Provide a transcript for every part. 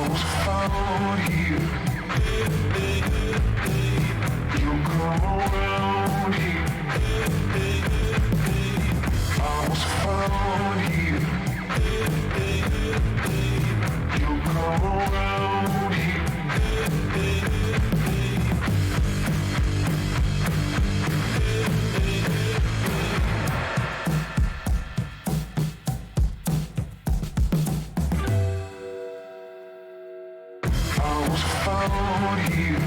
was found here. You come around here. I was found here. You come around here. I was found here.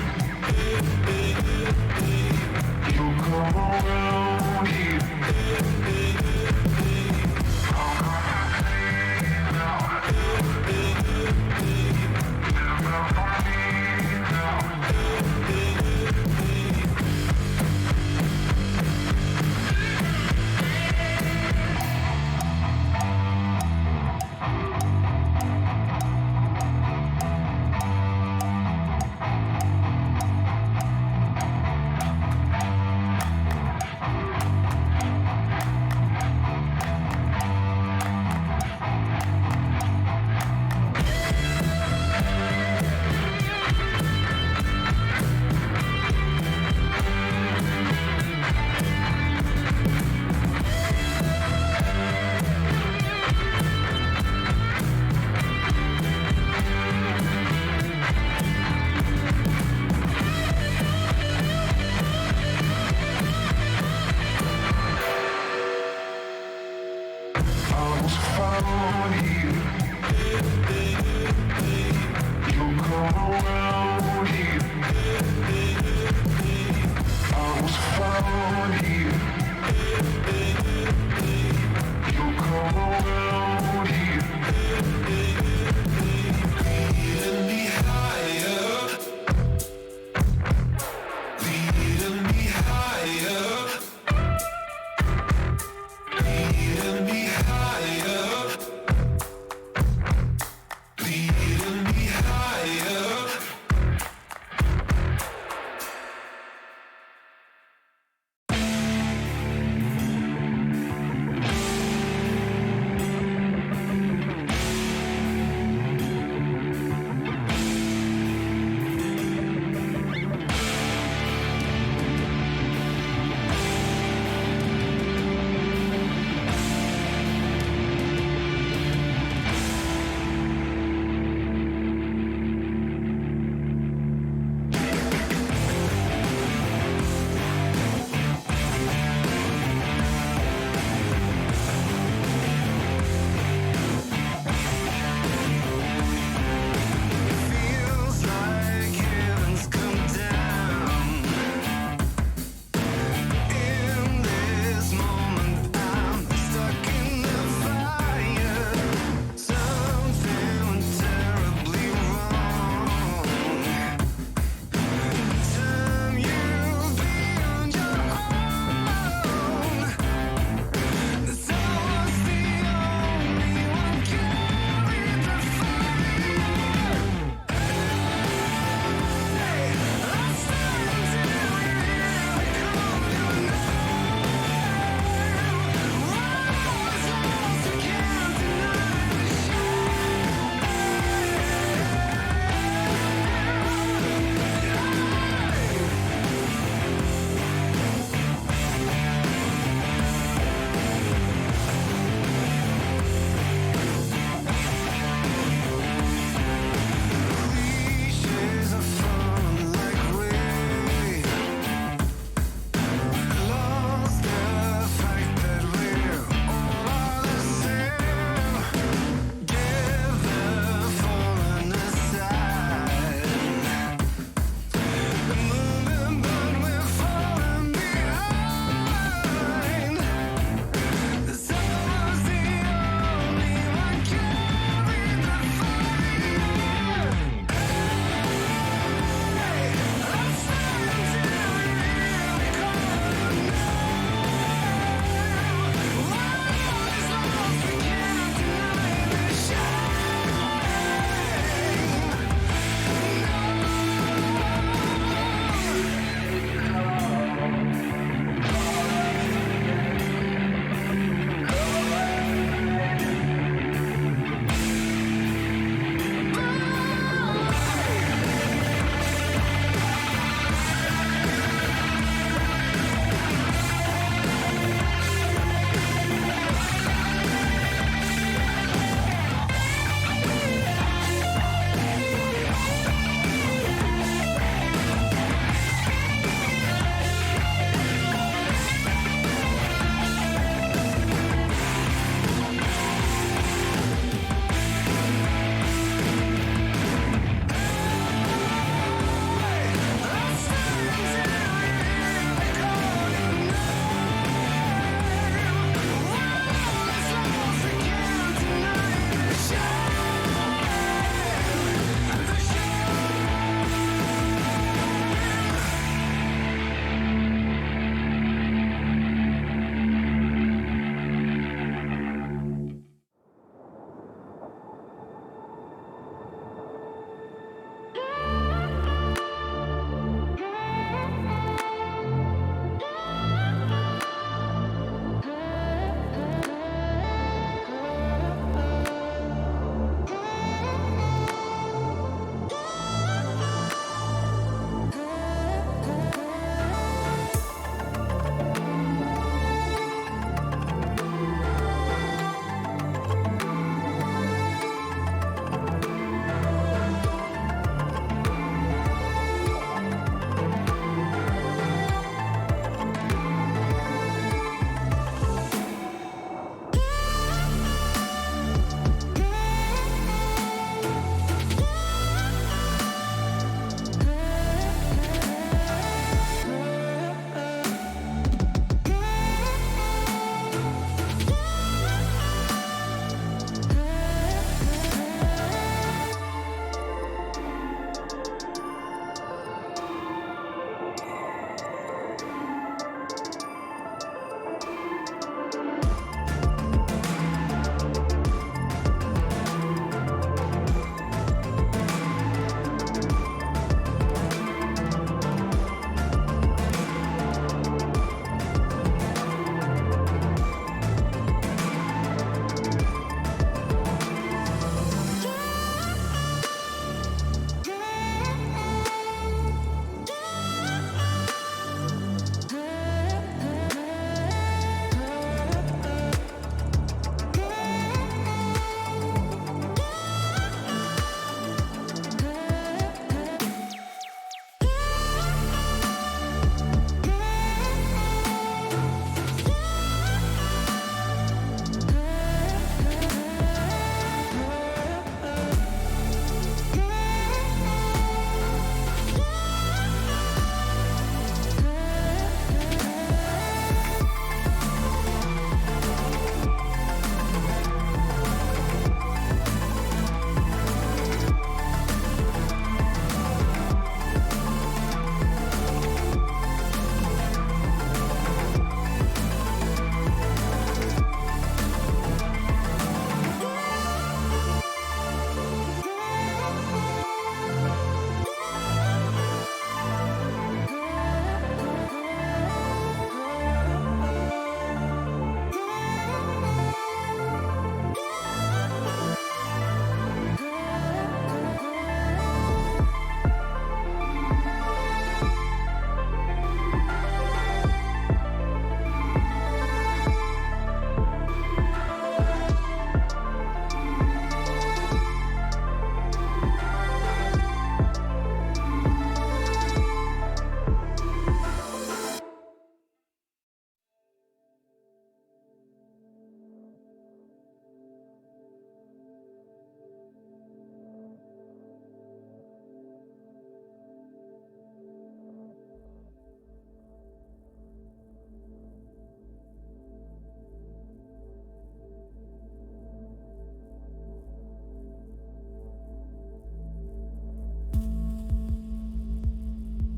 You come around here. I was found here. You come around here. I was found here. You come around here. Leading me higher. Leading me higher. Leading me higher. Leading me higher.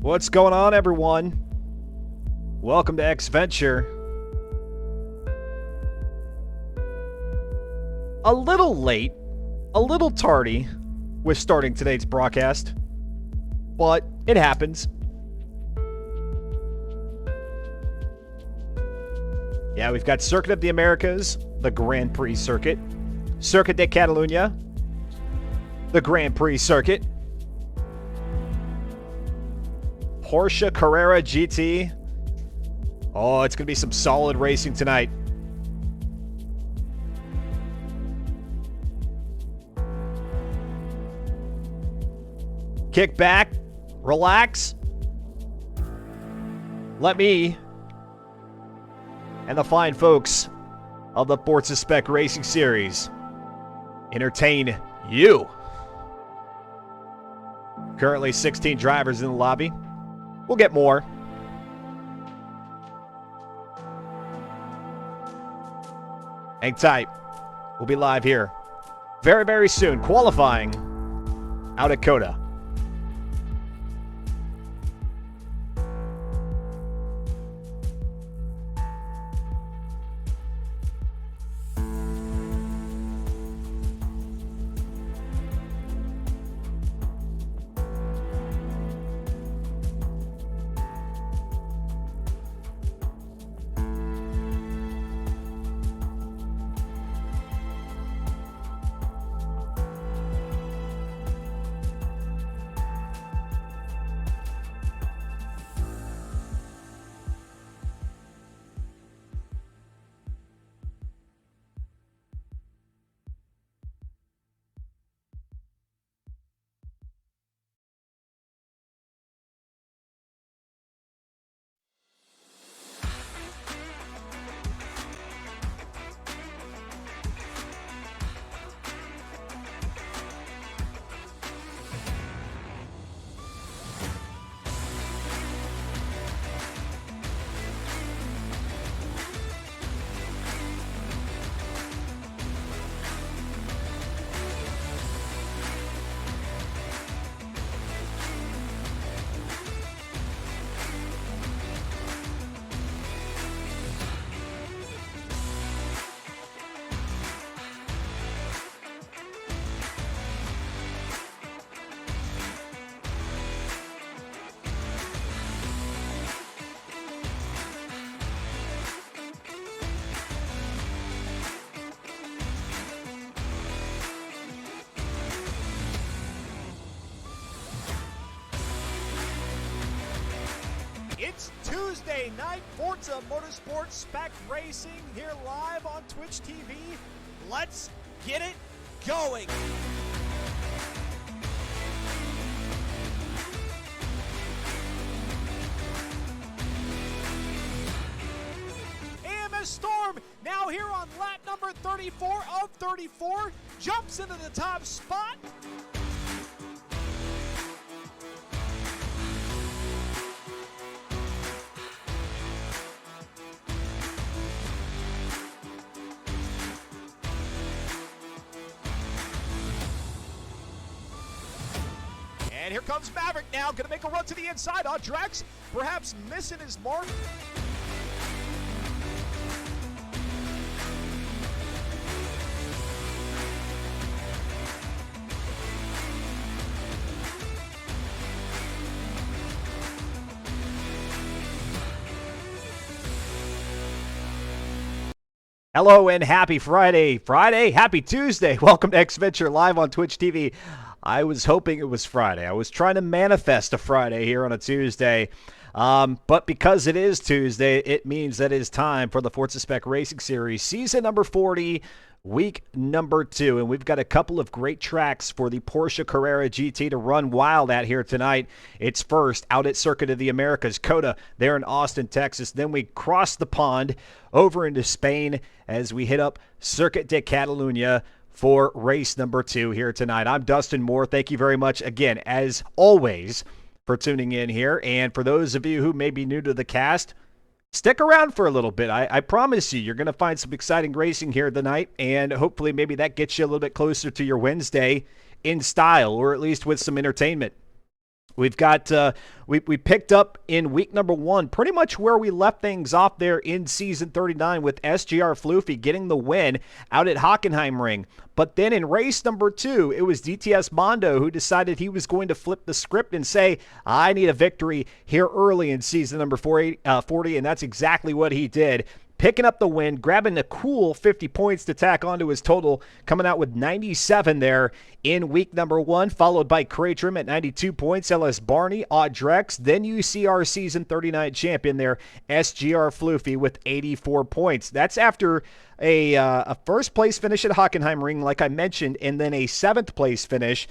What's going on, everyone? Welcome to X Venture. A little late, a little tardy with starting today's broadcast, but it happens. Yeah, we've got Circuit of the Americas, the Grand Prix circuit, Circuit de Catalunya, the Grand Prix circuit, Porsche Carrera GT. Oh, it's going to be some solid racing tonight. Kick back, relax. Let me and the fine folks of the Forza Spec Racing Series entertain you. Currently 16 drivers in the lobby. We'll get more. Hang tight. We'll be live here very, very soon. Qualifying out at Coda. It's Tuesday night, Forza Motorsport Spec Racing here live on Twitch TV. Let's get it going. AMS Storm now here on lap number 34 of 34, jumps into the top spot. And here comes Maverick now, going to make a run to the inside on Drex, perhaps missing his mark. Hello and happy Friday. Happy Tuesday. Welcome to X Venture live on Twitch TV. I was hoping it was Friday. I was trying to manifest a Friday here on a Tuesday. But because it is Tuesday, it means that it is time for the Forza Spec Racing Series, season number 40, week number 2. And we've got a couple of great tracks for the Porsche Carrera GT to run wild at here tonight. It's first out at Circuit of the Americas, Coda, there in Austin, Texas. Then we cross the pond over into Spain as we hit up Circuit de Catalunya for race number 2 here tonight. I'm Dustin Moore. Thank you very much again, as always, for tuning in here. And for those of you who may be new to the cast, stick around for a little bit. I promise you're going to find some exciting racing here tonight, and hopefully maybe that gets you a little bit closer to your Wednesday in style, or at least with some entertainment. We've got we picked up in week number 1 pretty much where we left things off there in season 39 with SGR Floofy getting the win out at Hockenheimring. But then in race number 2, it was DTS Mondo who decided he was going to flip the script and say, I need a victory here early in season number 40, and that's exactly what he did. Picking up the win, grabbing a cool 50 points to tack onto his total, coming out with 97 there in week number 1, followed by Cratrim at 92 points, LS Barney, Audrex, then you see our season 39 champion there, SGR Floofy with 84 points. That's after a first place finish at Hockenheimring, like I mentioned, and then a 7th place finish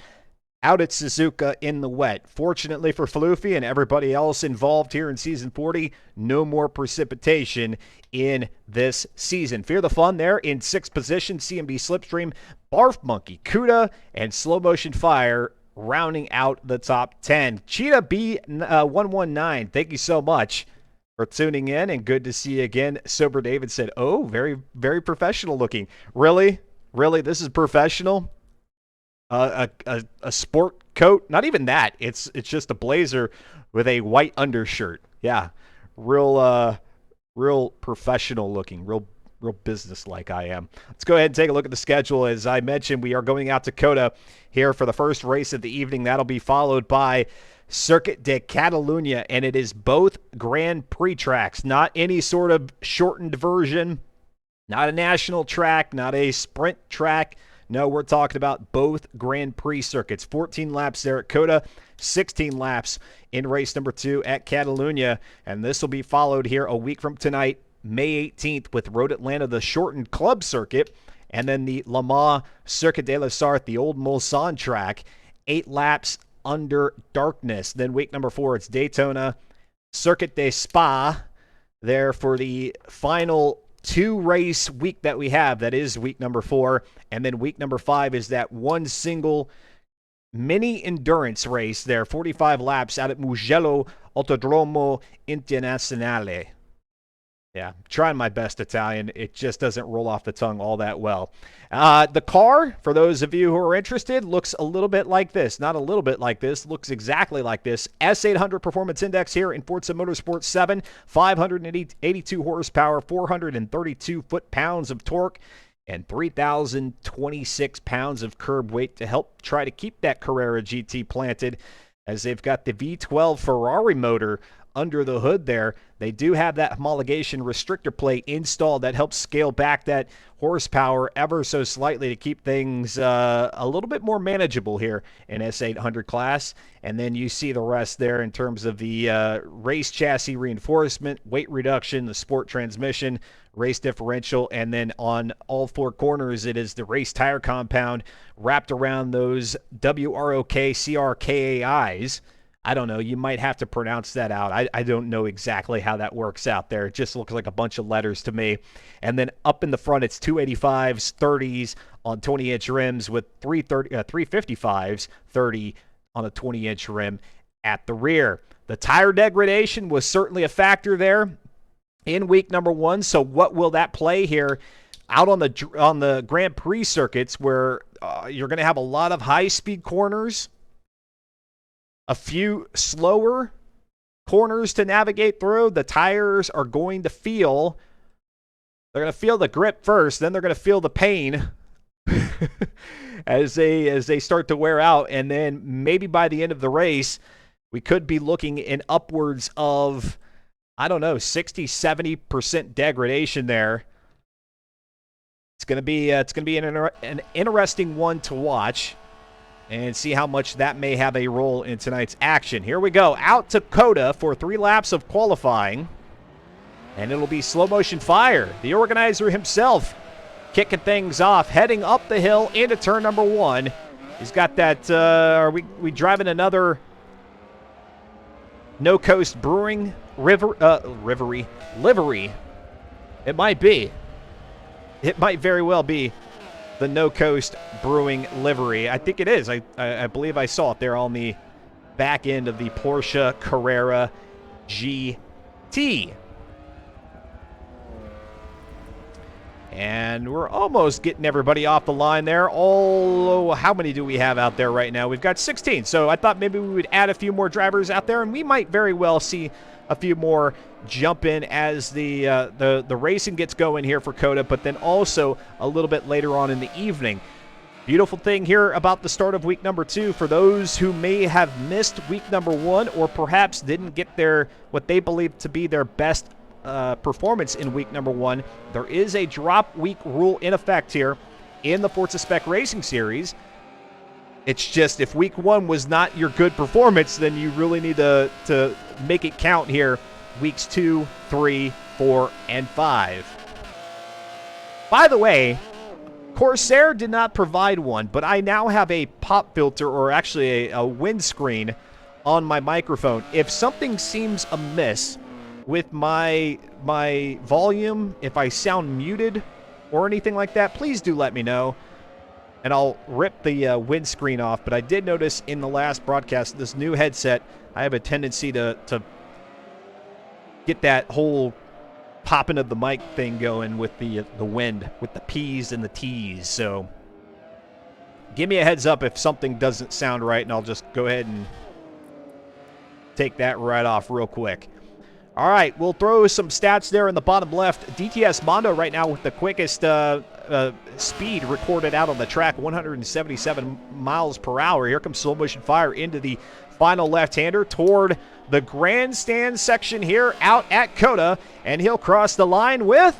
out at Suzuka in the wet. Fortunately for Floofy and everybody else involved here in Season 40, no more precipitation in this season. Fear the fun there in 6th position, CMB Slipstream, Barf Monkey, Kuda, and Slow Motion Fire rounding out the top 10. Cheetah B119, thank you so much for tuning in, and good to see you again. Sober David said, oh, very, very professional looking. Really? Really? This is professional? A sport coat, not even that. It's just a blazer with a white undershirt. Yeah, real professional looking, real business-like I am. Let's go ahead and take a look at the schedule. As I mentioned, we are going out to Coda here for the first race of the evening. That'll be followed by Circuit de Catalunya, and it is both Grand Prix tracks, not any sort of shortened version, not a national track, not a sprint track. No, we're talking about both Grand Prix circuits. 14 laps there at Coda, 16 laps in race number 2 at Catalunya. And this will be followed here a week from tonight, May 18th, with Road Atlanta, the shortened club circuit, and then the Le Mans Circuit de la Sarthe, the old Mulsanne track, 8 laps under darkness. Then week number 4, it's Daytona, Circuit de Spa there for the final 2-race week that we have. That is week number 4. And then week number 5 is that one single mini endurance race there, 45 laps out at Mugello Autodromo Internazionale. Yeah, trying my best Italian. It just doesn't roll off the tongue all that well. The car, for those of you who are interested, looks a little bit like this. Not a little bit like this. Looks exactly like this. S800 Performance Index here in Forza Motorsport 7. 582 horsepower, 432 foot-pounds of torque, and 3,026 pounds of curb weight to help try to keep that Carrera GT planted, as they've got the V12 Ferrari motor under the hood there. They do have that homologation restrictor plate installed that helps scale back that horsepower ever so slightly to keep things a little bit more manageable here in S800 class. And then you see the rest there in terms of the race chassis reinforcement, weight reduction, the sport transmission, race differential, and then on all 4 corners it is the race tire compound wrapped around those WROK CRKAIs. I don't know. You might have to pronounce that out. I don't know exactly how that works out there. It just looks like a bunch of letters to me. And then up in the front, it's 285s, 30s on 20-inch rims with 355s, 30 on a 20-inch rim at the rear. The tire degradation was certainly a factor there in week number 1. So what will that play here out on the Grand Prix circuits, where you're going to have a lot of high-speed corners, a few slower corners to navigate through. The tires are going to feel, they're going to feel the grip first, then they're going to feel the pain as they start to wear out. And then maybe by the end of the race, we could be looking in upwards of, I don't know, 60-70% degradation there. It's going to be an interesting one to watch and see how much that may have a role in tonight's action. Here we go, out to Coda for 3 laps of qualifying. And it'll be Slow Motion Fire, the organizer himself, kicking things off, heading up the hill into turn number 1. He's got that, are we driving another No Coast Brewing livery? It might be. It might very well be the No Coast Brewing livery. I think it is. I believe I saw it there on the back end of the Porsche Carrera GT. And we're almost getting everybody off the line there. How many do we have out there right now? We've got 16. So I thought maybe we would add a few more drivers out there, and we might very well see a few more jump in as the racing gets going here for COTA, but then also a little bit later on in the evening. Beautiful thing here about the start of week number 2 for those who may have missed week number 1 or perhaps didn't get their what they believe to be their best performance in week number 1. There is a drop week rule in effect here in the Forza Spec Racing Series. It's just if week 1 was not your good performance, then you really need to make it count here weeks 2, 3, 4, and 5. By the way, Corsair did not provide one, but I now have a pop filter, or actually a windscreen on my microphone. If something seems amiss with my volume, if I sound muted or anything like that, please do let me know, and I'll rip the windscreen off. But I did notice in the last broadcast, this new headset, I have a tendency to get that whole popping of the mic thing going with the wind, with the P's and the T's. So give me a heads up if something doesn't sound right, and I'll just go ahead and take that right off real quick. All right, we'll throw some stats there in the bottom left. DTS Mondo right now with the quickest speed recorded out on the track, 177 miles per hour. Here comes Slow Motion Fire into the final left-hander toward the grandstand section here out at COTA, and he'll cross the line with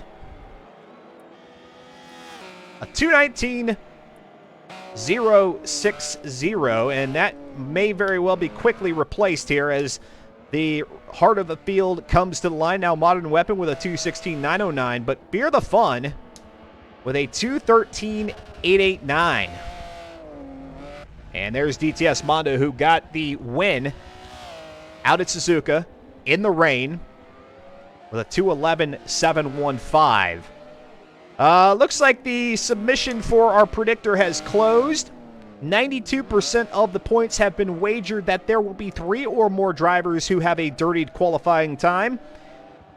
a 2:19.060, and that may very well be quickly replaced here as the heart of the field comes to the line. Now Modern Weapon with a 2:16.909, but Fear the Fun with a 2:13.889. And there's DTS Mondo, who got the win out at Suzuka in the rain with a 2:11.715. Looks like the submission for our predictor has closed. 92% of the points have been wagered that there will be 3 or more drivers who have a dirtied qualifying time.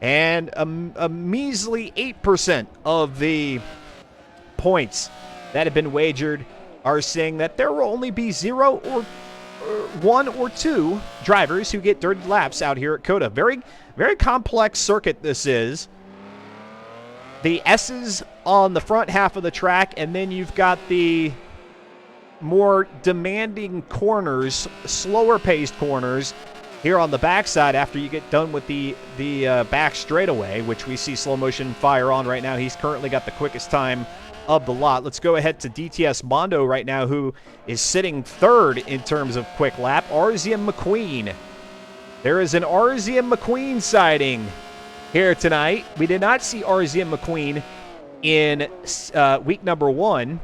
And a measly 8% of the points that have been wagered are saying that there will only be 0 or 1 or 2 drivers who get dirty laps out here at COTA. Very, very complex circuit this is. The S's on the front half of the track, and then you've got the more demanding corners, slower paced corners here on the backside after you get done with the back straightaway, which we see Slow Motion Fire on right now. He's currently got the quickest time of the lot. Let's go ahead to DTS Mondo right now, who is sitting third in terms of quick lap. RZM McQueen. There is an RZM McQueen sighting here tonight. We did not see RZM McQueen in week number 1,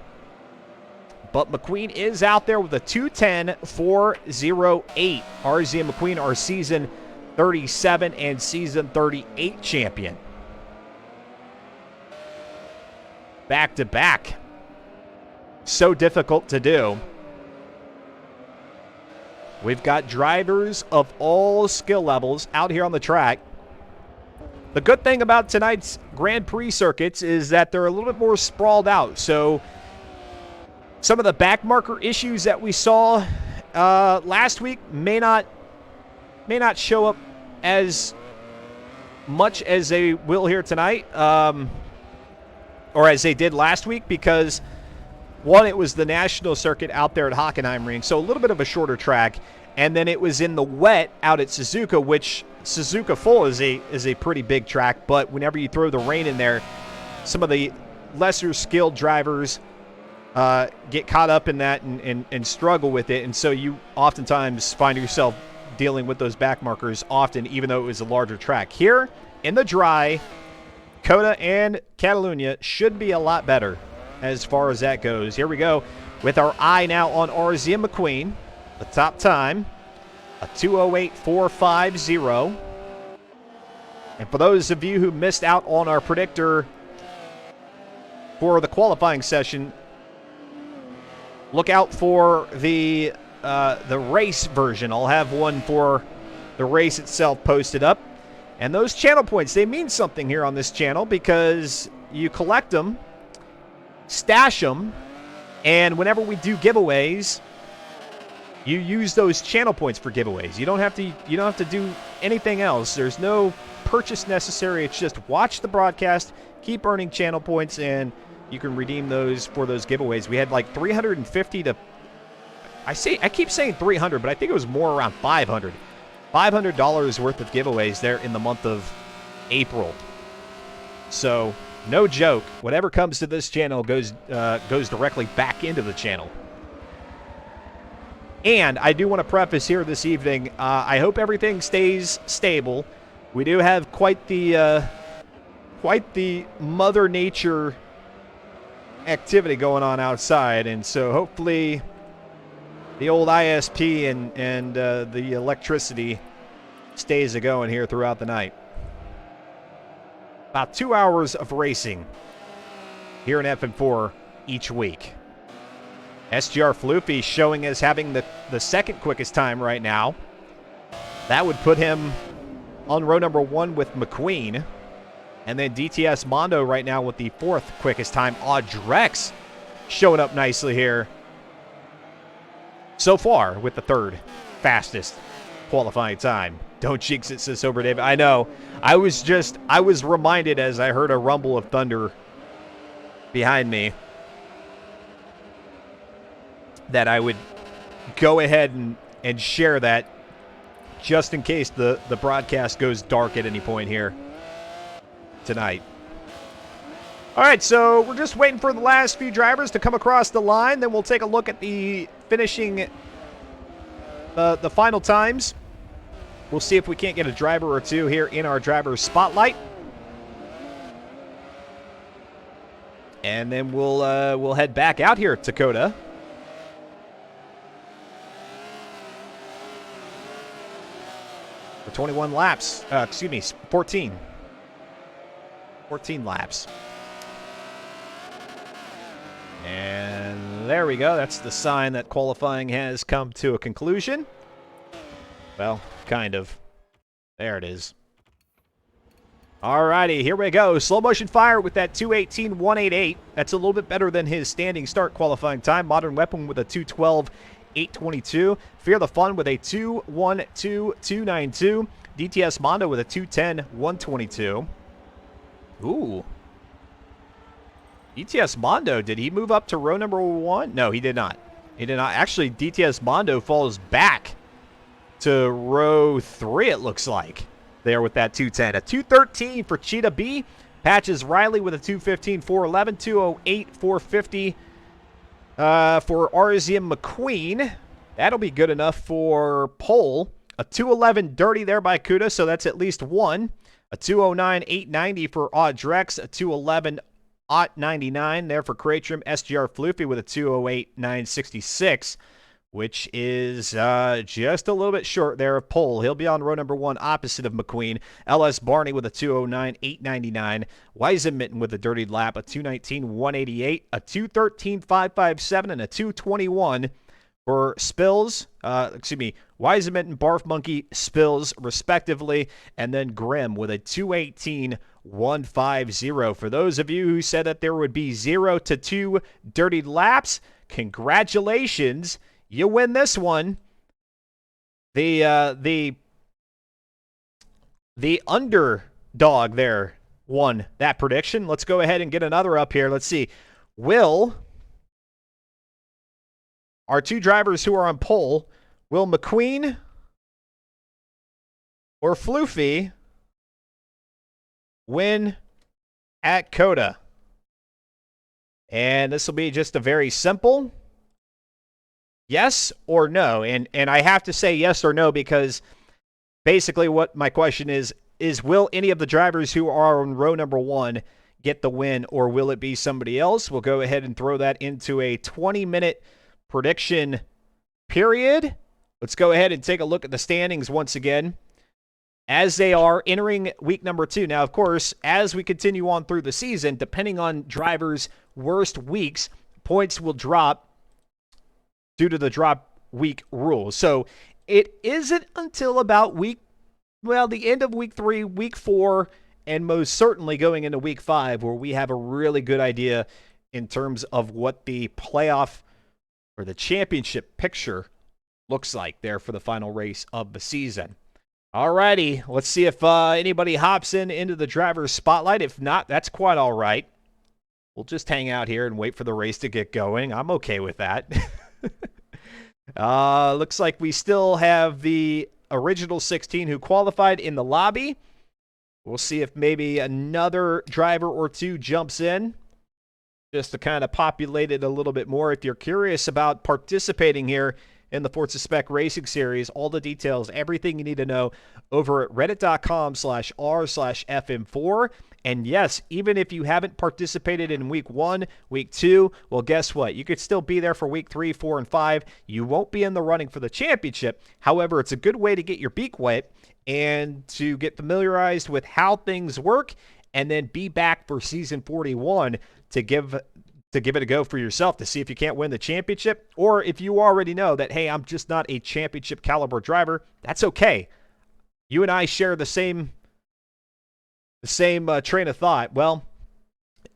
but McQueen is out there with a 2:10.408. RZM McQueen, our season 37 and season 38 champion. Back to back. So difficult to do. We've got drivers of all skill levels out here on the track. The good thing about tonight's Grand Prix circuits is that they're a little bit more sprawled out. So some of the back marker issues that we saw last week may not show up as much as they will here tonight. Or as they did last week, because one, it was the national circuit out there at Hockenheimring, so a little bit of a shorter track, and then it was in the wet out at Suzuka, which Suzuka Full is a pretty big track, but whenever you throw the rain in there, some of the lesser skilled drivers get caught up in that and struggle with it, and so you oftentimes find yourself dealing with those back markers often, even though it was a larger track. Here in the dry, COTA and Catalunya should be a lot better as far as that goes. Here we go with our eye now on RZM McQueen. The top time, a 2:08.450. And for those of you who missed out on our predictor for the qualifying session, look out for the race version. I'll have one for the race itself posted up. And those channel points, they mean something here on this channel because you collect them stash them, and whenever we do giveaways, you use those channel points for giveaways. You don't have to do anything else. There's no purchase necessary. It's just watch the broadcast, keep earning channel points, and you can redeem those for those giveaways. We had like 350 to I keep saying 300, but I think it was more around 500. $500 worth of giveaways there in the month of April. So, no joke. Whatever comes to this channel goes directly back into the channel. And I do want to preface here this evening, I hope everything stays stable. We do have quite the Mother Nature activity going on outside, and so hopefully the old ISP and the electricity stays a-going here throughout the night. About 2 hours of racing here in FM4 each week. SGR Floofy showing as having the second quickest time right now. That would put him on row number 1 with McQueen. And then DTS Mondo right now with the fourth quickest time. Audrex showing up nicely here so far with the third fastest qualifying time. Don't jinx it, says Sober David. I know. I was reminded as I heard a rumble of thunder behind me that I would go ahead and share that just in case the broadcast goes dark at any point here tonight. All right, so we're just waiting for the last few drivers to come across the line. Then we'll take a look at the finishing, the final times. We'll see if we can't get a driver or two here in our driver's spotlight. And then we'll head back out here at Dakota. For 21 laps. 14. 14 laps. And there we go. That's the sign that qualifying has come to a conclusion. Well, kind of. There it is. Alrighty, here we go. Slow motion fire with that 2:18.188. That's a little bit better than his standing start qualifying time. Modern Weapon with a 2:12.822. Fear the Fun with a 2:12.292. DTS Mondo with a 2:10.122. Ooh. DTS Mondo, did he move up to row number 1? No, he did not. He did not. Actually, DTS Mondo falls back to row 3, it looks like, there with that 2:10. A 2:13 for Cheetah B. Patches Riley with a 2:15.411. 2:08.450 for Arzium McQueen. That'll be good enough for Pole. A 2:11 dirty there by Kuda, so that's at least one. A 2:09.890 for Audrex. A 2:11.99 there for Cratrum. SGR Floofy with a 2:08.966. Which is just a little bit short there of Pole. He'll be on row number 1 opposite of McQueen. LS Barney with a 2:09.899. Weisenmitten with a dirty lap, a 2:19.188, a 2:13.557, and a 2:21 for Spills. Weisenmitten, Barf Monkey, Spills, respectively. And then Grimm with a 2:18.150. For those of you who said that there would be 0 to 2 dirty laps, congratulations. You win this one. The underdog there won that prediction. Let's go ahead and get another up here. Let's see. Our two drivers who are on pole, will McQueen or Floofy win at Coda? And this will be just a very simple yes or no. And I have to say yes or no because basically what my question is will any of the drivers who are on row number 1 get the win, or will it be somebody else? We'll go ahead and throw that into a 20-minute prediction period. Let's go ahead and take a look at the standings once again as they are entering week number 2. Now, of course, as we continue on through the season, depending on drivers' worst weeks, points will drop due to the drop week rule. So it isn't until about the end of week 3, week 4, and most certainly going into week 5 where we have a really good idea in terms of what the playoff or the championship picture looks like there for the final race of the season. Alrighty, let's see if anybody hops into the driver's spotlight. If not, that's quite all right. We'll just hang out here and wait for the race to get going. I'm okay with that. Looks like we still have the original 16 who qualified in the lobby. We'll see if maybe another driver or two jumps in just to kind of populate it a little bit more. If you're curious about participating here in the Forza Spec Racing Series, all the details, everything you need to know over at reddit.com/r/FM4. And yes, even if you haven't participated in week 1, week 2, well, guess what? You could still be there for week 3, 4, and 5. You won't be in the running for the championship. However, it's a good way to get your beak wet and to get familiarized with how things work, and then be back for season 41 to give it a go for yourself to see if you can't win the championship, or if you already know that, hey, I'm just not a championship caliber driver. That's okay. You and I share the same train of thought. Well,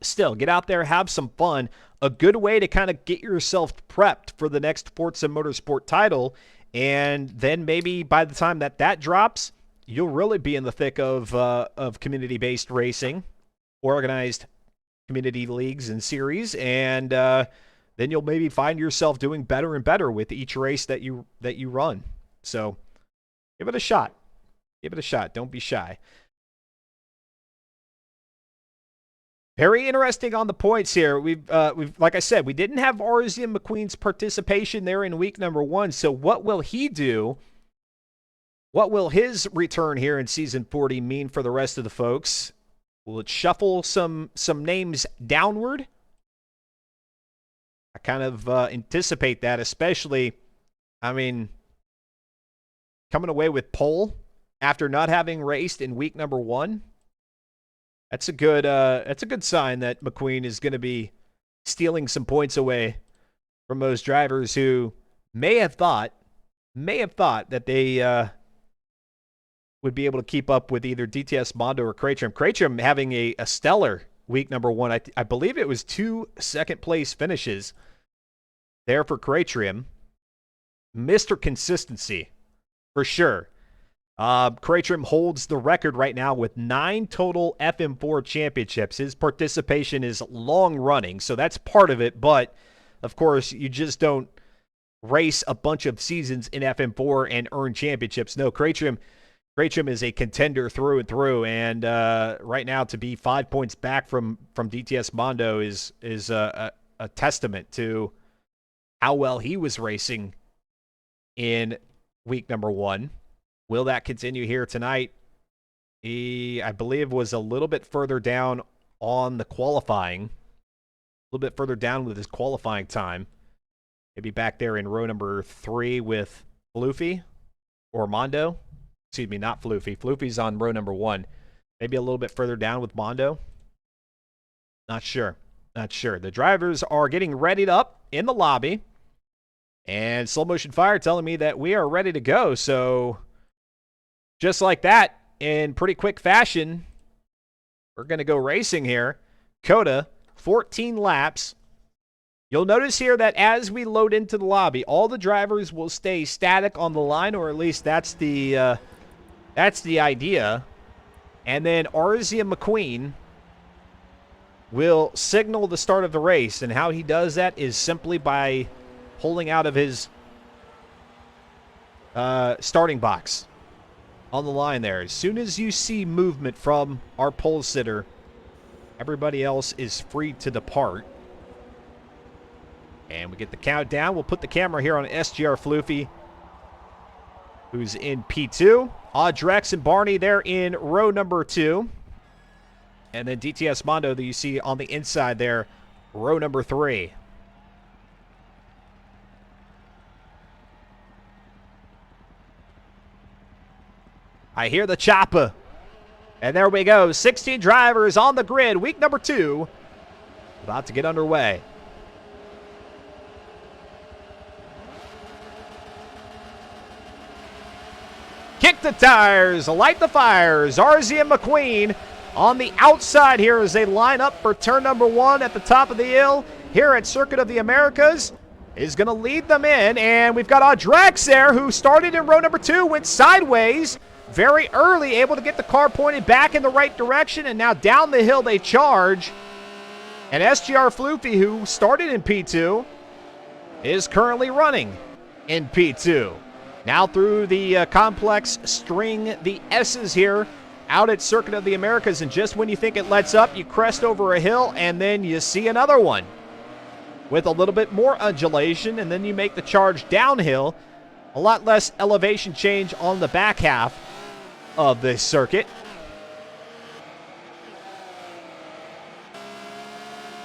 still, get out there, have some fun. A good way to kind of get yourself prepped for the next Forza Motorsport title, and then maybe by the time that drops, you'll really be in the thick of community-based racing, organized community leagues and series, and then you'll maybe find yourself doing better and better with each race that you run. So give it a shot. Give it a shot. Don't be shy. Very interesting on the points here. We've like I said, we didn't have Arzian McQueen's participation there in week number 1. So what will he do? What will his return here in season 40 mean for the rest of the folks? Will it shuffle some names downward? I kind of anticipate that, especially, I mean, coming away with pole after not having raced in week number 1. That's a good sign that McQueen is going to be stealing some points away from those drivers who may have thought that they would be able to keep up with either DTS Mondo or Craytrim. Craytrim having a stellar week number 1. I believe it was 2 second-place finishes there for Craytrim. Mr. Consistency, for sure. Craytrim holds the record right now with 9 total FM4 championships. His participation is long running, so that's part of it. But, of course, you just don't race a bunch of seasons in FM4 and earn championships. No, Craytrim is a contender through and through, and right now to be 5 points back from DTS Mondo is a testament to how well he was racing in week number 1. Will that continue here tonight? He, I believe, was a little bit further down on the qualifying. A little bit further down with his qualifying time. Maybe back there in row number 3 with Floofy or Mondo. Excuse me, not Floofy. Floofy's on row number 1. Maybe a little bit further down with Mondo. Not sure. Not sure. The drivers are getting readied up in the lobby. And Slow Motion Fire telling me that we are ready to go. So just like that, in pretty quick fashion, we're going to go racing here. Coda, 14 laps. You'll notice here that as we load into the lobby, all the drivers will stay static on the line, or at least that's the idea. And then Arzian McQueen will signal the start of the race, and how he does that is simply by pulling out of his starting box on the line there. As soon as you see movement from our pole sitter, everybody else is free to depart. And we get the countdown. We'll put the camera here on SGR Floofy, who's in P2. Audrex and Barney, they're in row number 2. And then DTS Mondo that you see on the inside there, row number 3. I hear the chopper. And there we go. 16 drivers on the grid. Week number 2. About to get underway. Kick the tires. Light the fires. Arzian McQueen on the outside here as they line up for turn number 1 at the top of the hill here at Circuit of the Americas. Is going to lead them in, and we've got Audrex there, who started in row number 2, went sideways very early, able to get the car pointed back in the right direction, and now down the hill they charge. And SGR Floofy, who started in P2, is currently running in P2. Now through the complex string the S's here out at Circuit of the Americas, and just when you think it lets up, you crest over a hill, and then you see another one with a little bit more undulation, and then you make the charge downhill. A lot less elevation change on the back half of this circuit.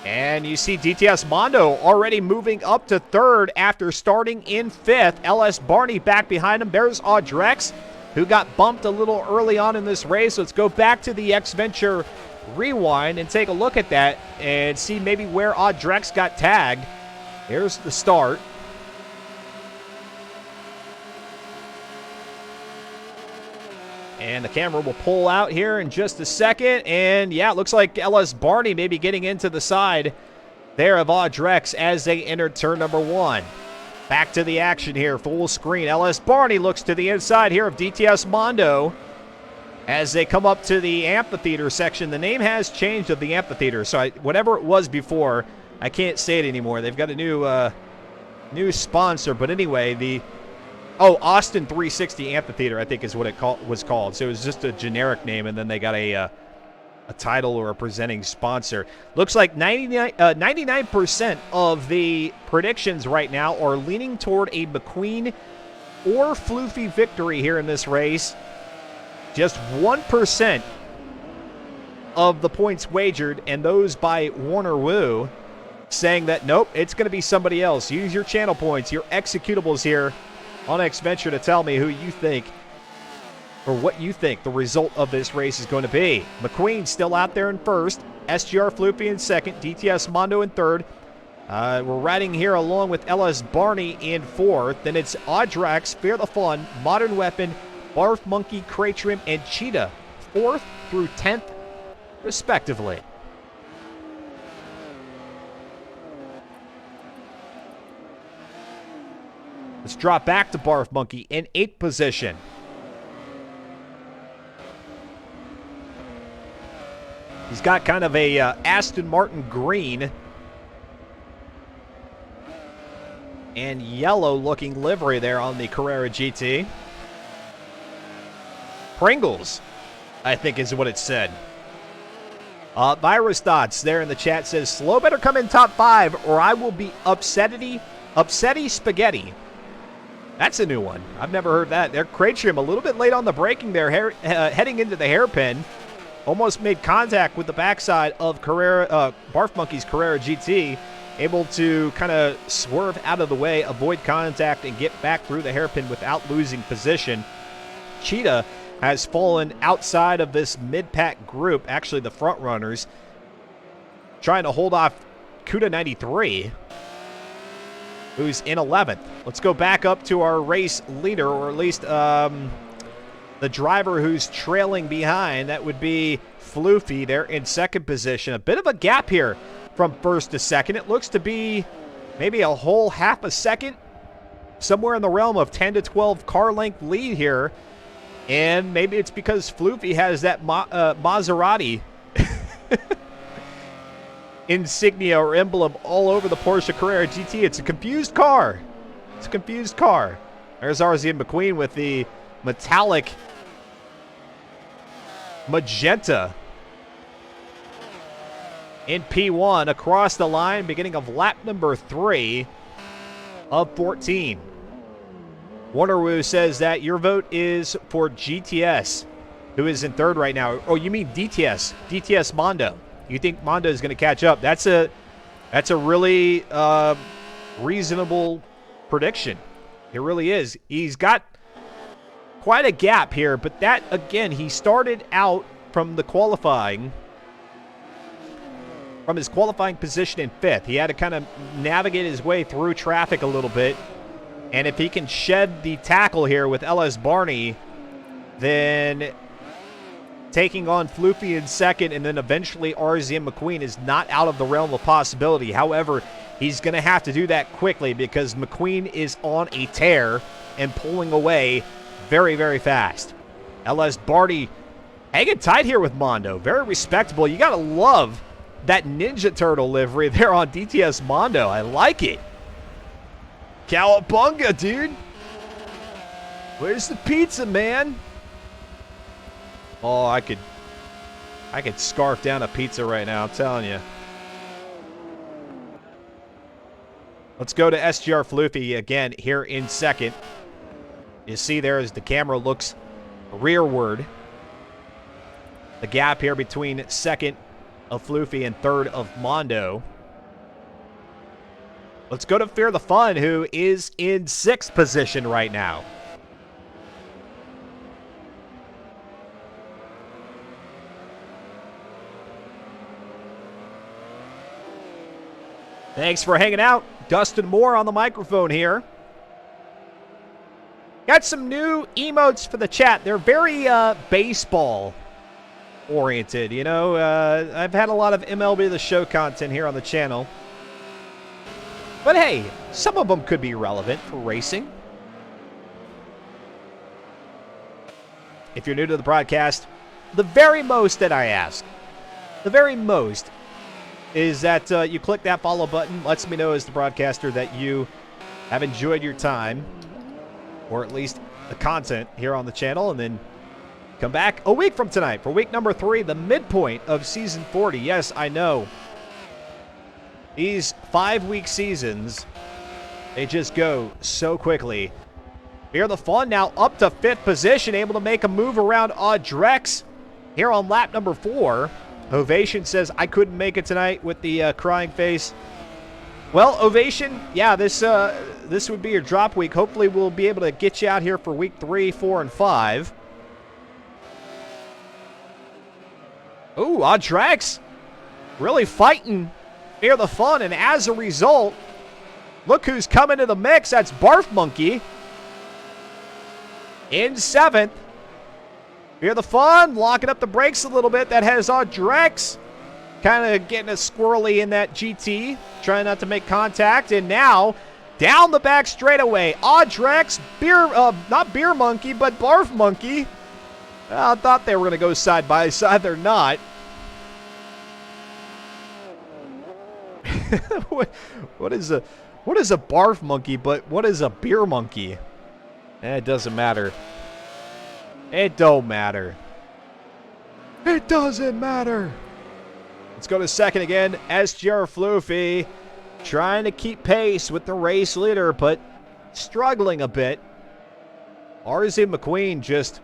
And you see DTS Mondo already moving up to 3rd after starting in 5th. LS Barney back behind him. There's Audrex, who got bumped a little early on in this race. Let's go back to the X-Venture rewind and take a look at that and see maybe where Audrex got tagged. Here's the start. And the camera will pull out here in just a second. And yeah, it looks like LS Barney maybe getting into the side there of Audrex as they enter turn number 1. Back to the action here, full screen. LS Barney looks to the inside here of DTS Mondo as they come up to the amphitheater section. The name has changed of the amphitheater, so whatever it was before, I can't say it anymore. They've got a new sponsor, but anyway, Austin 360 Amphitheater, I think is what it was called. So it was just a generic name, and then they got a title or a presenting sponsor. Looks like 99% of the predictions right now are leaning toward a McQueen or Floofy victory here in this race. Just 1% of the points wagered, and those by Warner Wu, saying that, nope, it's going to be somebody else. Use your channel points, your executables here on X-Venture to tell me who you think, or what you think the result of this race is going to be. McQueen still out there in 1st, SGR Floofy in 2nd, DTS Mondo in 3rd. We're riding here along with LS Barney in 4th. Then it's Audrex, Fear the Fun, Modern Weapon, Barf Monkey, Crate Trim, and Cheetah, 4th through 10th, respectively. Let's drop back to Barf Monkey in 8th position. He's got kind of a Aston Martin green and yellow looking livery there on the Carrera GT. Pringles, I think is what it said. Virus Thoughts there in the chat says, Slow better come in top 5 or I will be upsetty spaghetti. That's a new one. I've never heard that. There, Crate Trim a little bit late on the braking there, heading into the hairpin. Almost made contact with the backside of Barf Monkey's Carrera GT. Able to kind of swerve out of the way, avoid contact, and get back through the hairpin without losing position. Cheetah has fallen outside of this mid-pack group, actually the front runners, trying to hold off Kuda 93, who's in 11th. Let's go back up to our race leader, or at least the driver who's trailing behind. That would be Floofy there in 2nd position. A bit of a gap here from 1st to 2nd. It looks to be maybe a whole half a second, somewhere in the realm of 10 to 12 car length lead here. And maybe it's because Floofy has that Maserati insignia or emblem all over the Porsche Carrera GT. It's a confused car. It's a confused car. There's RZ McQueen with the metallic magenta in P1 across the line, beginning of lap number 3 of 14. Warnerwoo says that your vote is for GTS, who is in 3rd right now. Oh, you mean DTS? DTS Mondo. You think Mondo is going to catch up? That's a really reasonable prediction. It really is. He's got quite a gap here, but that, again, he started out from the qualifying, from his qualifying position in 5th. He had to kind of navigate his way through traffic a little bit. And if he can shed the tackle here with LS Barney, then taking on Floofy in second, and then eventually RZM McQueen is not out of the realm of possibility. However, he's going to have to do that quickly because McQueen is on a tear and pulling away very, very fast. LS Barty hanging tight here with Mondo. Very respectable. You got to love that Ninja Turtle livery there on DTS Mondo. I like it. Cowabunga, dude. Where's the pizza, man? Oh, I could scarf down a pizza right now, I'm telling you. Let's go to SGR Floofy again here in second. You see there as the camera looks rearward. The gap here between second of Floofy and third of Mondo. Let's go to Fear the Fun, who is in sixth position right now. Thanks for hanging out. Dustin Moore on the microphone here. Got some new emotes for the chat. They're very baseball oriented, you know. I've had a lot of MLB The Show content here on the channel. But hey, some of them could be relevant for racing. If you're new to the broadcast, the very most that I ask, the very most, is that you click that follow button. Lets me know as the broadcaster that you have enjoyed your time, or at least the content here on the channel, and then come back a week from tonight for week number 3, the midpoint of season 40. Yes, I know. These 5-week seasons, they just go so quickly. Fear the Fun now up to 5th position, able to make a move around Drex here on lap number 4. Ovation says, I couldn't make it tonight with the crying face. Well, Ovation, yeah, this would be your drop week. Hopefully we'll be able to get you out here for week 3, 4, and 5. Ooh, Drex really fighting Fear the Fun, and as a result, look who's coming to the mix. That's Barf Monkey in 7th. Fear the Fun locking up the brakes a little bit. That has Drex kind of getting a squirrely in that GT, trying not to make contact. And now down the back straightaway, Drex, not Beer Monkey, but Barf Monkey. I thought they were going to go side by side. They're not. What is a Barf Monkey, but what is a Beer Monkey? It doesn't matter. It don't matter. It doesn't matter. Let's go to second again. SGR Floofy trying to keep pace with the race leader, but struggling a bit. RZ McQueen just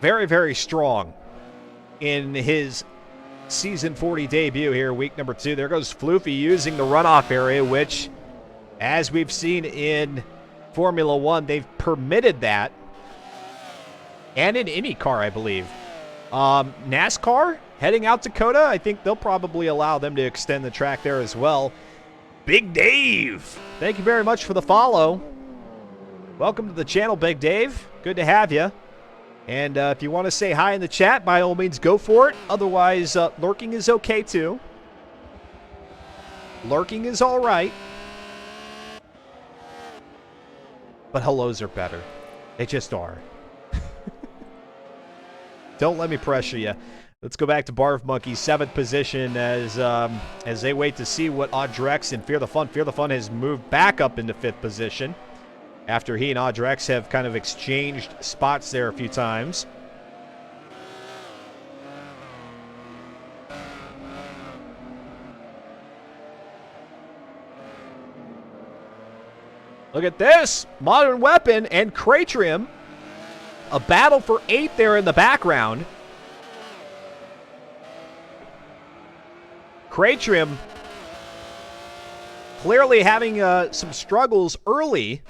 very, very strong in his season 40 debut here, week number 2. There goes Floofy using the runoff area, which, as we've seen in Formula 1, they've permitted that. And in IndyCar, I believe. NASCAR heading out Dakota, I think they'll probably allow them to extend the track there as well. Big Dave, thank you very much for the follow. Welcome to the channel, Big Dave. Good to have you. And if you want to say hi in the chat, by all means, go for it. Otherwise, lurking is okay too. Lurking is all right. But hellos are better. They just are. Don't let me pressure you. Let's go back to Barf Monkey, 7th position as they wait to see what Drex and Fear the Fun. Fear the Fun has moved back up into 5th position after he and Drex have kind of exchanged spots there a few times. Look at this. Modern Weapon and Kratrium. A battle for 8th there in the background. Kratrium clearly having some struggles early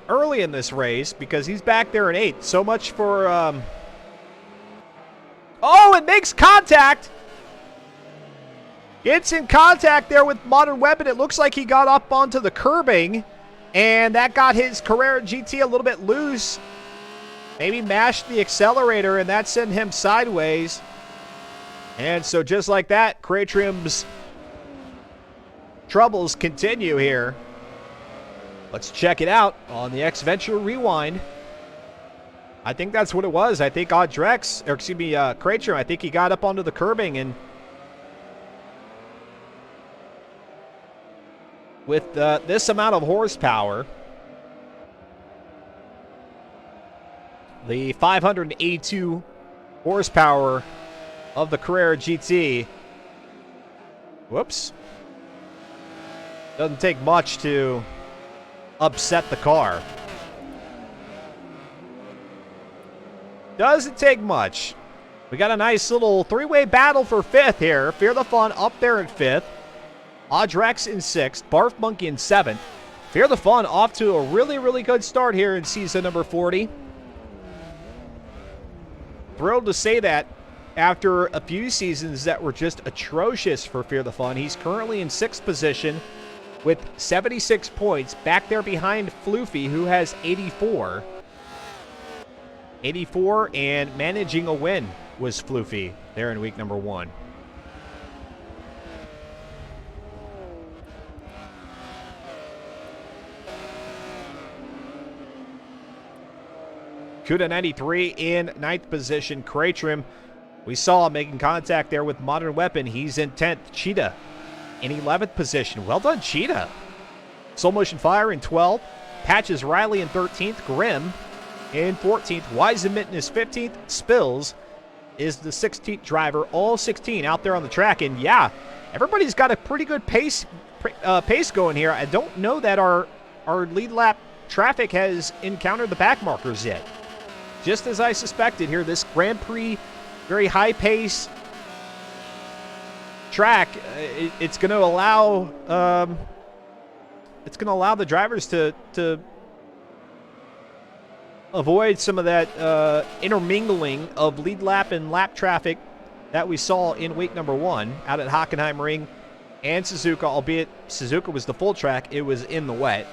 in this race because he's back there in 8th. So much for... Oh, it makes contact! It's in contact there with Modern Weapon. It looks like he got up onto the curbing And that got his Carrera GT a little bit loose. Maybe mashed the accelerator, and that sent him sideways. And so just like that, Cratrim's troubles continue here. Let's check it out on the X-Venture Rewind. I think that's what it was. I think Cratrim, I think he got up onto the curbing, and with this amount of horsepower, the 582 horsepower of the Carrera GT, whoops, doesn't take much to upset the car. Doesn't take much. We got a nice little three-way battle for fifth here. Fear the Fun up there at fifth. Audrex in sixth. Barf Monkey in seventh. Fear the Fun off to a really, really good start here in season number 40. Thrilled to say that after a few seasons that were just atrocious for Fear the Fun. He's currently in sixth position with 76 points, back there behind Floofy, who has 84. 84, and managing a win was Floofy there in week number 1. Kuda 93 in 9th position. Cratrim, we saw making contact there with Modern Weapon. He's in 10th. Cheetah in 11th position. Well done, Cheetah. Soul Motion Fire in 12th. Patches Riley in 13th. Grim in 14th. Wise Mitten is 15th. Spills is the 16th driver. All 16 out there on the track. And yeah, everybody's got a pretty good pace going here. I don't know that our lead lap traffic has encountered the back markers yet. Just as I suspected here, this Grand Prix, very high pace track, it's going to allow the drivers to avoid some of that intermingling of lead lap and lap traffic that we saw in week number 1 out at Hockenheimring and Suzuka, albeit Suzuka was the full track. It was in the wet,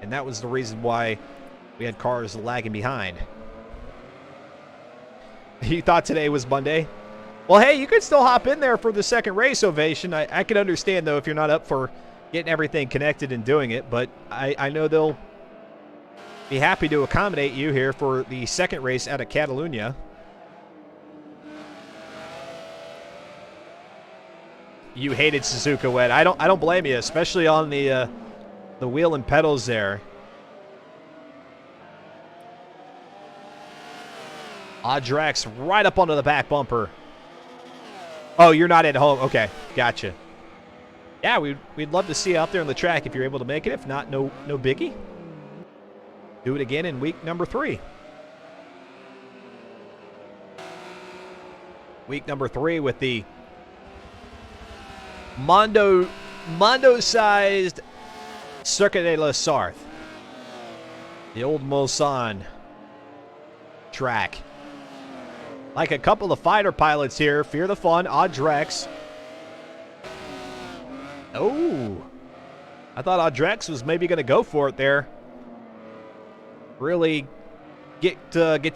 and that was the reason why we had cars lagging behind. You thought today was Monday? Well, hey, you could still hop in there for the second race, Ovation. I can understand, though, if you're not up for getting everything connected and doing it, but I know they'll be happy to accommodate you here for the second race out of Catalunya. You hated Suzuka wet. I don't blame you, especially on the wheel and pedals there. Audrex right up onto the back bumper. Oh, you're not at home. Okay, gotcha. Yeah, we'd love to see you out there on the track if you're able to make it. If not, no biggie. Do it again in week number 3. Week number 3 with the Mondo-sized Circuit de la Sarthe. The old Mulsanne track. Like a couple of fighter pilots here. Fear the Fun, Audrex. Oh. I thought Audrex was maybe going to go for it there. Really get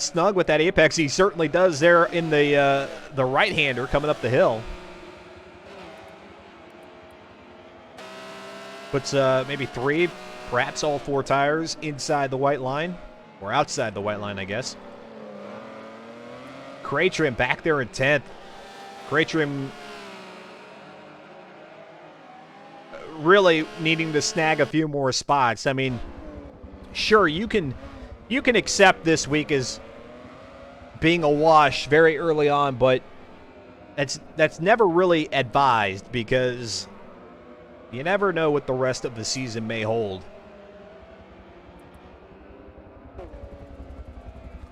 snug with that apex. He certainly does there in the right-hander coming up the hill. Puts maybe 3, perhaps all 4 tires inside the white line. Or outside the white line, I guess. Cratrim back there in 10th. Cratrim really needing to snag a few more spots. I mean, sure, you can accept this week as being a wash very early on, but that's never really advised because you never know what the rest of the season may hold.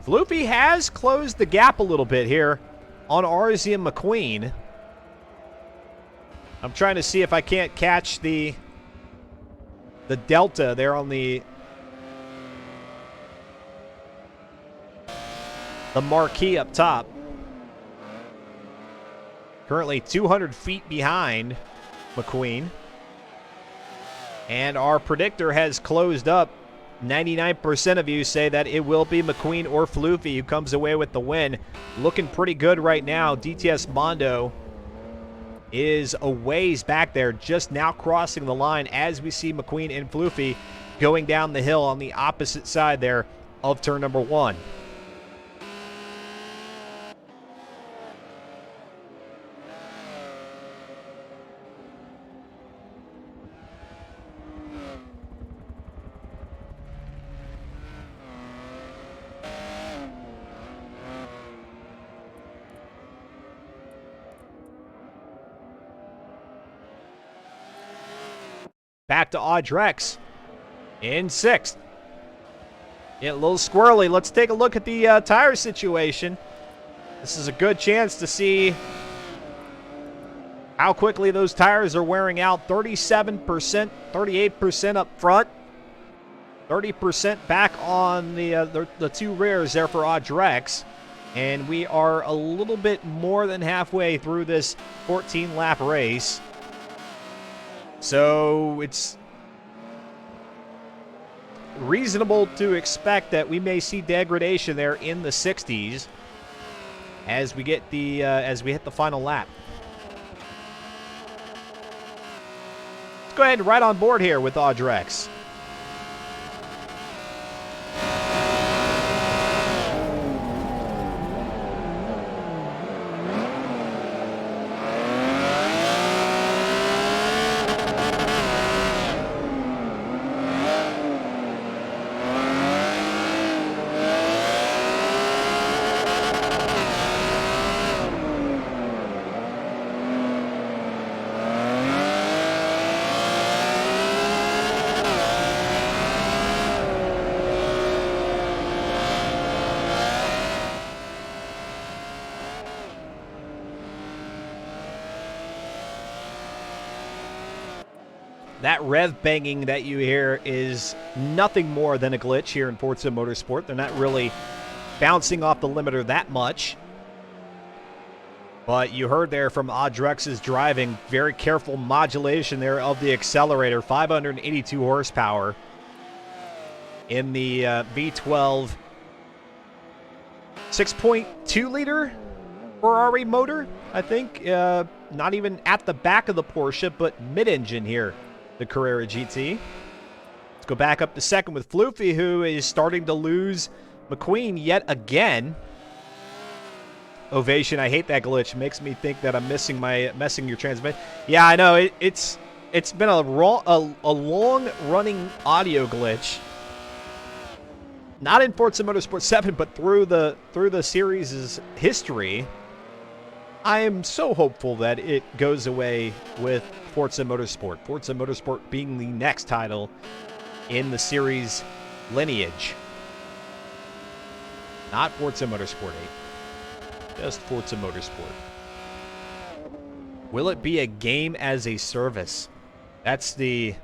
Floofy has closed the gap a little bit here on RZ and McQueen. I'm trying to see if I can't catch the delta there on the marquee up top. Currently 200 feet behind McQueen. And our predictor has closed up. 99% of you say that it will be McQueen or Floofy who comes away with the win. Looking pretty good right now. DTS Mondo is a ways back there, just now crossing the line as we see McQueen and Floofy going down the hill on the opposite side there of turn number 1. Back to Audrex in 6th. Get a little squirrely. Let's take a look at the tire situation. This is a good chance to see how quickly those tires are wearing out. 37%, 38% up front, 30% back on the two rears there for Audrex. And we are a little bit more than halfway through this 14-lap race. So it's reasonable to expect that we may see degradation there in the 60s as we get as we hit the final lap. Let's go ahead and right on board here with Audrex. That rev banging that you hear is nothing more than a glitch here in Forza Motorsport. They're not really bouncing off the limiter that much. But you heard there from Audrex's driving, very careful modulation there of the accelerator. 582 horsepower in the V12 6.2 liter Ferrari motor, I think. Not even at the back of the Porsche, but mid-engine here, the Carrera GT. Let's go back up to second with Floofy, who is starting to lose McQueen yet again. Ovation, I hate that glitch. Makes me think that I'm messing your transmission. Yeah, I know. It's been a long-running audio glitch. Not in Forza Motorsport 7, but through the series' history. I am so hopeful that it goes away with Forza Motorsport. Forza Motorsport being the next title in the series lineage. Not Forza Motorsport 8. Just Forza Motorsport. Will it be a game as a service? That's the...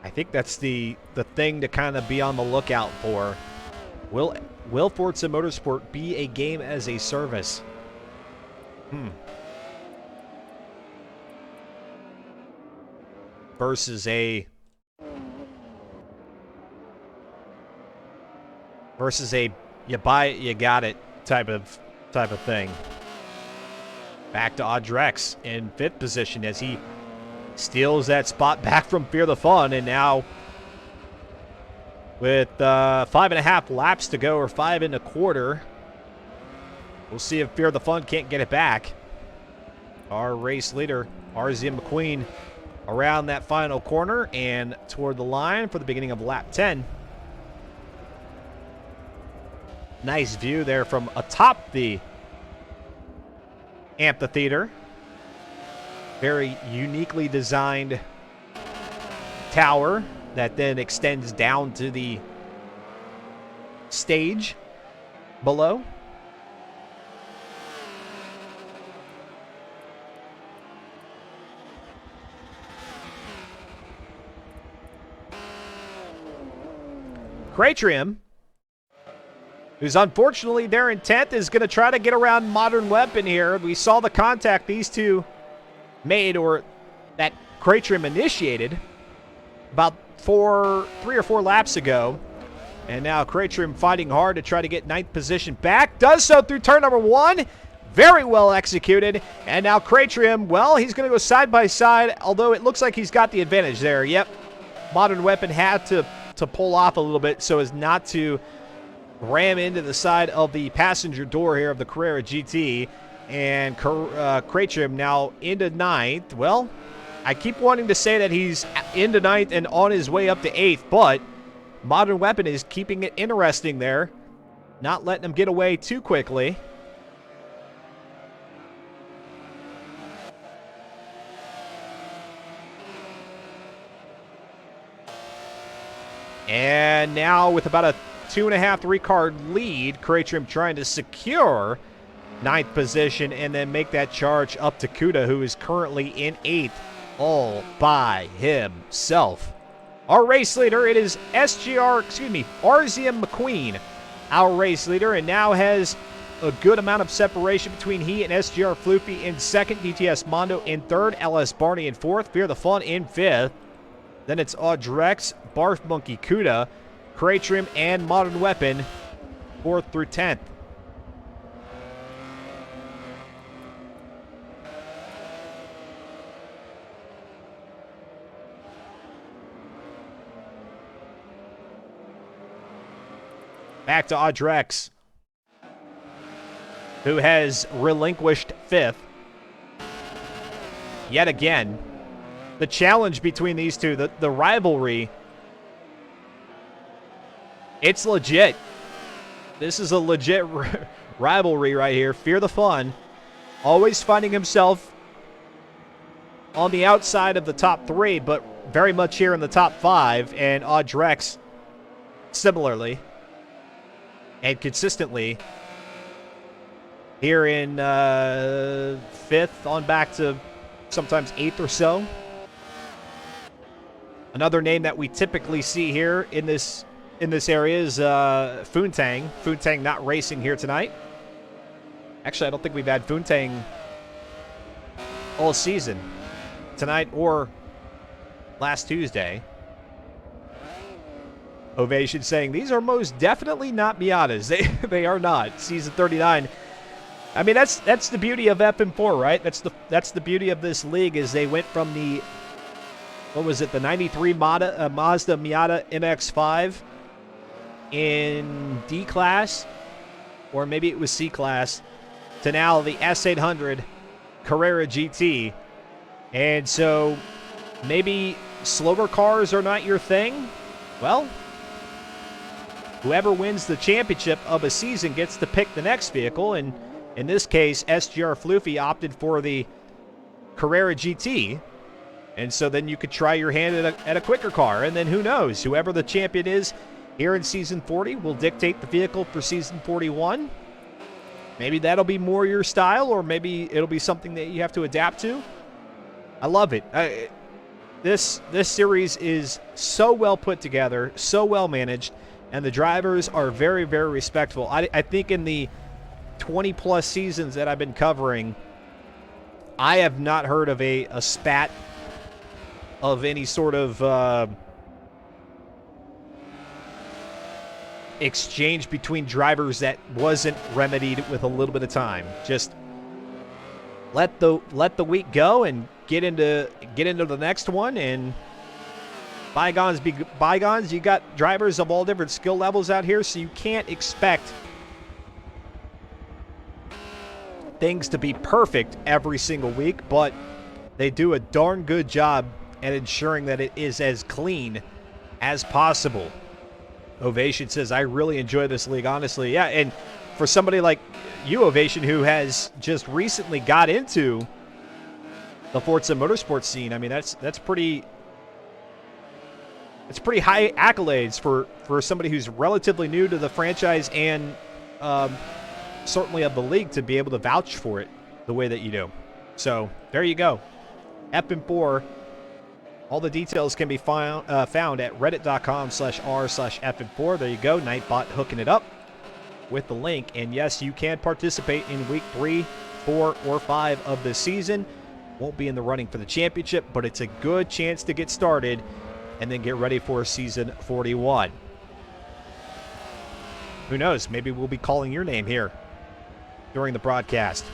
I think that's the thing to kind of be on the lookout for. Will Forza Motorsport be a game as a service? Versus a you buy it, you got it type of thing. Back to Audrex in 5th position as he steals that spot back from Fear the Fun, and now with 5.5 laps to go, or 5.25, we'll see if Fear the Fun can't get it back. Our race leader, RZ McQueen, around that final corner and toward the line for the beginning of lap 10. Nice view there from atop the amphitheater. Very uniquely designed tower that then extends down to the stage below. Cratrium, who's unfortunately there in 10th, is going to try to get around Modern Weapon here. We saw the contact these two made, or that Cratrium initiated. about 3 or 4 laps ago. And now Cratrim fighting hard to try to get 9th position back. Does so through turn number 1. Very well executed. And now Cratrim, well, he's going to go side by side, although it looks like he's got the advantage there. Yep. Modern Weapon had to pull off a little bit so as not to ram into the side of the passenger door here of the Carrera GT. And Cratrim now into 9th. Well, I keep wanting to say that he's into 9th and on his way up to 8th, but Modern Weapon is keeping it interesting there. Not letting him get away too quickly. And now with about a 2.5, 3-car lead, Cratrim trying to secure 9th position and then make that charge up to Kuda, who is currently in 8th all by himself. Our race leader, it is Arzium McQueen, our race leader, and now has a good amount of separation between he and SGR Floopy in 2nd, DTS Mondo in 3rd, LS Barney in 4th, Fear the Fun in 5th. Then it's Audrex, Barf Monkey, Kuda, Cratrim, and Modern Weapon, 4th through 10th. Back to Audrex, who has relinquished 5th. Yet again, the challenge between these two, the rivalry, it's legit. This is a legit rivalry right here. Fear the Fun, always finding himself on the outside of the top 3, but very much here in the top 5, and Audrex similarly. And consistently here in 5th on back to sometimes 8th or so. Another name that we typically see here in this area is Foontang. Foontang not racing here tonight. Actually, I don't think we've had Foontang all season, tonight or last Tuesday. Ovation saying, these are most definitely not Miatas. They are not. Season 39. I mean, that's the beauty of FM4, right? That's the beauty of this league is they went from the, what was it, the 93 Mazda Miata MX-5 in D class, or maybe it was C class, to now the S800 Carrera GT. And so maybe slower cars are not your thing. Well, whoever wins the championship of a season gets to pick the next vehicle, and in this case, SGR Floofy opted for the Carrera GT, and so then you could try your hand at a quicker car, and then who knows, whoever the champion is here in Season 40 will dictate the vehicle for Season 41. Maybe that'll be more your style, or maybe it'll be something that you have to adapt to. I love it. This series is so well put together, so well managed, and the drivers are very, very respectful. I think in the 20-plus seasons that I've been covering, I have not heard of a spat of any sort of exchange between drivers that wasn't remedied with a little bit of time. Just let the week go and get into the next one, and bygones be bygones. You got drivers of all different skill levels out here, so you can't expect things to be perfect every single week, but they do a darn good job at ensuring that it is as clean as possible. Ovation says, I really enjoy this league, honestly. Yeah, and for somebody like you, Ovation, who has just recently got into the Forza Motorsports scene, I mean, that's pretty... It's pretty high accolades for somebody who's relatively new to the franchise and certainly of the league to be able to vouch for it the way that you do. So there you go. FM4. All the details can be found at reddit.com/r/FM4. There you go. Nightbot hooking it up with the link. And yes, you can participate in week 3, 4, or 5 of the season. Won't be in the running for the championship, but it's a good chance to get started and then get ready for season 41. Who knows? Maybe we'll be calling your name here during the broadcast.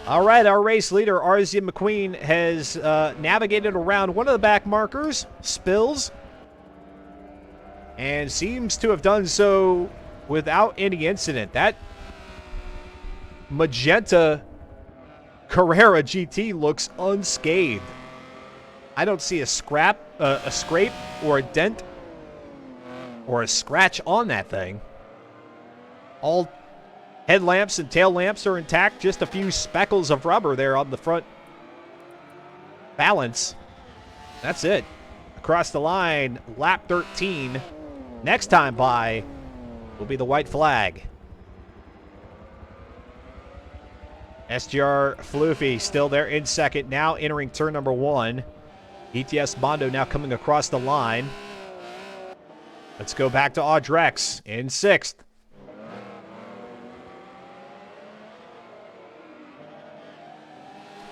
All right, our race leader, RZ McQueen, has navigated around one of the back markers, Spills, and seems to have done so without any incident. That magenta Carrera GT looks unscathed. I don't see a scrape, or a dent, or a scratch on that thing. All headlamps and tail lamps are intact. Just a few speckles of rubber there on the front balance. That's it. Across the line, lap 13. Next time by will be the white flag. SGR Floofy still there in second, now entering turn number 1. ETS Mondo now coming across the line. Let's go back to Audrex in 6th.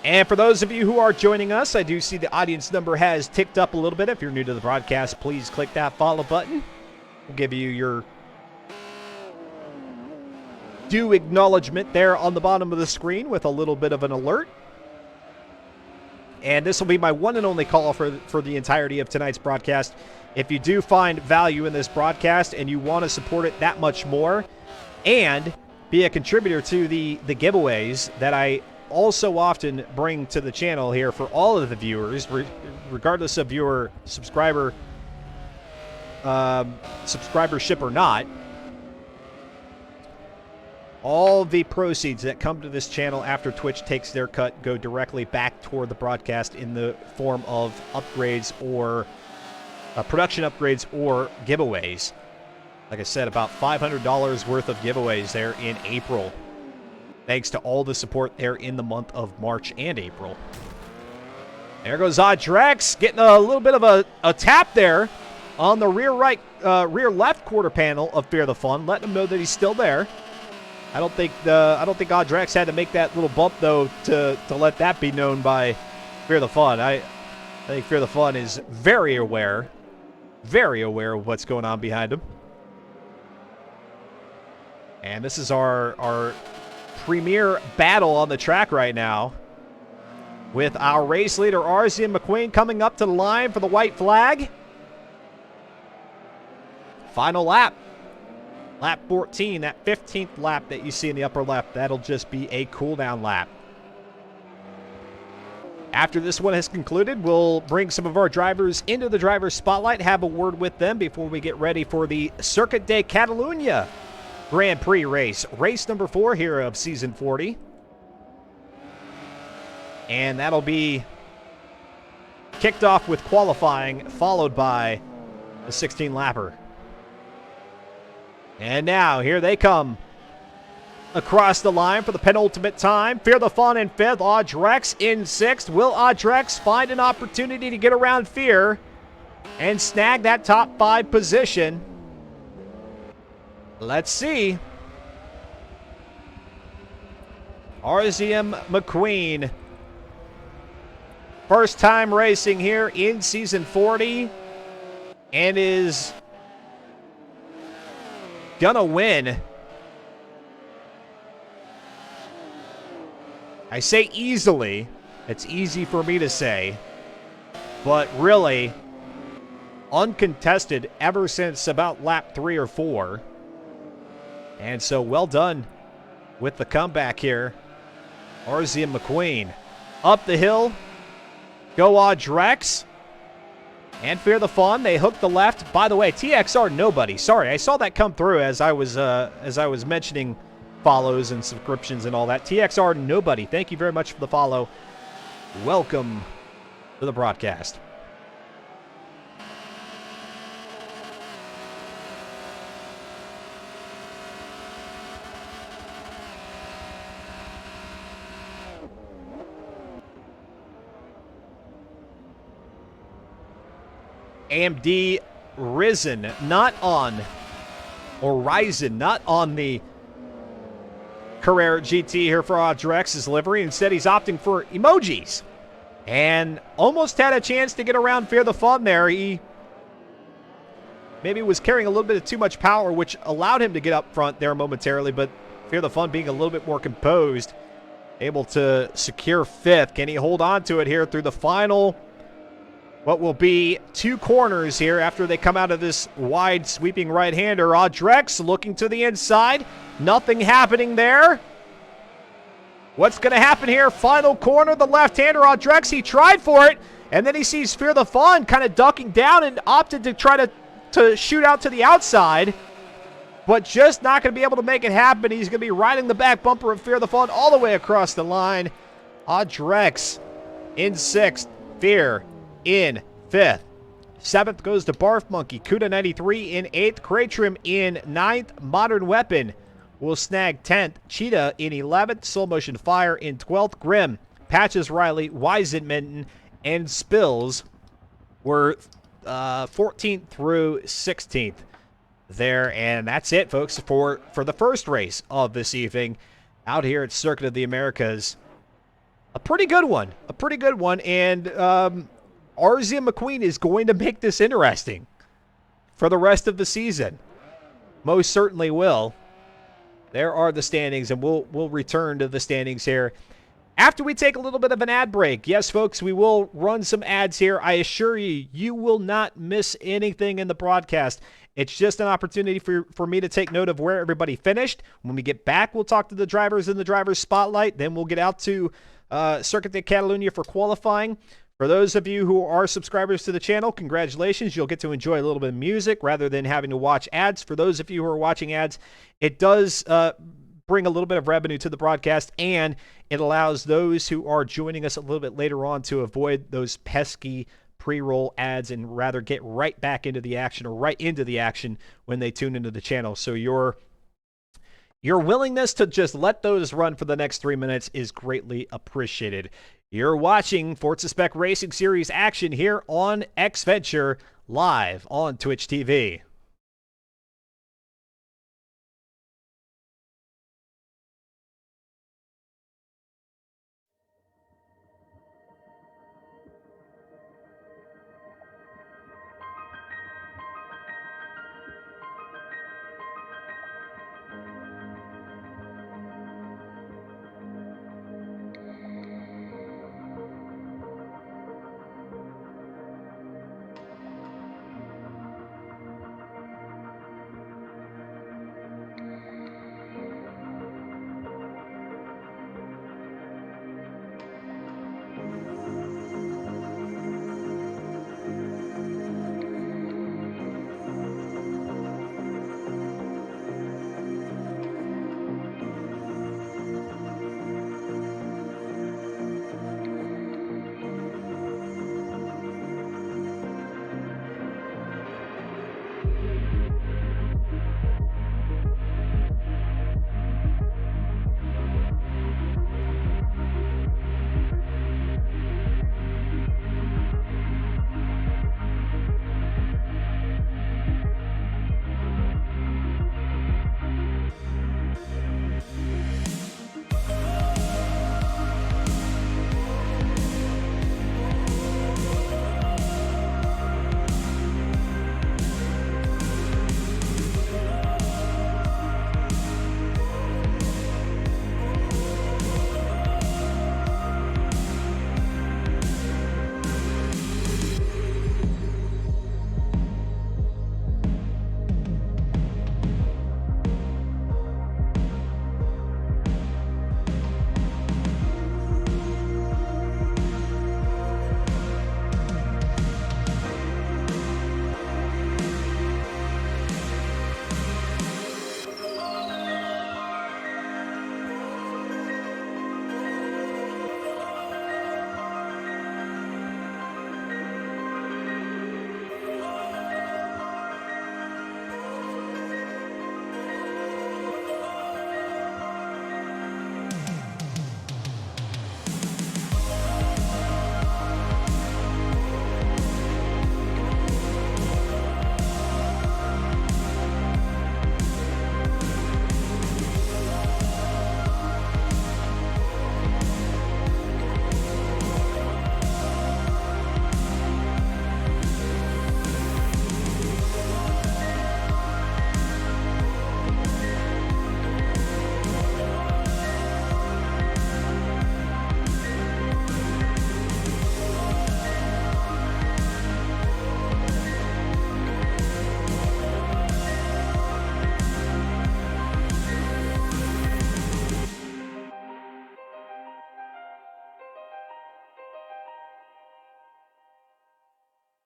And for those of you who are joining us, I do see the audience number has ticked up a little bit. If you're new to the broadcast, please click that follow button. We'll give you your due acknowledgement there on the bottom of the screen with a little bit of an alert. And this will be my one and only call for the entirety of tonight's broadcast. If you do find value in this broadcast and you want to support it that much more and be a contributor to the giveaways that I also often bring to the channel here for all of the viewers, regardless of your subscribership or not, all the proceeds that come to this channel after Twitch takes their cut go directly back toward the broadcast in the form of upgrades or production upgrades or giveaways. Like I said, about $500 worth of giveaways there in April. Thanks to all the support there in the month of March and April. There goes Audrex, getting a little bit of a tap there on the rear left quarter panel of Fear the Fun, letting him know that he's still there. I don't think Audrex had to make that little bump though to let that be known by Fear the Fun. I think Fear the Fun is very aware of what's going on behind him. And this is our premier battle on the track right now, with our race leader RZ McQueen coming up to the line for the white flag. Final lap. Lap 14, that 15th lap that you see in the upper left, that'll just be a cool-down lap. After this one has concluded, we'll bring some of our drivers into the driver's spotlight, have a word with them before we get ready for the Circuit de Catalunya Grand Prix race. Race number 4 here of Season 40. And that'll be kicked off with qualifying, followed by the 16-lapper. And now, here they come. Across the line for the penultimate time. Fear the Fun in 5th. Audrex in 6th. Will Audrex find an opportunity to get around Fear and snag that top 5 position? Let's see. RZM McQueen. First time racing here in Season 40. And is gonna win. I say easily. It's easy for me to say. But really, uncontested ever since about lap 3 or 4. And so well done with the comeback here. RZ McQueen. Up the hill. Go Audrex. And Fear the Fun, they hook the left. By the way, TXR nobody. Sorry, I saw that come through as I was mentioning follows and subscriptions and all that. TXR nobody. Thank you very much for the follow. Welcome to the broadcast. AMD Risen, not on, or Ryzen, not on the Carrera GT here for Audrex's livery. Instead, he's opting for emojis. and almost had a chance to get around Fear the Fun there. He maybe was carrying a little bit of too much power, which allowed him to get up front there momentarily, but Fear the Fun being a little bit more composed, able to secure fifth. Can he hold on to it here through the final, what will be 2 corners here after they come out of this wide sweeping right-hander? Audrex looking to the inside. Nothing happening there. What's going to happen here? Final corner, the left-hander, Audrex. He tried for it, and then he sees Fear the Fun kind of ducking down and opted to try to shoot out to the outside, but just not going to be able to make it happen. He's going to be riding the back bumper of Fear the Fun all the way across the line. Audrex in 6th. Fear in 5th. 7th goes to Barf Monkey. Kuda 93 in 8th. Kratrim in 9th. Modern Weapon will snag 10th. Cheetah in 11th. Soul Motion Fire in 12th. Grim, Patches Riley, Wisenminton, and Spills were 14th through 16th there. And that's it, folks, for the first race of this evening out here at Circuit of the Americas. A pretty good one. A pretty good one. And Arzia McQueen is going to make this interesting for the rest of the season. Most certainly will. There are the standings, and we'll return to the standings here after we take a little bit of an ad break. Yes, folks, we will run some ads here. I assure you, you will not miss anything in the broadcast. It's just an opportunity for me to take note of where everybody finished. When we get back, we'll talk to the drivers in the driver's spotlight. Then we'll get out to Circuit de Catalunya for qualifying. For those of you who are subscribers to the channel, congratulations. You'll get to enjoy a little bit of music rather than having to watch ads. For those of you who are watching ads, it does bring a little bit of revenue to the broadcast, and it allows those who are joining us a little bit later on to avoid those pesky pre-roll ads and rather get right back into the action, or right into the action when they tune into the channel. So your willingness to just let those run for the next 3 minutes is greatly appreciated. You're watching Forza Spec Racing Series action here on X-Venture, live on Twitch TV.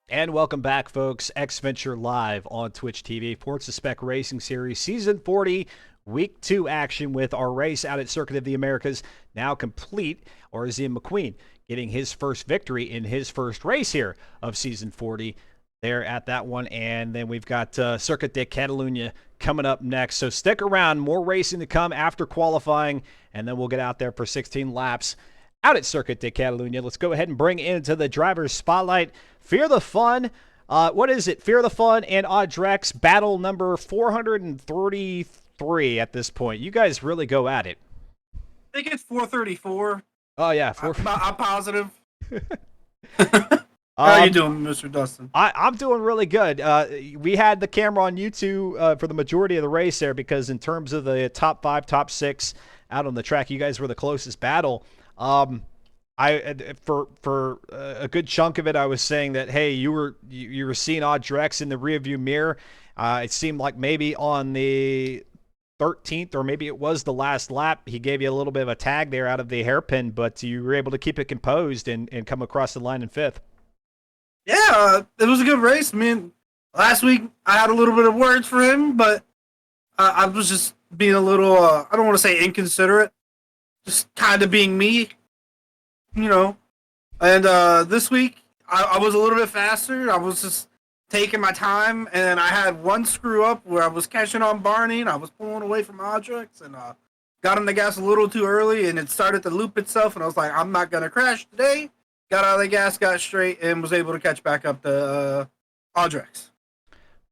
And welcome back, folks. X Venture Live on Twitch TV, Forza Spec Racing Series, Season 40, Week 2 action with our race out at Circuit of the Americas now complete. Orzian McQueen getting his first victory in his first race here of Season 40 there at that one. And then we've got Circuit de Catalunya coming up next. So stick around. More racing to come after qualifying, and then we'll get out there for 16 laps out at Circuit de Catalunya. Let's go ahead and bring into the driver's spotlight Fear the Fun. What is it? Fear the Fun and Audrex battle number 433 at this point. You guys really go at it. I think it's 434. Oh, yeah. I'm positive. How are you doing, Mr. Dustin? I'm doing really good. We had the camera on you two for the majority of the race there because in terms of the top 5, top 6 out on the track, you guys were the closest battle. For a good chunk of it, I was saying that, hey, you were seeing Audrex in the rearview mirror. It seemed like maybe on the 13th, or maybe it was the last lap, he gave you a little bit of a tag there out of the hairpin, but you were able to keep it composed and come across the line in 5th. Yeah, it was a good race. I mean, last week I had a little bit of words for him, but I was just being a little, I don't want to say inconsiderate, just kind of being me, you know. And this week I was a little bit faster. I was just taking my time, and I had one screw up where I was catching on Barney, and I was pulling away from Audrex, and got on the gas a little too early, and it started to loop itself, and I was like, I'm not going to crash today. Got out of the gas, got straight, and was able to catch back up to Audrex.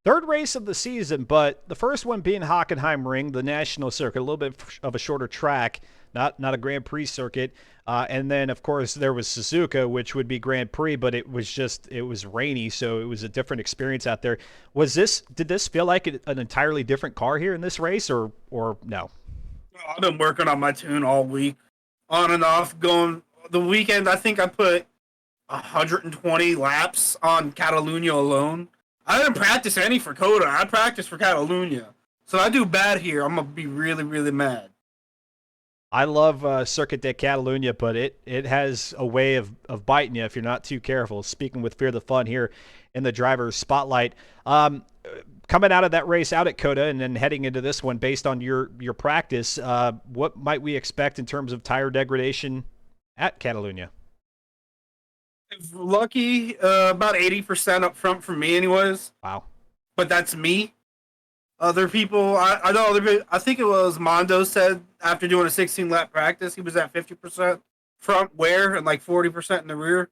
Third race of the season, but the first one being Hockenheimring, the national circuit, a little bit of a shorter track, not a Grand Prix circuit. And then, of course, there was Suzuka, which would be Grand Prix, but it was rainy, so it was a different experience out there. Did this feel like an entirely different car here in this race, or no? I've been working on my tune all week, on and off, going. The weekend, I think I put 120 laps on Catalunya alone. I didn't practice any for Coda. I practiced for Catalunya. So I do bad here, I'm going to be really, really mad. I love Circuit de Catalunya, but it has a way of biting you if you're not too careful. Speaking with Fear the Fun here in the driver's spotlight. Coming out of that race out at Coda and then heading into this one based on your practice, what might we expect in terms of tire degradation at Catalunya? If lucky, about 80% up front for me anyways. Wow. But that's me. Other people, I know other people, I think it was Mondo said after doing a 16-lap practice, he was at 50% front wear and like 40% in the rear.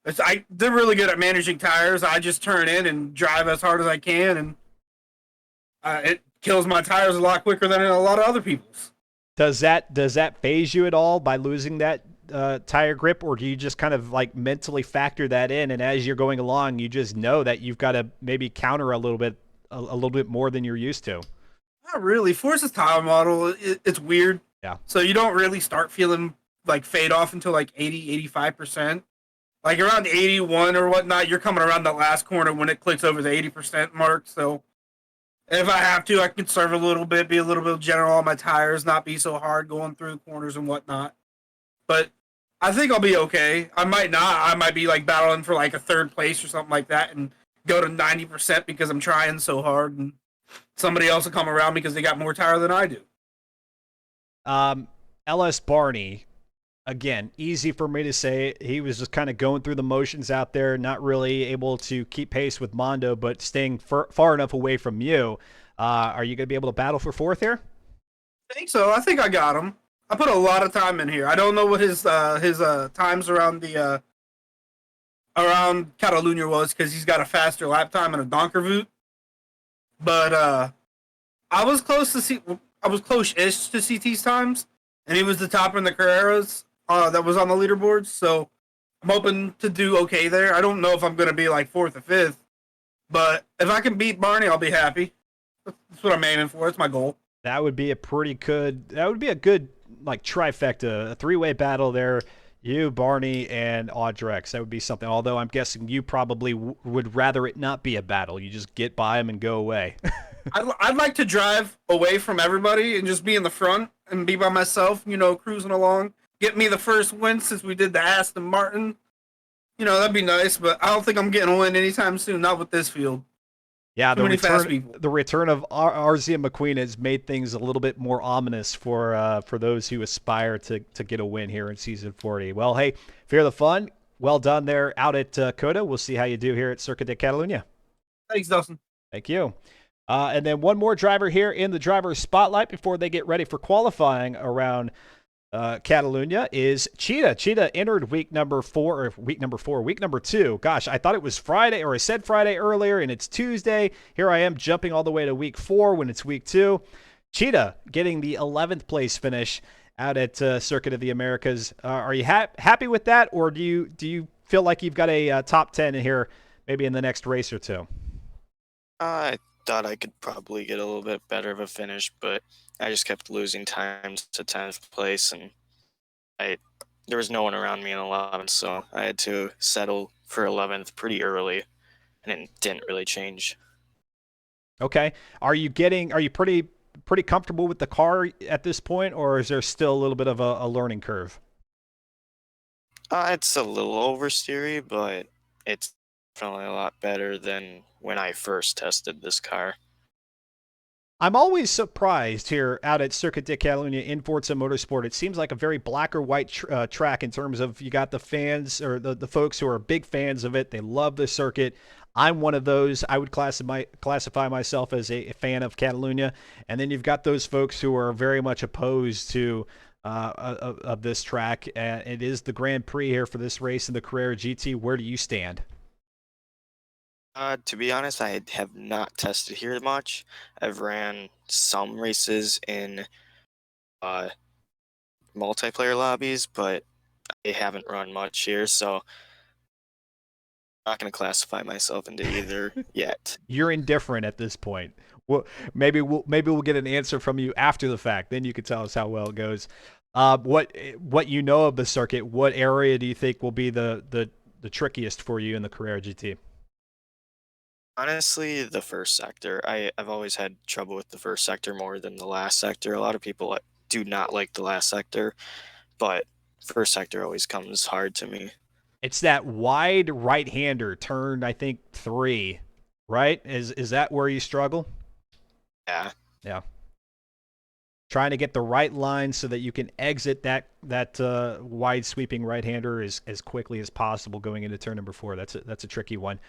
They're really good at managing tires. I just turn in and drive as hard as I can, and it kills my tires a lot quicker than a lot of other people's. Does that phase you at all by losing that tire grip, or do you just kind of like mentally factor that in, and as you're going along, you just know that you've got to maybe counter a little bit more than you're used to? Not really. Forza's tire model, it's weird. Yeah. So you don't really start feeling like fade off until like 80, 85%. Like around 81 or whatnot, you're coming around the last corner when it clicks over the 80% mark. So if I have to, I can conserve a little bit, be a little bit general on my tires, not be so hard going through the corners and whatnot. But I think I'll be okay. I might not. I might be like battling for like a third place or something like that and go to 90% because I'm trying so hard, and somebody else will come around because they got more tire than I do. LS Barney, again, easy for me to say. He was just kind of going through the motions out there, not really able to keep pace with Mondo, but staying far enough away from you. Are you going to be able to battle for 4th here? I think so. I think I got him. I put a lot of time in here. I don't know what his times around the around Catalunya was, because he's got a faster lap time and a Donkervoot. But I was close-ish to CT's times, and he was the top in the Carreras that was on the leaderboards. So I'm hoping to do okay there. I don't know if I'm going to be like 4th or 5th, but if I can beat Barney, I'll be happy. That's what I'm aiming for. That's my goal. That would be a good like trifecta, a 3-way battle there. You, Barney, and Audrex. That would be something. Although I'm guessing you probably would rather it not be a battle. You just get by him and go away. I'd like to drive away from everybody and just be in the front and be by myself, cruising along. Get me the first win since we did the Aston Martin, that'd be nice, but I don't think I'm getting a win anytime soon. Not with this field. Yeah, Too many fast people. the return of Arzia McQueen has made things a little bit more ominous for those who aspire to get a win here in season 40. Well, hey, fear the fun. Well done there out at Coda. We'll see how you do here at Circuit de Catalunya. Thanks, Dustin. Thank you. And then one more driver here in the driver's spotlight before they get ready for qualifying around Catalunya is Cheetah. Cheetah entered week number 2. Gosh, I thought it was Friday, or I said Friday earlier, and it's Tuesday. Here I am jumping all the way to week 4 when it's week 2. Cheetah getting the 11th place finish out at Circuit of the Americas. Are you happy with that, or do you feel like you've got a top 10 in here maybe in the next race or two? I thought I could probably get a little bit better of a finish, but I just kept losing times to 10th place, and there was no one around me in 11th, so I had to settle for 11th pretty early, and it didn't really change. Okay. Are you pretty comfortable with the car at this point, or is there still a little bit of a learning curve? It's a little oversteery, but it's definitely a lot better than when I first tested this car. I'm always surprised here out at Circuit de Catalunya in Forza Motorsport. It seems like a very black or white track in terms of you got the fans or the folks who are big fans of it. They love the circuit. I'm one of those. I would classify myself as a fan of Catalunya. And then you've got those folks who are very much opposed to of this track. It is the Grand Prix here for this race in the Carrera GT. Where do you stand? To be honest, I have not tested here much. I've ran some races in uh, multiplayer lobbies, but I haven't run much here, so I'm not going to classify myself into either yet. You're indifferent at this point. Well, maybe we'll get an answer from you after the fact. Then you can tell us how well it goes. What you know of the circuit? What area do you think will be the trickiest for you in the Carrera GT? Honestly, the first sector. I've always had trouble with the first sector more than the last sector. A lot of people do not like the last sector, but first sector always comes hard to me. It's that wide right-hander turn, I think 3, right? Is that where you struggle? Yeah. Yeah. Trying to get the right line so that you can exit that wide sweeping right-hander as quickly as possible going into turn number 4. That's a tricky one.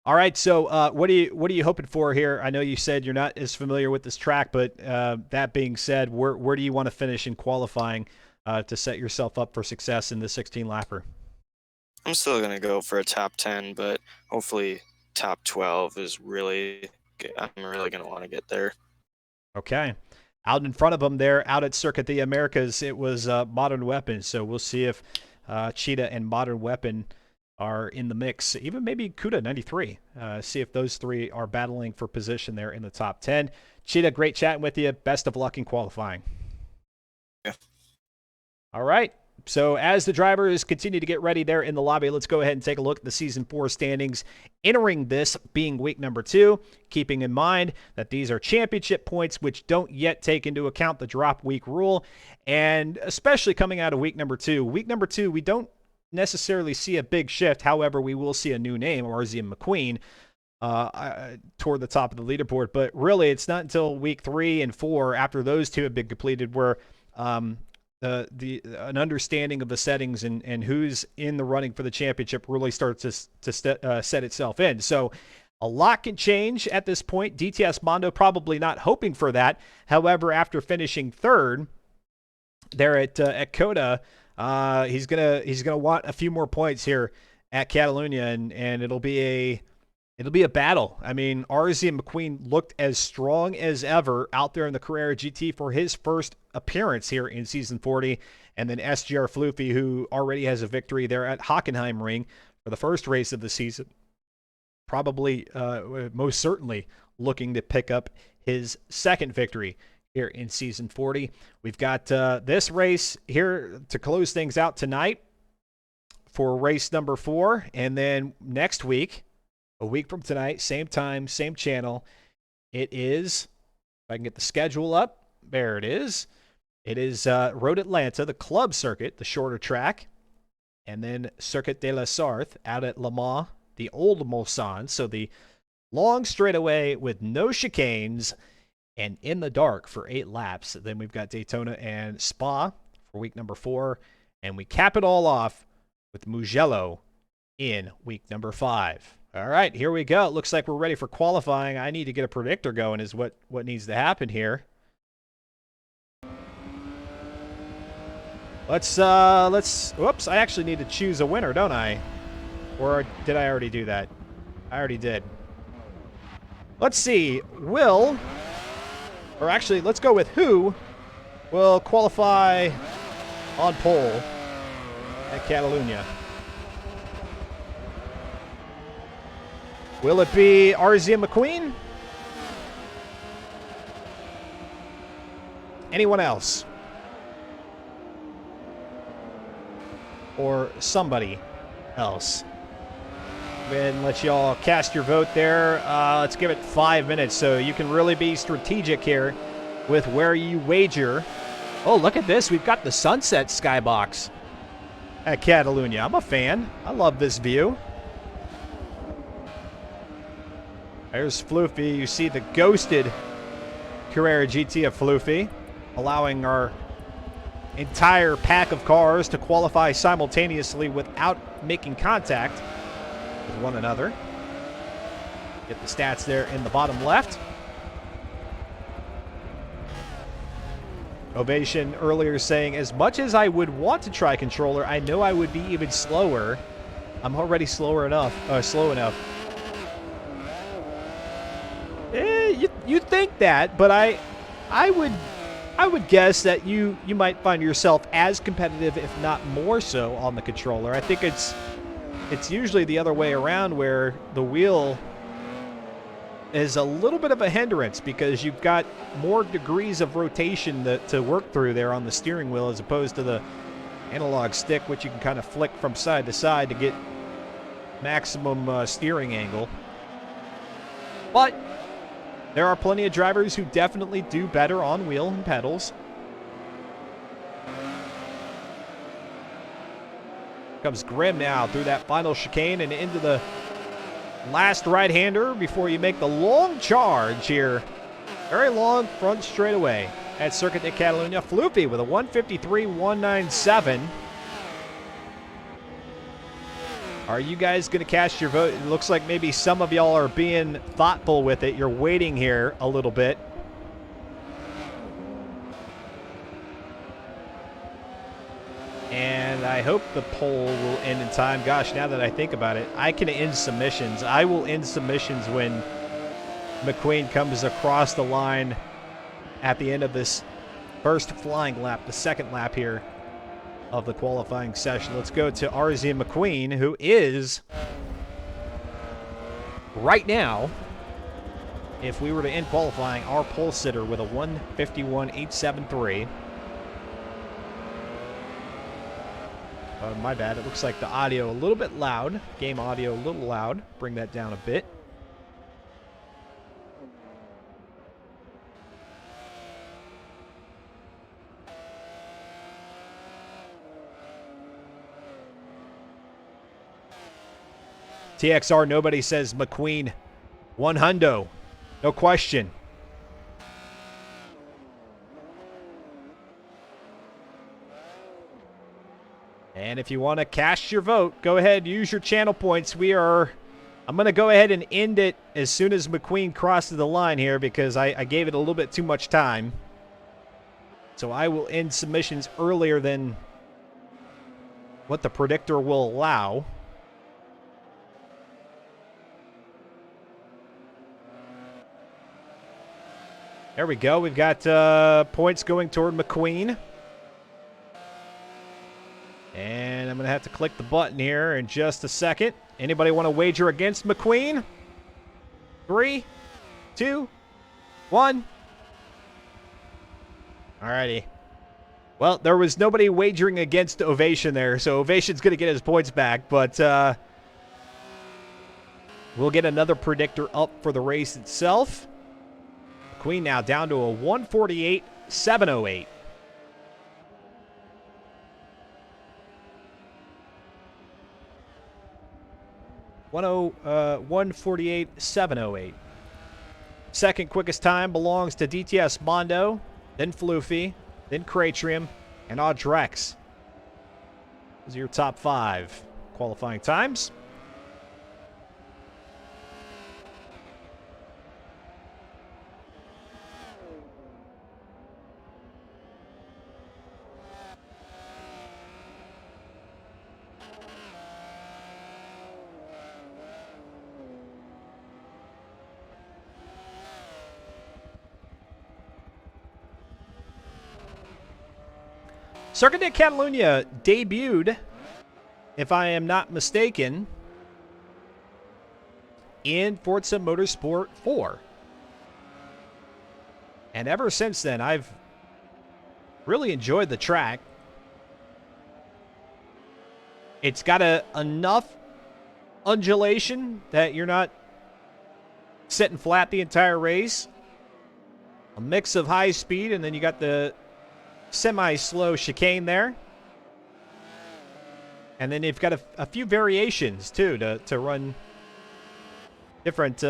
All right, so what are you hoping for here? I know you said you're not as familiar with this track, but that being said, where do you want to finish in qualifying to set yourself up for success in the 16-lapper? I'm still going to go for a top 10, but hopefully top 12 is really good. I'm really going to want to get there. Okay. Out in front of them there, out at Circuit the Americas, it was Modern Weapon. So we'll see if Cheetah and Modern Weapon are in the mix. Even maybe Kuda 93. See if those three are battling for position there in the top 10. Cheetah, great chatting with you. Best of luck in qualifying. Yeah. All right. So as the drivers continue to get ready there in the lobby, let's go ahead and take a look at the Season 4 standings entering this being week number 2, keeping in mind that these are championship points, which don't yet take into account the drop week rule, and especially coming out of week number 2. Week number 2, we don't necessarily see a big shift. However, we will see a new name, Arzia McQueen, toward the top of the leaderboard. But really, it's not until week 3 and 4, after those two have been completed, where an understanding of the settings and who's in the running for the championship really starts to set itself in. So a lot can change at this point. DTS Mondo probably not hoping for that. However, after finishing 3rd there at Coda, he's gonna want a few more points here at Catalunya, and it'll be a battle. I mean, Arzia McQueen looked as strong as ever out there in the Carrera GT for his first appearance here in Season 40. And then SGR Floofy, who already has a victory there at Hockenheim Ring for the first race of the season, probably most certainly looking to pick up his second victory here in Season 40. We've got this race here to close things out tonight for race number 4. And then next week, a week from tonight, same time, same channel, it is, if I can get the schedule up, there it is. It is Road Atlanta, the club circuit, the shorter track. And then Circuit de la Sarthe out at Le Mans, the old Mulsanne. So the long straightaway with no chicanes and in the dark for 8 laps. Then we've got Daytona and Spa for week number 4. And we cap it all off with Mugello in week number 5. All right, here we go. It looks like we're ready for qualifying. I need to get a predictor going is what needs to happen here. Let's, whoops, I actually need to choose a winner, don't I? Or did I already do that? I already did. Let's see, or actually, let's go with who will qualify on pole at Catalunya. Will it be RZ McQueen? Anyone else? Or somebody else? And let y'all cast your vote there. Let's give it 5 minutes so you can really be strategic here with where you wager. Oh, look at this. We've got the sunset skybox at Catalunya. I'm a fan. I love this view. There's Floofy. You see the ghosted Carrera GT of Floofy, allowing our entire pack of cars to qualify simultaneously without making contact with one another. Get the stats there in the bottom left. Ovation earlier saying, as much as I would want to try controller, I know I would be even slower. I'm already slow enough. You think that, but I would guess that you might find yourself as competitive, if not more so, on the controller. I think it's usually the other way around, where the wheel is a little bit of a hindrance because you've got more degrees of rotation to work through there on the steering wheel, as opposed to the analog stick, which you can kind of flick from side to side to get maximum steering angle. But there are plenty of drivers who definitely do better on wheel and pedals. Comes Grim now through that final chicane and into the last right-hander before you make the long charge here. Very long front straightaway at Circuit de Catalunya. Floopy with a 153.197. Are you guys going to cast your vote? It looks like maybe some of y'all are being thoughtful with it. You're waiting here a little bit. And I hope the poll will end in time. Gosh, now that I think about it, I can end submissions. I will end submissions when McQueen comes across the line at the end of this first flying lap, the second lap here of the qualifying session. Let's go to RZ McQueen, who is right now, if we were to end qualifying, our pole sitter with a 151.873. My bad. It looks like the audio a little bit loud. Game audio a little loud. Bring that down a bit. TXR, nobody says McQueen. 100. No question. And if you want to cast your vote, go ahead, use your channel points. I'm going to go ahead and end it as soon as McQueen crosses the line here, because I gave it a little bit too much time. So I will end submissions earlier than what the predictor will allow. There we go. We've got points going toward McQueen. And I'm going to have to click the button here in just a second. Anybody want to wager against McQueen? 3, 2, 1. Alrighty. Well, there was nobody wagering against Ovation there, so Ovation's going to get his points back, but we'll get another predictor up for the race itself. McQueen now down to a 148.708. 148.708. Second quickest time belongs to DTS Mondo, then Floofy, then Cratrium, and Audrex. Those are your top 5 qualifying times. Circuit de Catalunya debuted, if I am not mistaken, in Forza Motorsport 4. And ever since then, I've really enjoyed the track. It's got enough undulation that you're not sitting flat the entire race. A mix of high speed, and then you got the semi-slow chicane there. And then you've got a few variations, too, to run different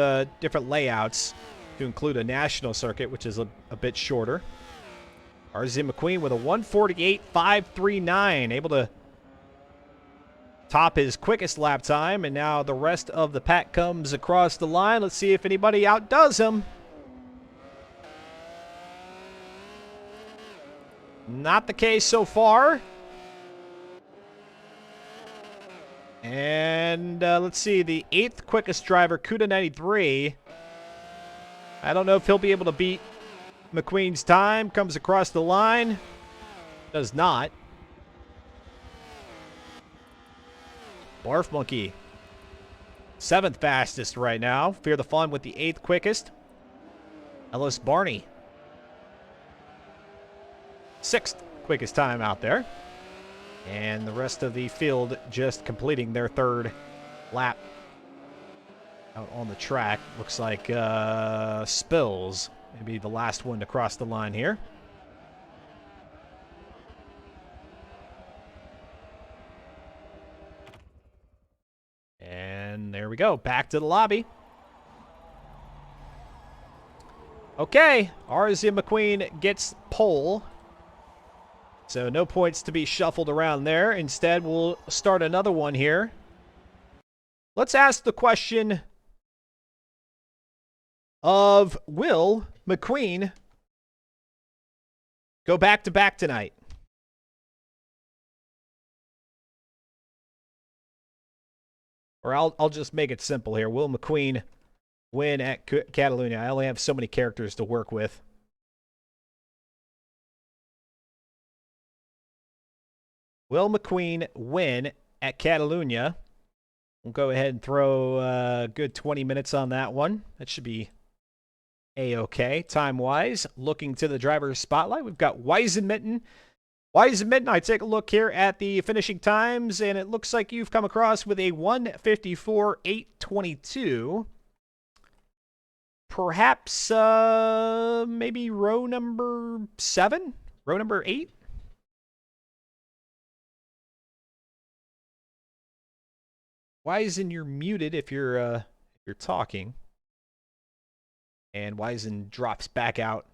layouts to include a national circuit, which is a bit shorter. RZ McQueen with a 148.539, able to top his quickest lap time, and now the rest of the pack comes across the line. Let's see if anybody outdoes him. Not the case so far. And let's see, the 8th quickest driver, Kuda93. I don't know if he'll be able to beat McQueen's time. Comes across the line. Does not. Barf Monkey, 7th fastest right now. Fear the Fun with the 8th quickest. Ellis Barney, 6th quickest time out there. And the rest of the field just completing their 3rd lap out on the track. Looks like Spills, maybe the last one to cross the line here. And there we go, back to the lobby. Okay, RZ McQueen gets pole. So no points to be shuffled around there. Instead, we'll start another one here. Let's ask the question of, will McQueen go back-to-back tonight? Or I'll just make it simple here. Will McQueen win at Catalunya? I only have so many characters to work with. Will McQueen win at Catalunya? We'll go ahead and throw a good 20 minutes on that one. That should be A-okay. Time-wise, looking to the driver's spotlight, we've got Weisenmitten. Weisenmitten, I take a look here at the finishing times, and it looks like you've come across with a 154.822. Perhaps maybe row number 7? Row number 8? Wyzen, you're muted if you're talking. And Wyzen drops back out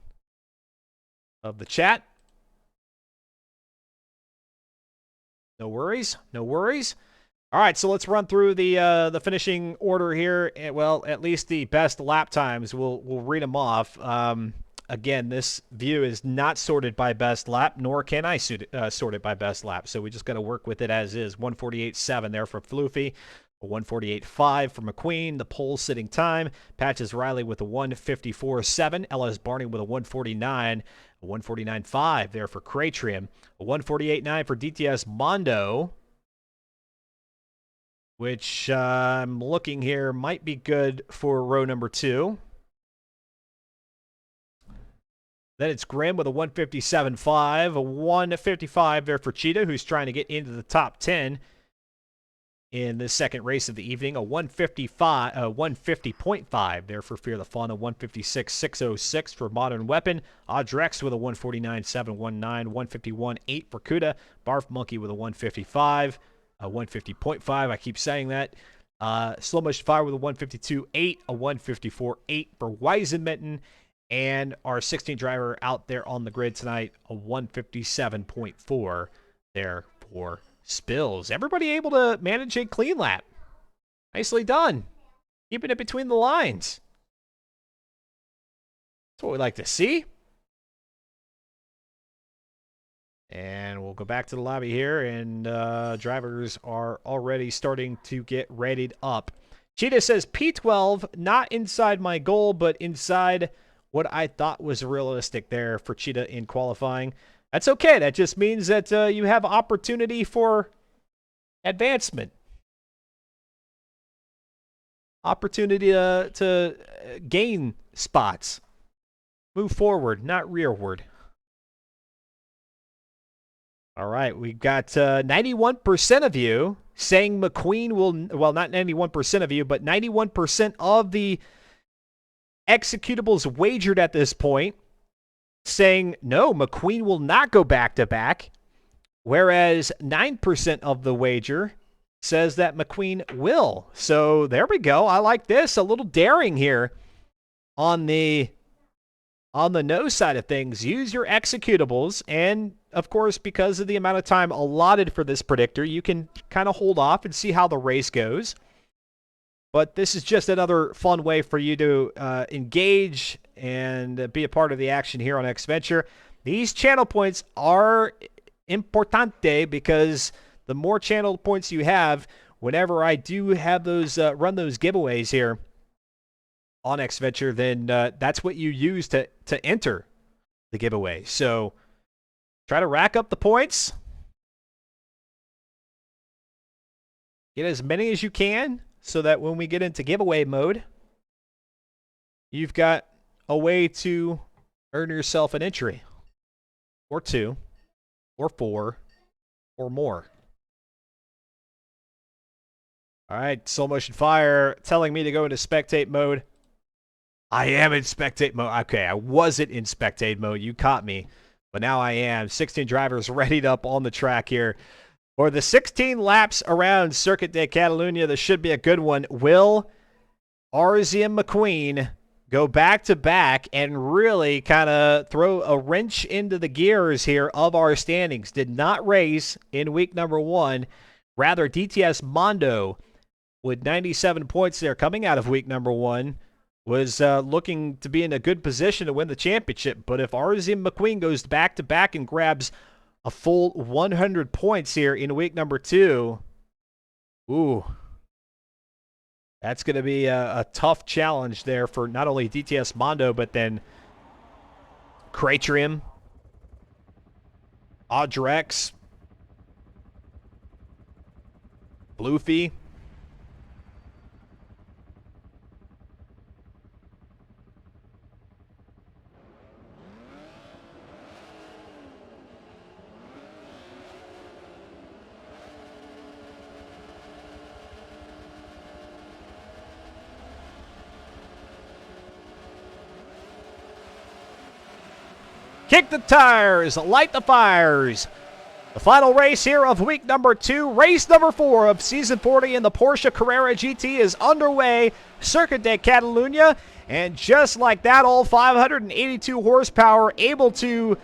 of the chat. No worries, no worries. All right, so let's run through the finishing order here. Well, at least the best lap times. We'll read them off. Again, this view is not sorted by best lap, nor can I sort it by best lap. So we just got to work with it as is. 148.7 there for Floofy. A 148.5 for McQueen. The pole sitting time. Patches Riley with a 154.7. LS Barney with a 149. A 149.5 there for Cratrium. A 148.9 for DTS Mondo, which I'm looking here might be good for row number 2. Then it's Grim with a 157.5, a 155 there for Cheetah, who's trying to get into the top 10 in the second race of the evening. A 150.5 there for Fear the Fun, a 156.606 for Modern Weapon. Audrex with a 149.719, 151.8 for Kuda. Barf Monkey with a 155, a 150.5. I keep saying that. Slow motion fire with a 152.8, a 154.8 for Weisenmitten, and our 16 driver out there on the grid tonight, a 157.4 there for Spills. Everybody able to manage a clean lap. Nicely done. Keeping it between the lines. That's what we like to see. And we'll go back to the lobby here, and drivers are already starting to get readied up. Cheetah says, P12, not inside my goal, but inside what I thought was realistic there for Cheetah in qualifying. That's okay. That just means that you have opportunity for advancement. Opportunity to gain spots. Move forward, not rearward. All right, we've got 91% of you saying McQueen will, well, not 91% of you, but 91% of the executables wagered at this point saying, no, McQueen will not go back-to-back, whereas 9% of the wager says that McQueen will. So there we go. I like this. A little daring here on the no side of things. Use your executables, and of course, because of the amount of time allotted for this predictor, you can kind of hold off and see how the race goes. But this is just another fun way for you to engage and be a part of the action here on XVenture. These channel points are importante because the more channel points you have, whenever I do have those run those giveaways here on XVenture, then that's what you use to enter the giveaway. So try to rack up the points. Get as many as you can so that when we get into giveaway mode, you've got a way to earn yourself an entry. Or 2. Or 4. Or more. All right, slow motion fire telling me to go into spectate mode. I am in spectate mode. Okay, I wasn't in spectate mode. You caught me. But now I am. 16 drivers readied up on the track here. For the 16 laps around Circuit de Catalunya, this should be a good one. Will Arzi and McQueen go back-to-back and really kind of throw a wrench into the gears here of our standings? Did not race in week number 1. Rather, DTS Mondo with 97 points there coming out of week number 1. Was looking to be in a good position to win the championship. But if Arzi and McQueen goes back-to-back and grabs a full 100 points here in week number 2, ooh, that's going to be a tough challenge there for not only DTS Mondo, but then Cratrium, Audrex, Bluefy. Kick the tires, light the fires. The final race here of week number 2, race number 4 of season 40 in the Porsche Carrera GT is underway. Circuit de Catalunya, and just like that, all 582 horsepower able to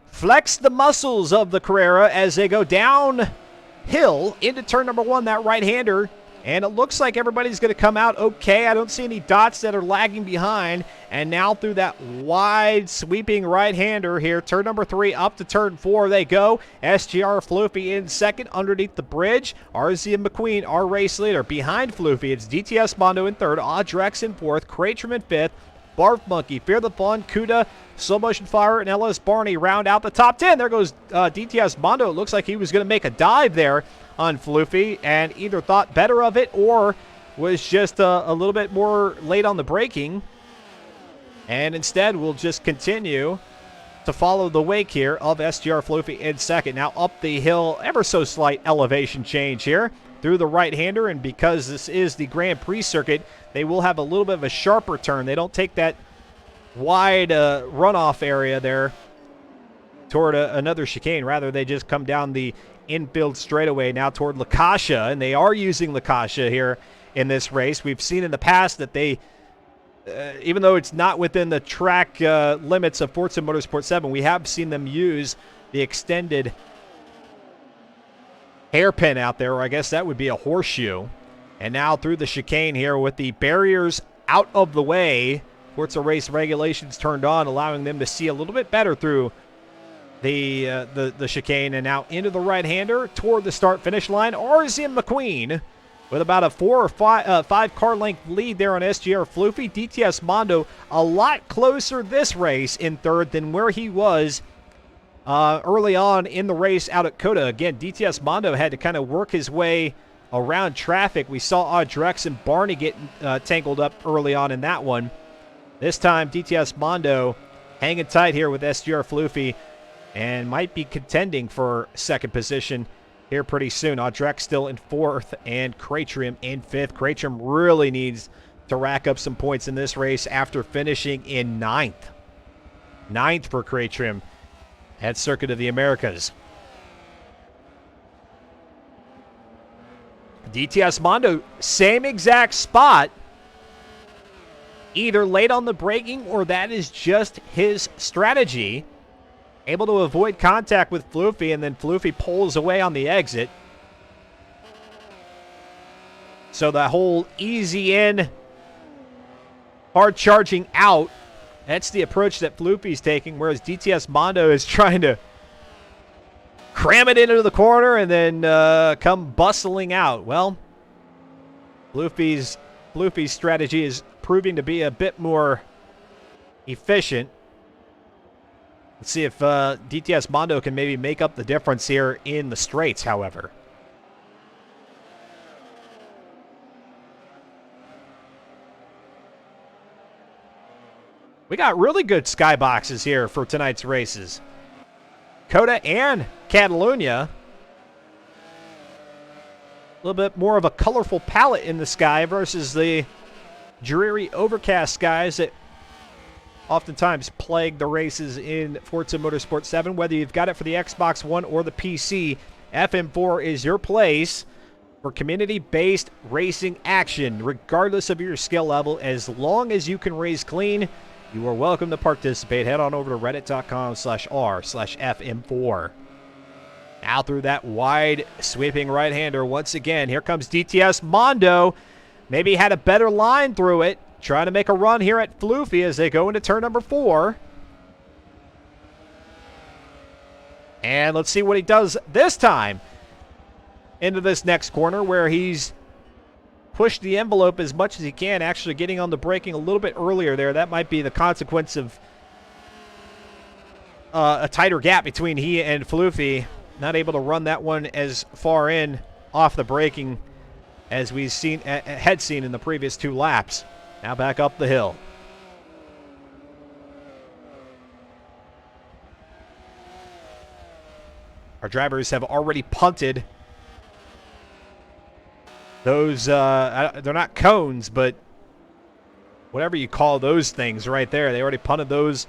flex the muscles of the Carrera as they go downhill into turn number 1, that right-hander. And it looks like everybody's going to come out okay. I don't see any dots that are lagging behind. And now through that wide sweeping right-hander here, turn number 3 up to turn 4 they go. SGR Floofy in second underneath the bridge. RZ and McQueen, our race leader. Behind Floofy, it's DTS Mondo in third, Audrex in fourth, Cratrum in fifth, Barf Monkey, Fear the Fun, Kuda, Slow Motion Fire, and LS Barney round out the top 10. There goes DTS Mondo. It looks like he was going to make a dive there on Floofy and either thought better of it or was just a little bit more late on the braking. And instead, we'll just continue to follow the wake here of SGR Floofy in second. Now up the hill, ever so slight elevation change here through the right-hander, and because this is the Grand Prix circuit, they will have a little bit of a sharper turn. They don't take that wide runoff area there toward another chicane. Rather, they just come down the infield straightaway now toward Lakasha, and they are using Lakasha here in this race. We've seen in the past that they, even though it's not within the track limits of Forza Motorsport 7, we have seen them use the extended hairpin out there, or I guess that would be a horseshoe. And now through the chicane here with the barriers out of the way, Forza race regulations turned on, allowing them to see a little bit better through the chicane, and now into the right-hander toward the start-finish line. Arzin McQueen with about a 4 or 5 car length lead there on SGR Floofy. DTS Mondo a lot closer this race in third than where he was early on in the race out at Coda. Again, DTS Mondo had to kind of work his way around traffic. We saw Drex and Barney get tangled up early on in that one. This time, DTS Mondo hanging tight here with SGR Floofy and might be contending for second position here pretty soon. Drex still in fourth and Cratrim in fifth. Cratrim really needs to rack up some points in this race after finishing in ninth. Ninth for Cratrim at Circuit of the Americas. DTS Mondo, same exact spot. Either late on the braking or that is just his strategy. Able to avoid contact with Floofy, and then Floofy pulls away on the exit. So the whole easy in, hard charging out, that's the approach that Floofy's taking, whereas DTS Mondo is trying to cram it into the corner and then come bustling out. Well, Floofy's strategy is proving to be a bit more efficient. Let's see if DTS Mondo can maybe make up the difference here in the straights, however. We got really good skyboxes here for tonight's races. Coda and Catalunya. A little bit more of a colorful palette in the sky versus the dreary overcast skies that oftentimes plague the races in Forza Motorsport 7. Whether you've got it for the Xbox One or the PC, FM4 is your place for community-based racing action, regardless of your skill level. As long as you can race clean, you are welcome to participate. Head on over to reddit.com/r/FM4. Now through that wide sweeping right-hander once again. Here comes DTS Mondo. Maybe had a better line through it. Trying to make a run here at Floofy as they go into turn number 4. And let's see what he does this time into this next corner, where he's pushed the envelope as much as he can, actually getting on the braking a little bit earlier there. That might be the consequence of a tighter gap between he and Floofy. Not able to run that one as far in off the braking as we've seen had seen in the previous 2 laps. Now back up the hill. Our drivers have already punted those, they're not cones, but whatever you call those things right there. They already punted those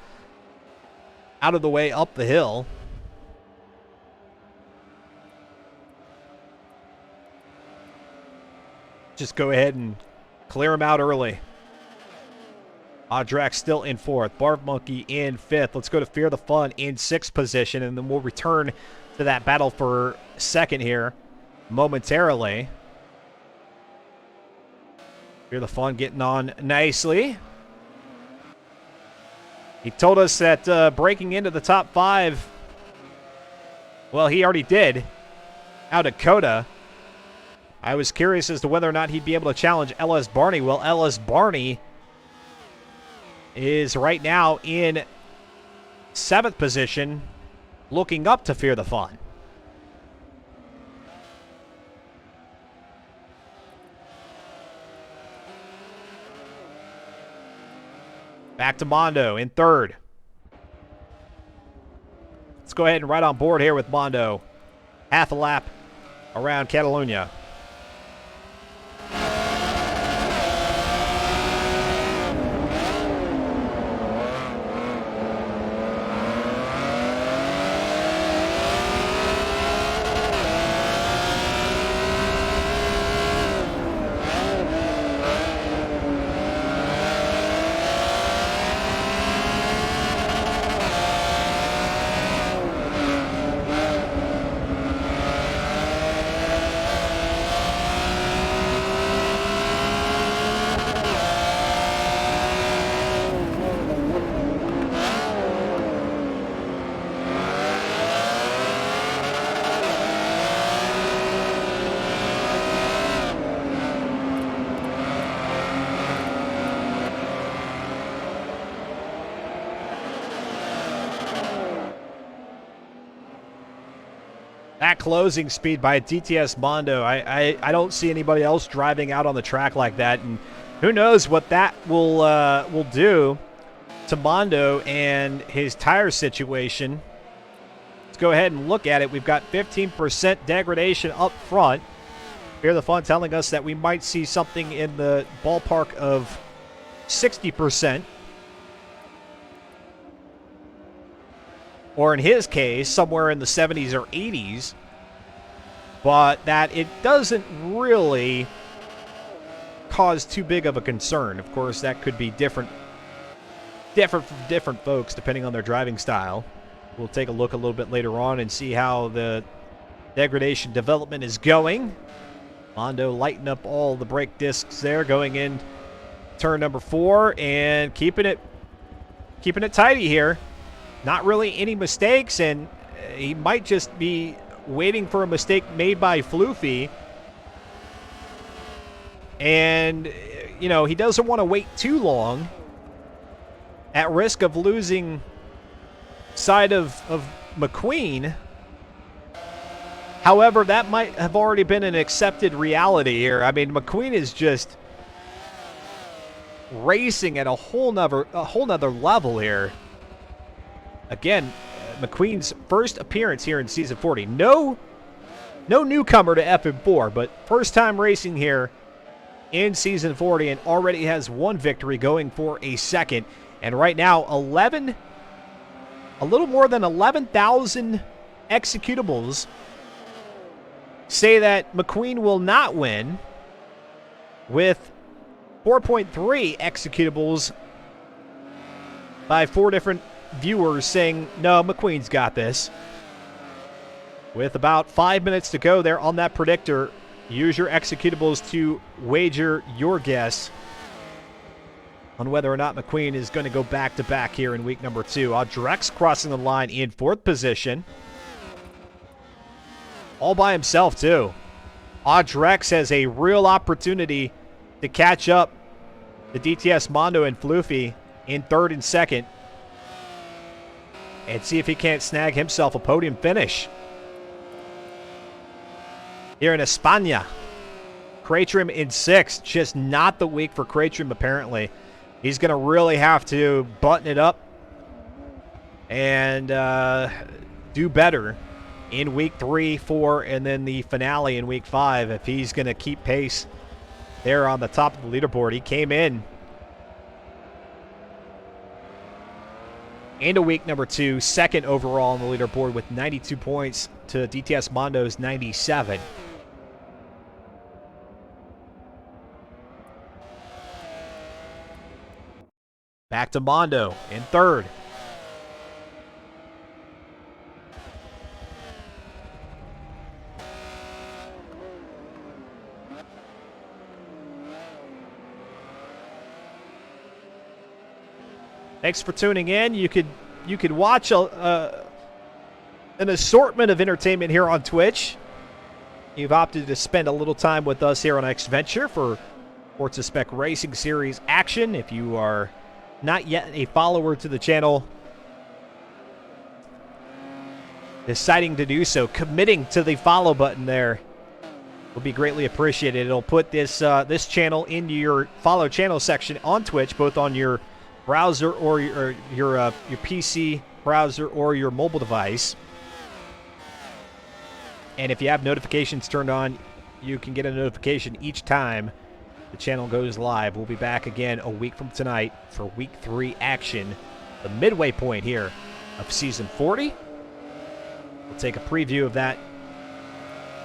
out of the way up the hill. Just go ahead and clear them out early. Drex still in 4th. Barf Monkey in 5th. Let's go to Fear the Fun in 6th position, and then we'll return to that battle for 2nd here momentarily. Fear the Fun getting on nicely. He told us that breaking into the top 5, well, he already did out at Coda. I was curious as to whether or not he'd be able to challenge LS Barney. Well, LS Barney is right now in 7th position, looking up to Fear the Fun. Back to Mondo in 3rd. Let's go ahead and ride on board here with Mondo. Half a lap around Catalunya. that closing speed by DTS Mondo. I don't see anybody else driving out on the track like that, and who knows what that will do to Mondo and his tire situation. Let's go ahead and look at it. We've got 15% degradation up front. Fear the Fun telling us that we might see something in the ballpark of 60%. Or in his case, somewhere in the 70s or 80s. But that it doesn't really cause too big of a concern. Of course, that could be different from different folks depending on their driving style. We'll take a look a little bit later on and see how the degradation development is going. Mondo lighting up all the brake discs there going in turn number 4 and keeping it tidy here. Not really any mistakes, and he might just be waiting for a mistake made by Floofy. And, you know, he doesn't want to wait too long at risk of losing sight of McQueen. However, that might have already been an accepted reality here. I mean, McQueen is just racing at a whole nother level here. Again, McQueen's first appearance here in Season 40. No newcomer to FM4, but first time racing here in Season 40 and already has one victory going for a second. And right now, a little more than 11,000 executables say that McQueen will not win, with 4.3 executables by 4 different viewers saying, no, McQueen's got this. With about 5 minutes to go there on that predictor, use your executables to wager your guess on whether or not McQueen is going to go back-to-back here in week number 2. Drex crossing the line in 4th position. All by himself, too. Drex has a real opportunity to catch up to DTS Mondo and Floofy in 3rd and 2nd. And see if he can't snag himself a podium finish. Here in España. Cratrim in 6th. Just not the week for Cratrim, apparently. He's going to really have to button it up and do better in week 3, 4, and then the finale in week 5 if he's going to keep pace there on the top of the leaderboard. He came in into week number 2, 2nd overall on the leaderboard with 92 points to DTS Mondo's 97. Back to Mondo in 3rd. Thanks for tuning in. You could watch an assortment of entertainment here on Twitch. You've opted to spend a little time with us here on Xventure for Forza Spec Racing Series action. If you are not yet a follower to the channel, deciding to do so, committing to the follow button there will be greatly appreciated. It'll put this channel into your follow channel section on Twitch, both on your browser or your PC browser or your mobile device. And if you have notifications turned on, you can get a notification each time the channel goes live. We'll be back again a week from tonight for week 3 action, the midway point here of season 40. We'll take a preview of that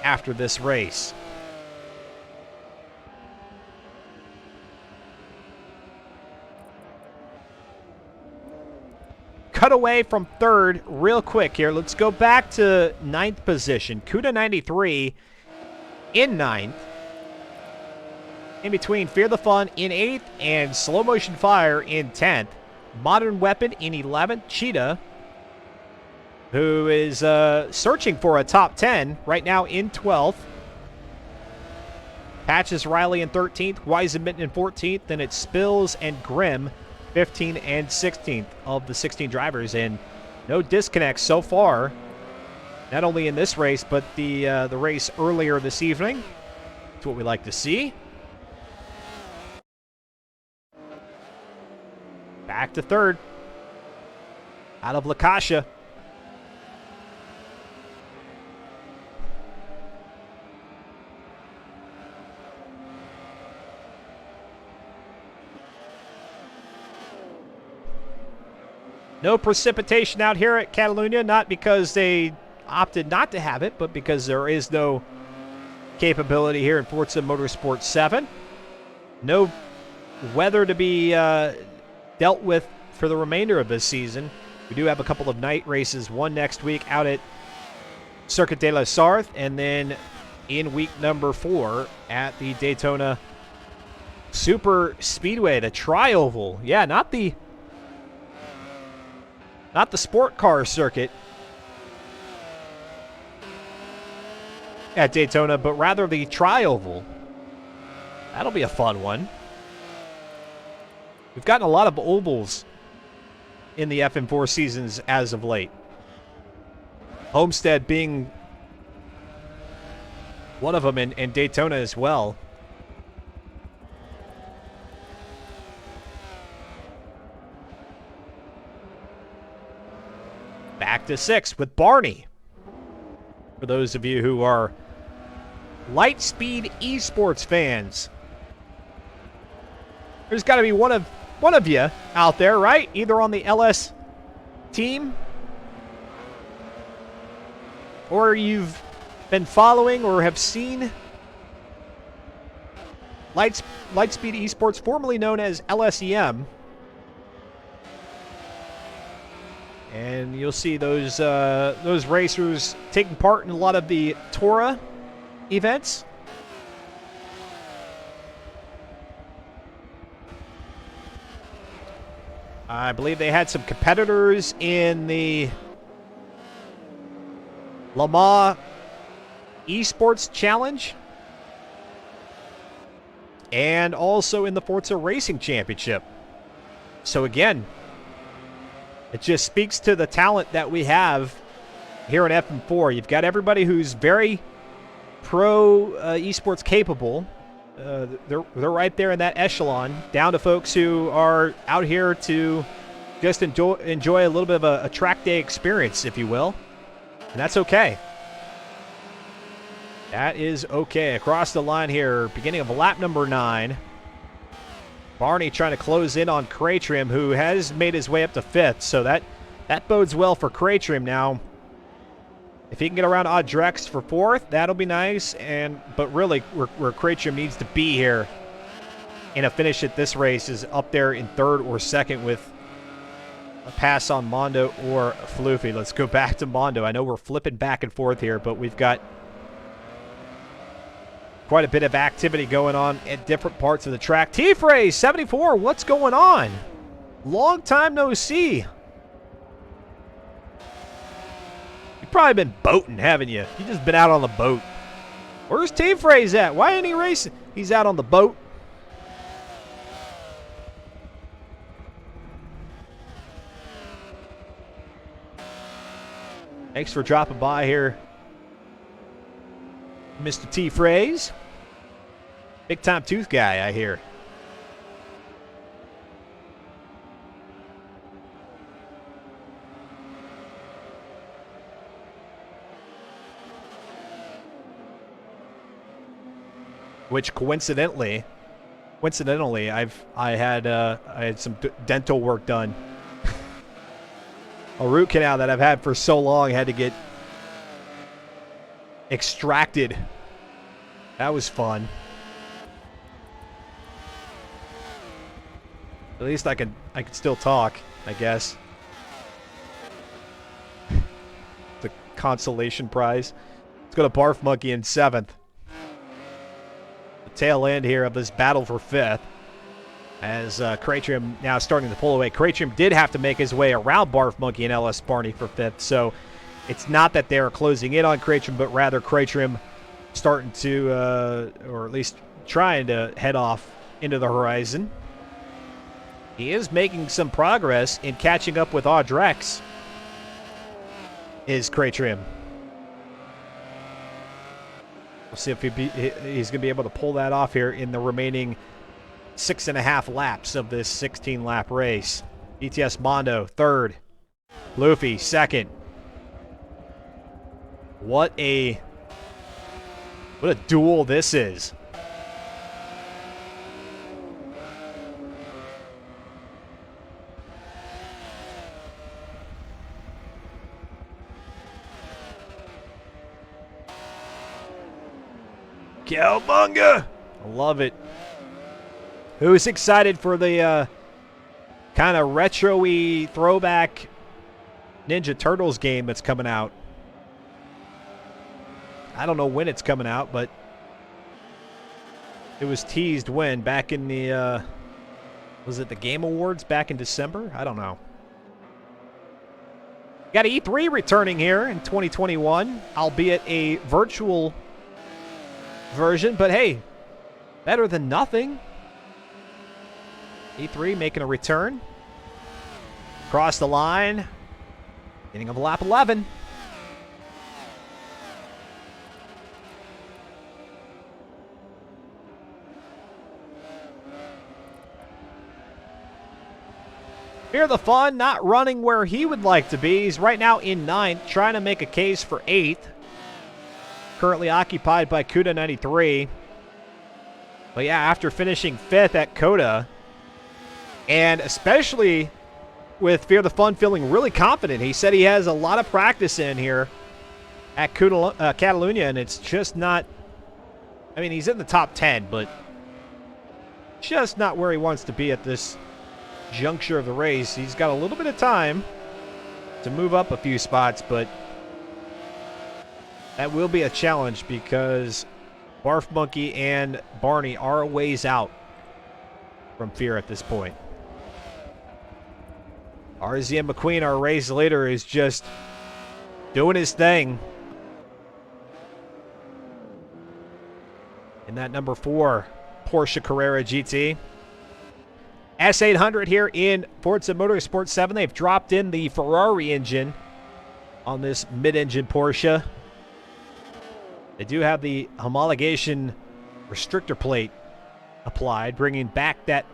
after this race. Cut away from 3rd real quick here. Let's go back to 9th position. Cuda93 in 9th. In between Fear the Fun in 8th and Slow Motion Fire in 10th. Modern Weapon in 11th. Cheetah, who is searching for a top 10 right now, in 12th. Patches Riley in 13th. Weisenmitten in 14th. Then it's Spills and Grimm 15th and 16th of the 16 drivers. And no disconnects so far not only in this race, but the race earlier this evening. That's what we like to see. Back to third. Out of Lakasha. No precipitation out here at Catalunya, not because they opted not to have it, but because there is no capability here in Forza Motorsport 7. No weather to be dealt with for the remainder of this season. We do have a couple of night races, one next week out at Circuit de la Sarthe, and then in week number 4 at the Daytona Super Speedway, the Tri-Oval. Yeah, not the sport car circuit at Daytona, but rather the Tri-Oval. That'll be a fun one. We've gotten a lot of ovals in the FM4 seasons as of late. Homestead being one of them, and Daytona as well. Back to 6 with Barney. For those of you who are Lightspeed esports fans, there's got to be one of you out there, right? Either on the LS team, or you've been following or have seen Lightspeed esports, formerly known as LSEM. And you'll see those racers taking part in a lot of the Tora events. I believe they had some competitors in the Le Mans Esports Challenge and also in the Forza Racing Championship. So again, it just speaks to the talent that we have here in FM4. You've got everybody who's very pro esports capable. They're right there in that echelon, down to folks who are out here to just enjoy a little bit of a track day experience, if you will. And that's okay. That is okay. Across the line here, beginning of lap number 9. Barney trying to close in on Craytrim, who has made his way up to 5th, so that bodes well for Craytrim now. If he can get around Audrex for 4th, that'll be nice. But really, where Craytrim needs to be here in a finish at this race is up there in 3rd or 2nd with a pass on Mondo or Floofy. Let's go back to Mondo. I know we're flipping back and forth here, but we've got quite a bit of activity going on at different parts of the track. T-Phrase 74, what's going on? Long time no see. You've probably been boating, haven't you? You've just been out on the boat. Where's T-Phrase at? Why ain't he racing? He's out on the boat. Thanks for dropping by here, Mr. T-Phrase. Big time tooth guy, I hear. Which coincidentally, I had some dental work done. A root canal that I've had for so long had to get extracted. That was fun. At least I can still talk, I guess. The consolation prize. Let's go to Barf Monkey in 7th. The tail end here of this battle for 5th. As Craytrim now starting to pull away. Craytrim did have to make his way around Barf Monkey and LS Barney for 5th. So it's not that they're closing in on Craytrim, but rather Craytrim starting to, or at least trying to head off into the horizon. He is making some progress in catching up with Audrex, is Craytrim. We'll see if he's going to be able to pull that off here in the remaining 6.5 laps of this 16-lap race. DTS Mondo, third. Luffy, second. What a duel this is. Cowabunga! I love it. Who's excited for the kind of retro-y throwback Ninja Turtles game that's coming out? I don't know when it's coming out, but it was teased when? Back in the, was it the Game Awards back in December? I don't know. Got E3 returning here in 2021, albeit a virtual version, but hey, better than nothing. E3 making a return. Across the line. Beginning of lap 11. Fear the Fun not running where he would like to be. He's right now in 9th, trying to make a case for 8th. Currently occupied by Kuda93. But yeah, after finishing 5th at Coda, and especially with Fear the Fun feeling really confident, he said he has a lot of practice in here at Catalunya, and it's just not, I mean, he's in the top 10, but just not where he wants to be at this juncture of the race. He's got a little bit of time to move up a few spots, but that will be a challenge because Barf Monkey and Barney are a ways out from Fear at this point. RZM McQueen, our race leader, is just doing his thing. In that number 4 Porsche Carrera GT. S800 here in Forza Motorsport 7. They've dropped in the Ferrari engine on this mid-engine Porsche. They do have the homologation restrictor plate applied, bringing back that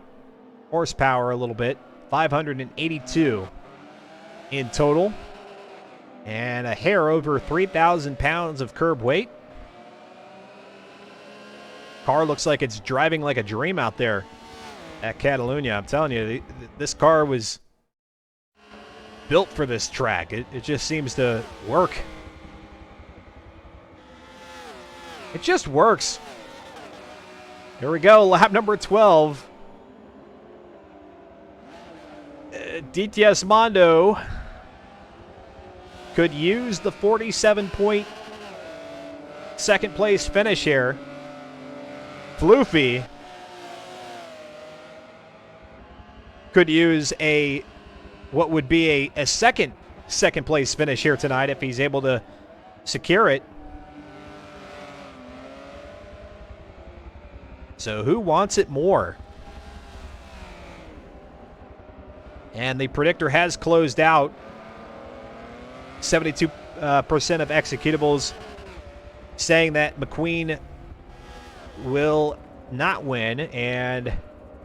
horsepower a little bit. 582 in total. And a hair over 3,000 pounds of curb weight. Car looks like it's driving like a dream out there at Catalunya. I'm telling you, this car was built for this track. It just seems to work. It just works. Here we go, lap number 12. DTS Mondo could use the 47-point second place finish here. Floofy could use what would be a second place finish here tonight if he's able to secure it. So who wants it more? And the predictor has closed out. 72% of executables saying that McQueen will not win, and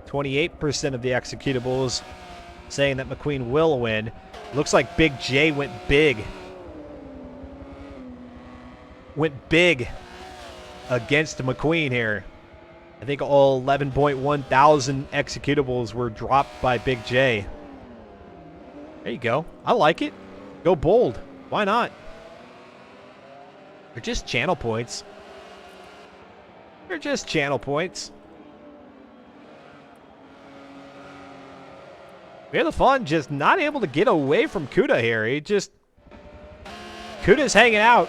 28% of the executables saying that McQueen will win. Looks like Big J went big. Went big against McQueen here. I think all 11.1 thousand executables were dropped by Big J. There you go. I like it. Go bold. Why not? They're just channel points. They're just channel points. Fear the Fun just not able to get away from Kuda here. He just... Kuda's hanging out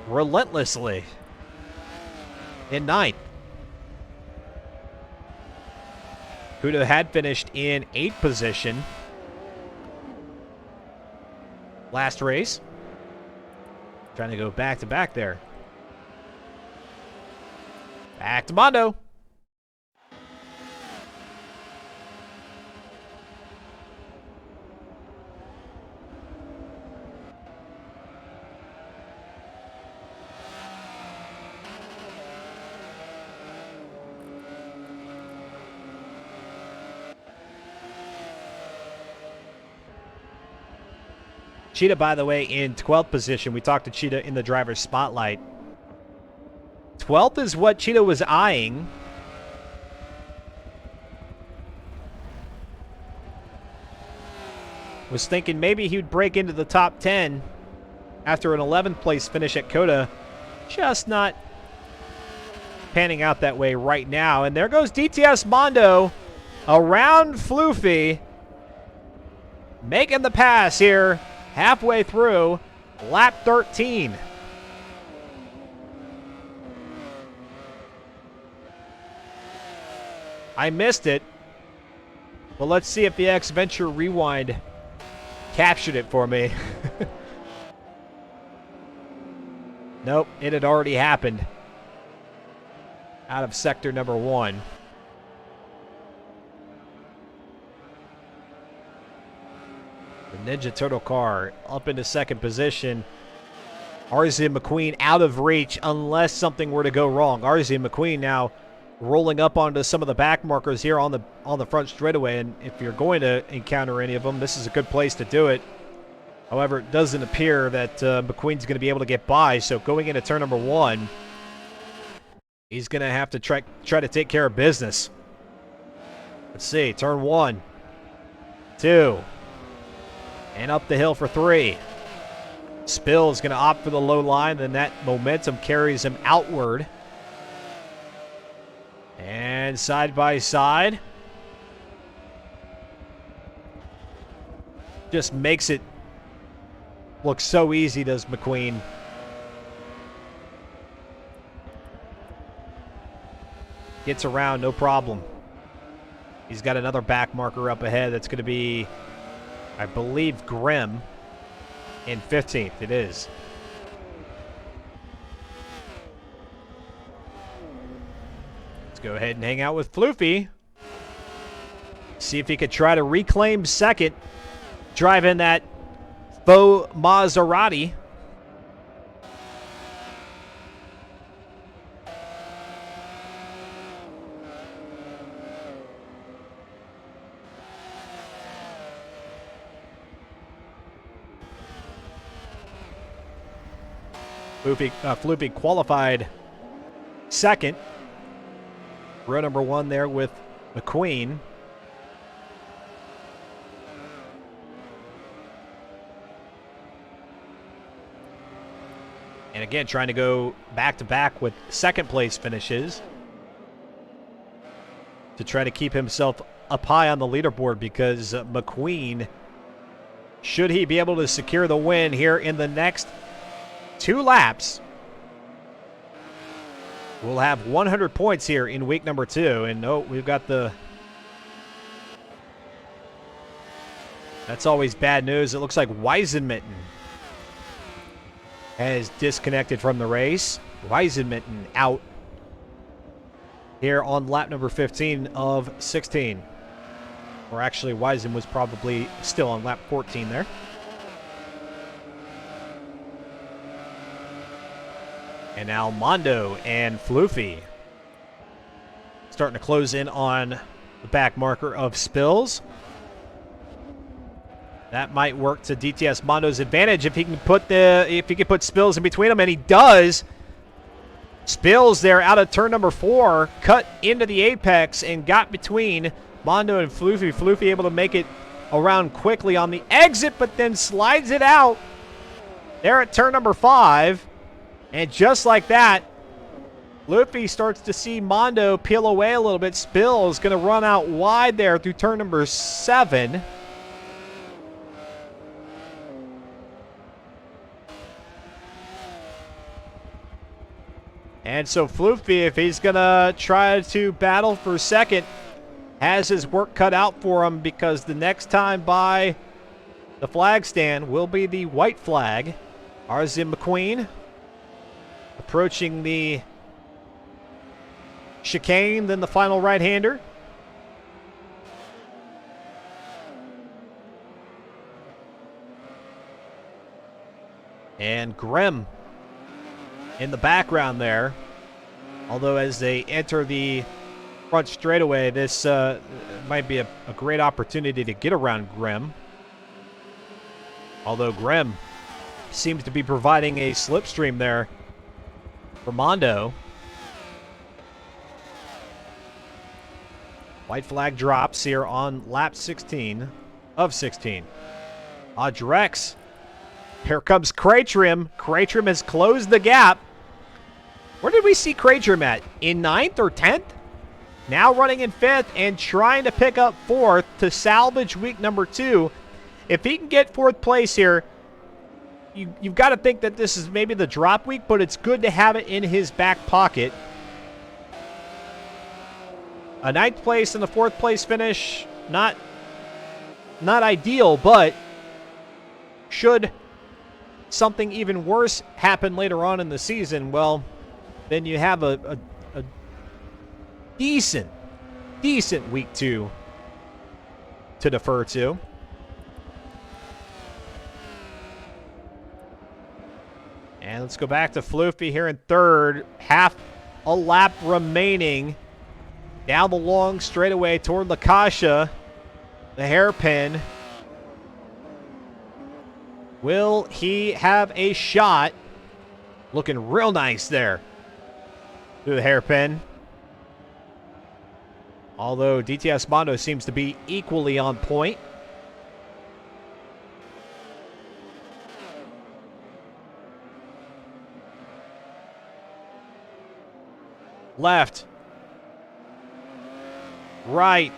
relentlessly in 9th. Kuda had finished in 8th position last race. Trying to go back to back there. Back to Mondo. Cheetah, by the way, in 12th position. We talked to Cheetah in the driver's spotlight. 12th is what Cheetah was eyeing. Was thinking maybe he would break into the top 10 after an 11th place finish at Coda. Just not panning out that way right now. And there goes DTS Mondo around Floofy, making the pass here halfway through lap 13. I missed it. Well, let's see if the X Venture Rewind captured it for me. Nope, it had already happened. Out of sector number 1. The Ninja Turtle car up into second position. RZ McQueen out of reach unless something were to go wrong. RZ McQueen now rolling up onto some of the back markers here on the front straightaway, and if you're going to encounter any of them, this is a good place to do it. However, it doesn't appear that McQueen's going to be able to get by, so going into turn number 1, he's going to have to try to take care of business. Let's see, turn 1, 2, and up the hill for 3. Spill is going to opt for the low line, then that momentum carries him outward. And side by side. Just makes it look so easy, does McQueen. Gets around, no problem. He's got another back marker up ahead. That's going to be, I believe, Grimm in 15th. It is. Let's go ahead and hang out with Floofy. See if he could try to reclaim second. Drive in that faux Maserati. Floofy qualified second. Row number 1 there with McQueen. And again, trying to go back-to-back with second place finishes to try to keep himself up high on the leaderboard, because McQueen, should he be able to secure the win here in the next 2 laps, we'll have 100 points here in week number 2. And we've got the... That's always bad news. It looks like Weisenmitten has disconnected from the race. Weisenmitten out here on lap number 15 of 16. Or actually, Weisen was probably still on lap 14 there. And now Mondo and Floofy starting to close in on the back marker of Spills. That might work to DTS Mondo's advantage if he can put Spills in between them, and he does. Spills there out of turn number 4, cut into the apex and got between Mondo and Floofy. Floofy able to make it around quickly on the exit, but then slides it out there at turn number 5. And just like that, Floofy starts to see Mondo peel away a little bit. Spill is going to run out wide there through turn number 7. And so Floofy, if he's going to try to battle for second, has his work cut out for him, because the next time by the flag stand will be the white flag. RZ McQueen approaching the chicane, then the final right-hander. And Grimm in the background there. Although as they enter the front straightaway, this might be a great opportunity to get around Grimm. Although Grimm seems to be providing a slipstream there for Mondo. White flag drops here on lap 16 of 16. Drex. Here comes Craytrim. Craytrim has closed the gap. Where did we see Craytrim at? In 9th or 10th? Now running in 5th and trying to pick up 4th to salvage week number 2. If he can get 4th place here, you've got to think that this is maybe the drop week, but it's good to have it in his back pocket. A 9th place and a 4th place finish, not ideal, but should something even worse happen later on in the season, well, then you have a decent week 2 to defer to. And let's go back to Floofy here in 3rd. Half a lap remaining. Down the long straightaway toward Lakasha. The hairpin. Will he have a shot? Looking real nice there. Through the hairpin. Although DTS Mondo seems to be equally on point. Left. Right.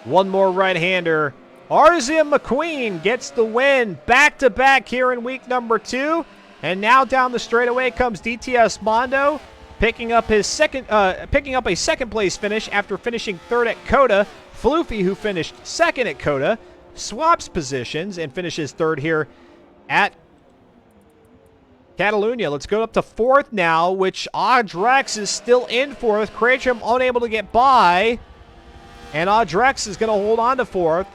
One more right-hander. Arzia McQueen gets the win. Back-to-back here in week number 2. And now down the straightaway comes DTS Mondo, picking up a second place finish after finishing 3rd at Coda. Floofy, who finished 2nd at Coda, swaps positions and finishes 3rd here at Catalunya. Let's go up to 4th now, which Drex is still in 4th. Craytrim unable to get by. And Drex is going to hold on to 4th.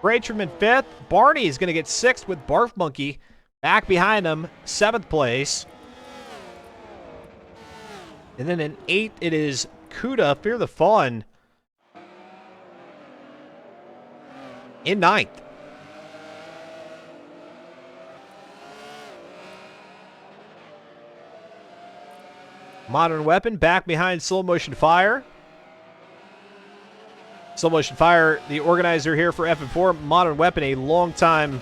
Craytrim in 5th. Barney is going to get 6th with Barf Monkey back behind him, 7th place. And then in 8th, it is Kuda, Fear the Fun, in 9th. Modern Weapon back behind Slow Motion Fire. Slow Motion Fire, the organizer here for FM4. Modern Weapon, a long-time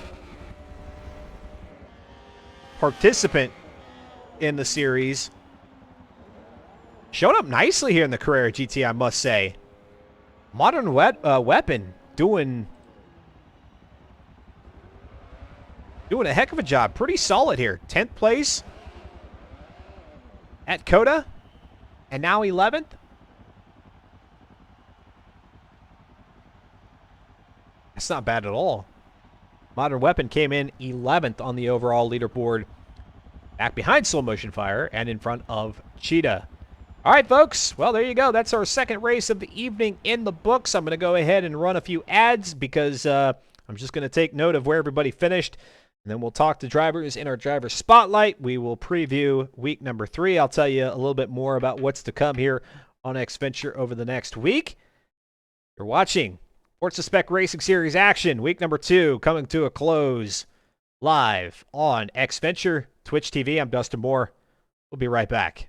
participant in the series. Showed up nicely here in the Carrera GT, I must say. Modern Weapon doing a heck of a job. Pretty solid here. 10th place at Coda, and now 11th. That's not bad at all. Modern Weapon came in 11th on the overall leaderboard, back behind Slow Motion Fire and in front of Cheetah. All right, folks. Well, there you go. That's our second race of the evening in the books. I'm going to go ahead and run a few ads because I'm just going to take note of where everybody finished. And then we'll talk to drivers in our driver spotlight. We will preview week number 3. I'll tell you a little bit more about what's to come here on Xventure over the next week. You're watching Forza Spec Racing Series action, week number 2, coming to a close live on Xventure, Twitch TV. I'm Dustin Moore. We'll be right back.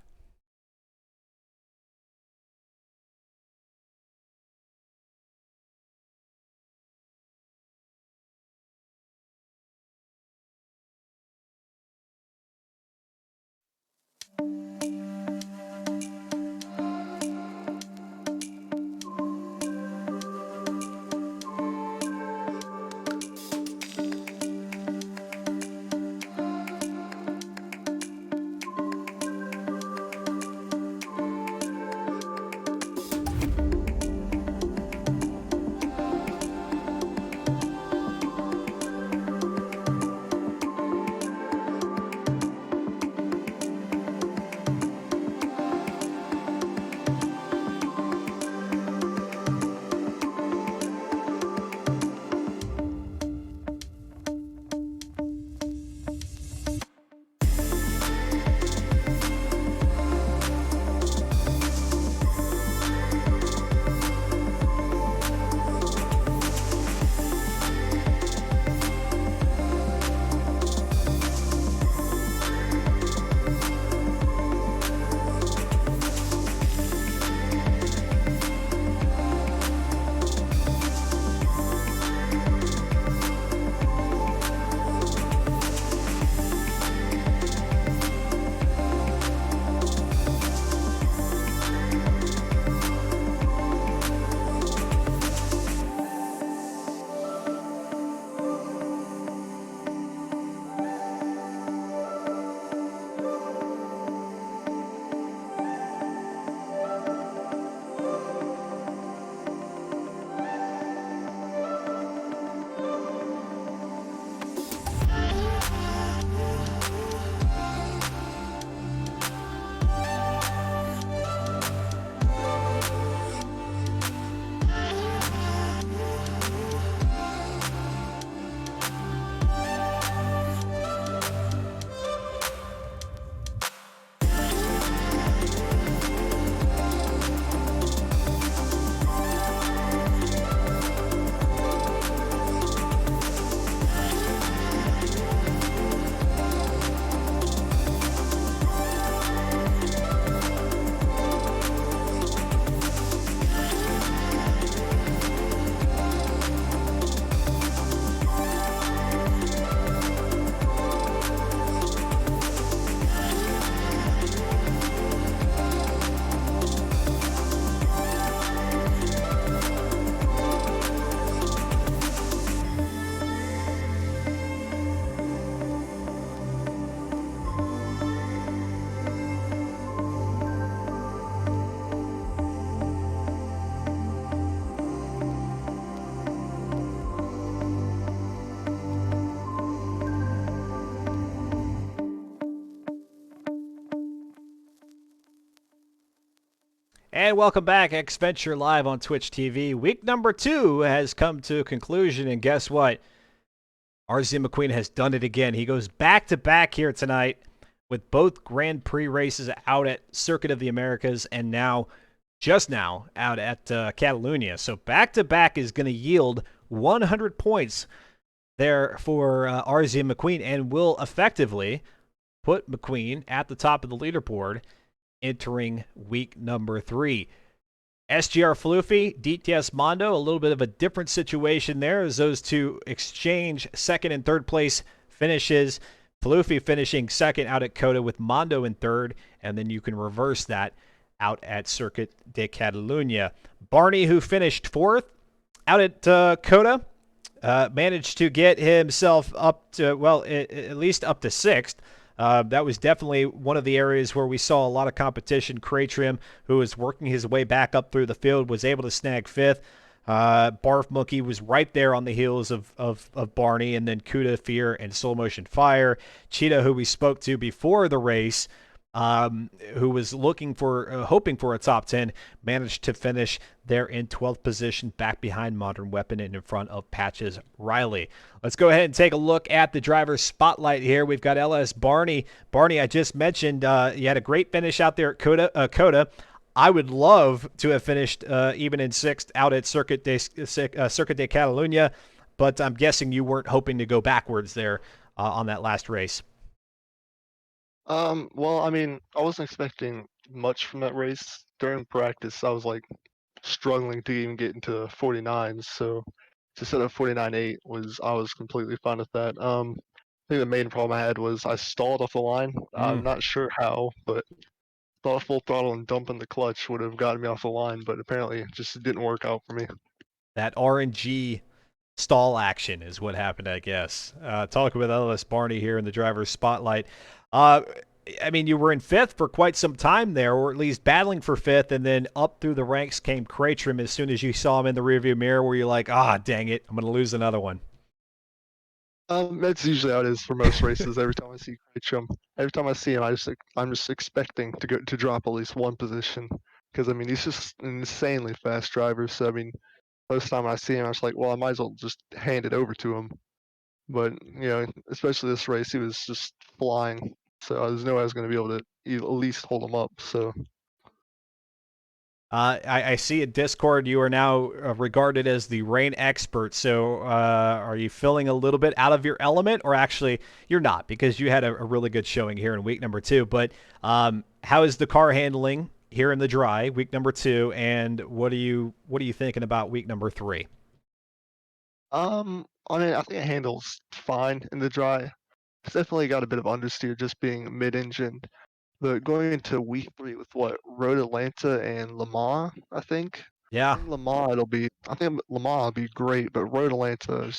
And welcome back, X Venture Live on Twitch TV. Week number 2 has come to a conclusion, and guess what? RZ McQueen has done it again. He goes back to back here tonight with both Grand Prix races out at Circuit of the Americas and just now, out at Catalunya. So back to back is going to yield 100 points there for RZ McQueen and will effectively put McQueen at the top of the leaderboard entering week number 3. SGR Floofy, DTS Mondo, a little bit of a different situation there as those two exchange second and third place finishes. Floofy finishing second out at Coda with Mondo in third, and then you can reverse that out at Circuit de Catalunya. Barney, who finished fourth out at Coda, managed to get himself up to, well, at least up to sixth. That was definitely one of the areas where we saw a lot of competition. Kraytrim, who was working his way back up through the field, was able to snag fifth. Barf Monkey was right there on the heels of Barney, and then Kuda, Fear, and Soul Motion Fire. Cheetah, who we spoke to before the race, who was hoping for a top 10, managed to finish there in 12th position, back behind Modern Weapon and in front of Patches Riley. Let's go ahead and take a look at the driver's spotlight here. We've got LS Barney. Barney, I just mentioned you had a great finish out there at Coda. I would love to have finished even in sixth out at Circuit de Catalunya, but I'm guessing you weren't hoping to go backwards there on that last race. Well, I mean, I wasn't expecting much from that race. During practice, I was like struggling to even get into 49s, so to set up 49.8 I was completely fine with that. I think the main problem I had was I stalled off the line. I'm not sure how, but thought full throttle and dumping the clutch would have gotten me off the line, but apparently it just didn't work out for me. That RNG stall action is what happened, I guess. Talking with LS Barney here in the driver's spotlight. I mean, you were in fifth for quite some time there, or at least battling for fifth, and then up through the ranks came Kraytrim as soon as you saw him in the rearview mirror, where you're like, dang it, I'm going to lose another one. That's usually how it is for most races. Every time I see Kraytrim, every time I see him, I'm just expecting to drop at least one position, because I mean he's just an insanely fast driver. So I mean, most time I see him, I was like, well, I might as well just hand it over to him. But especially this race, he was just flying. So there's no way I was going to be able to at least hold him up. So I see at Discord you are now regarded as the rain expert. So are you feeling a little bit out of your element, or actually you're not, because you had a really good showing here in week number 2. But how is the car handling here in the dry, week number 2, and what are you thinking about week number 3? I mean, I think it handles fine in the dry. It's definitely got a bit of understeer just being mid-engine. But going into week 3 with Road Atlanta and Le Mans, I think. Yeah. I think Le Mans will be great, but Road Atlanta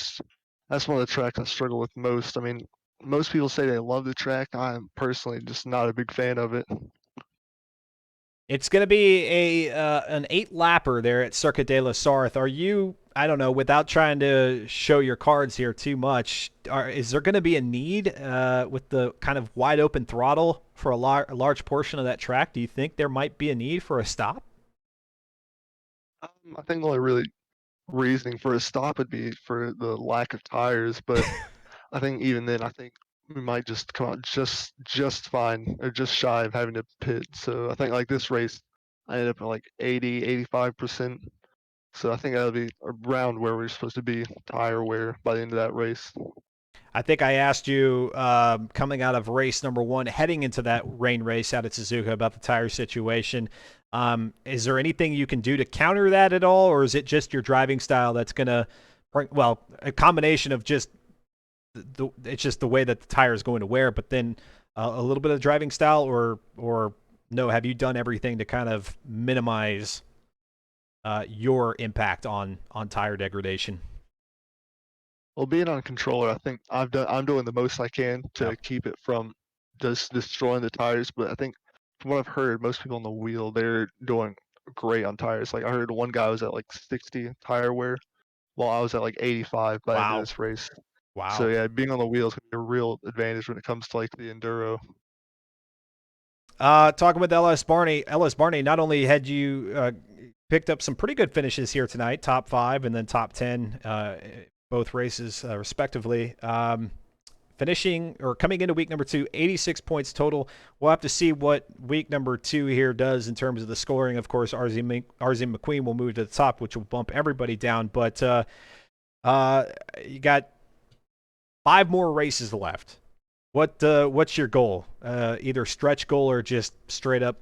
that's one of the tracks I struggle with most. I mean, most people say they love the track. I'm personally just not a big fan of it. It's going to be an 8-lapper there at Circuit de la Sarthe. Are you, I don't know, without trying to show your cards here too much, is there going to be a need with the kind of wide open throttle for a large portion of that track? Do you think there might be a need for a stop? I think the only really reasoning for a stop would be for the lack of tires, but I think even then, I think we might just come out just fine or just shy of having to pit. So I think like this race, I ended up at like 85%. So I think that'll be around where we're supposed to be tire wear by the end of that race. I think I asked you coming out of race number 1, heading into that rain race out at Suzuka, about the tire situation. Is there anything you can do to counter that at all, or is it just your driving style that's going to bring, well, a combination of just it's just the way that the tire is going to wear, but then a little bit of driving style, or no? Have you done everything to kind of minimize your impact on tire degradation? Well, being on controller, I think I'm doing the most I can to keep it from just destroying the tires. But I think from what I've heard, most people on the wheel, they're doing great on tires. Like I heard one guy was at like 60 tire wear, while I was at like 85 by the end of this race. Wow. So yeah, being on the wheel is gonna be a real advantage when it comes to like the enduro. Talking with LS Barney. LS Barney, not only had you picked up some pretty good finishes here tonight, top 5 and then top 10, both races respectively. Finishing or coming into week number 2, 86 points total. We'll have to see what week number 2 here does in terms of the scoring. Of course, RZ McQueen will move to the top, which will bump everybody down. But you got 5 more races left. What's your goal? Either stretch goal or just straight up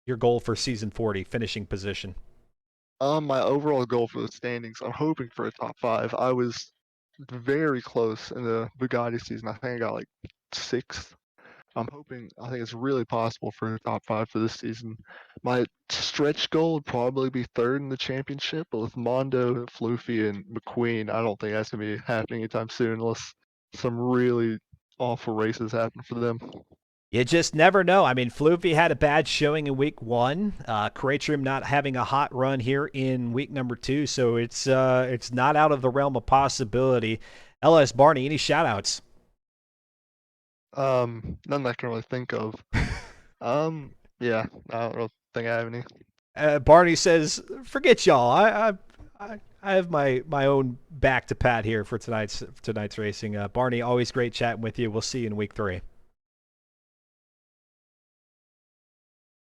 your goal for season 40, finishing position? My overall goal for the standings, I'm hoping for a top 5. I was very close in the Bugatti season. I think I got like 6th. I think it's really possible for a top 5 for this season. My stretch goal would probably be 3rd in the championship, but with Mondo, Floofy, and McQueen, I don't think that's going to be happening anytime soon unless some really awful races happen for them. You just never know. I mean, Floofy had a bad showing in week 1. Creatrum not having a hot run here in week number 2, so it's not out of the realm of possibility. LS Barney, any shout-outs? None that I can really think of. Yeah, I don't really think I have any. Barney says, "Forget y'all. I have my own back to pat here for tonight's racing." Barney, always great chatting with you. We'll see you in week 3.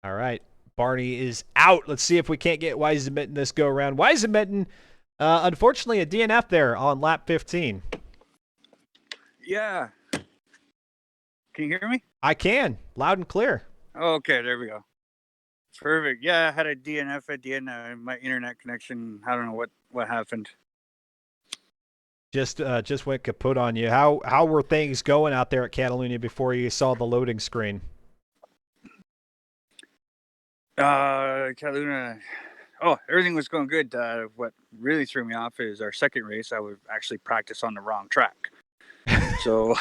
All right. Barney is out. Let's see if we can't get Weisenmitten this go around. Weisenmitten, unfortunately, a DNF there on lap 15. Yeah. Can you hear me? I can. Loud and clear. Okay, there we go. Perfect. Yeah, I had a DNF at the end. My internet connection, I don't know what happened. Just went kaput on you. How were things going out there at Catalunya before you saw the loading screen? Catalunya. Oh, everything was going good. What really threw me off is our second race. I would actually practice on the wrong track. So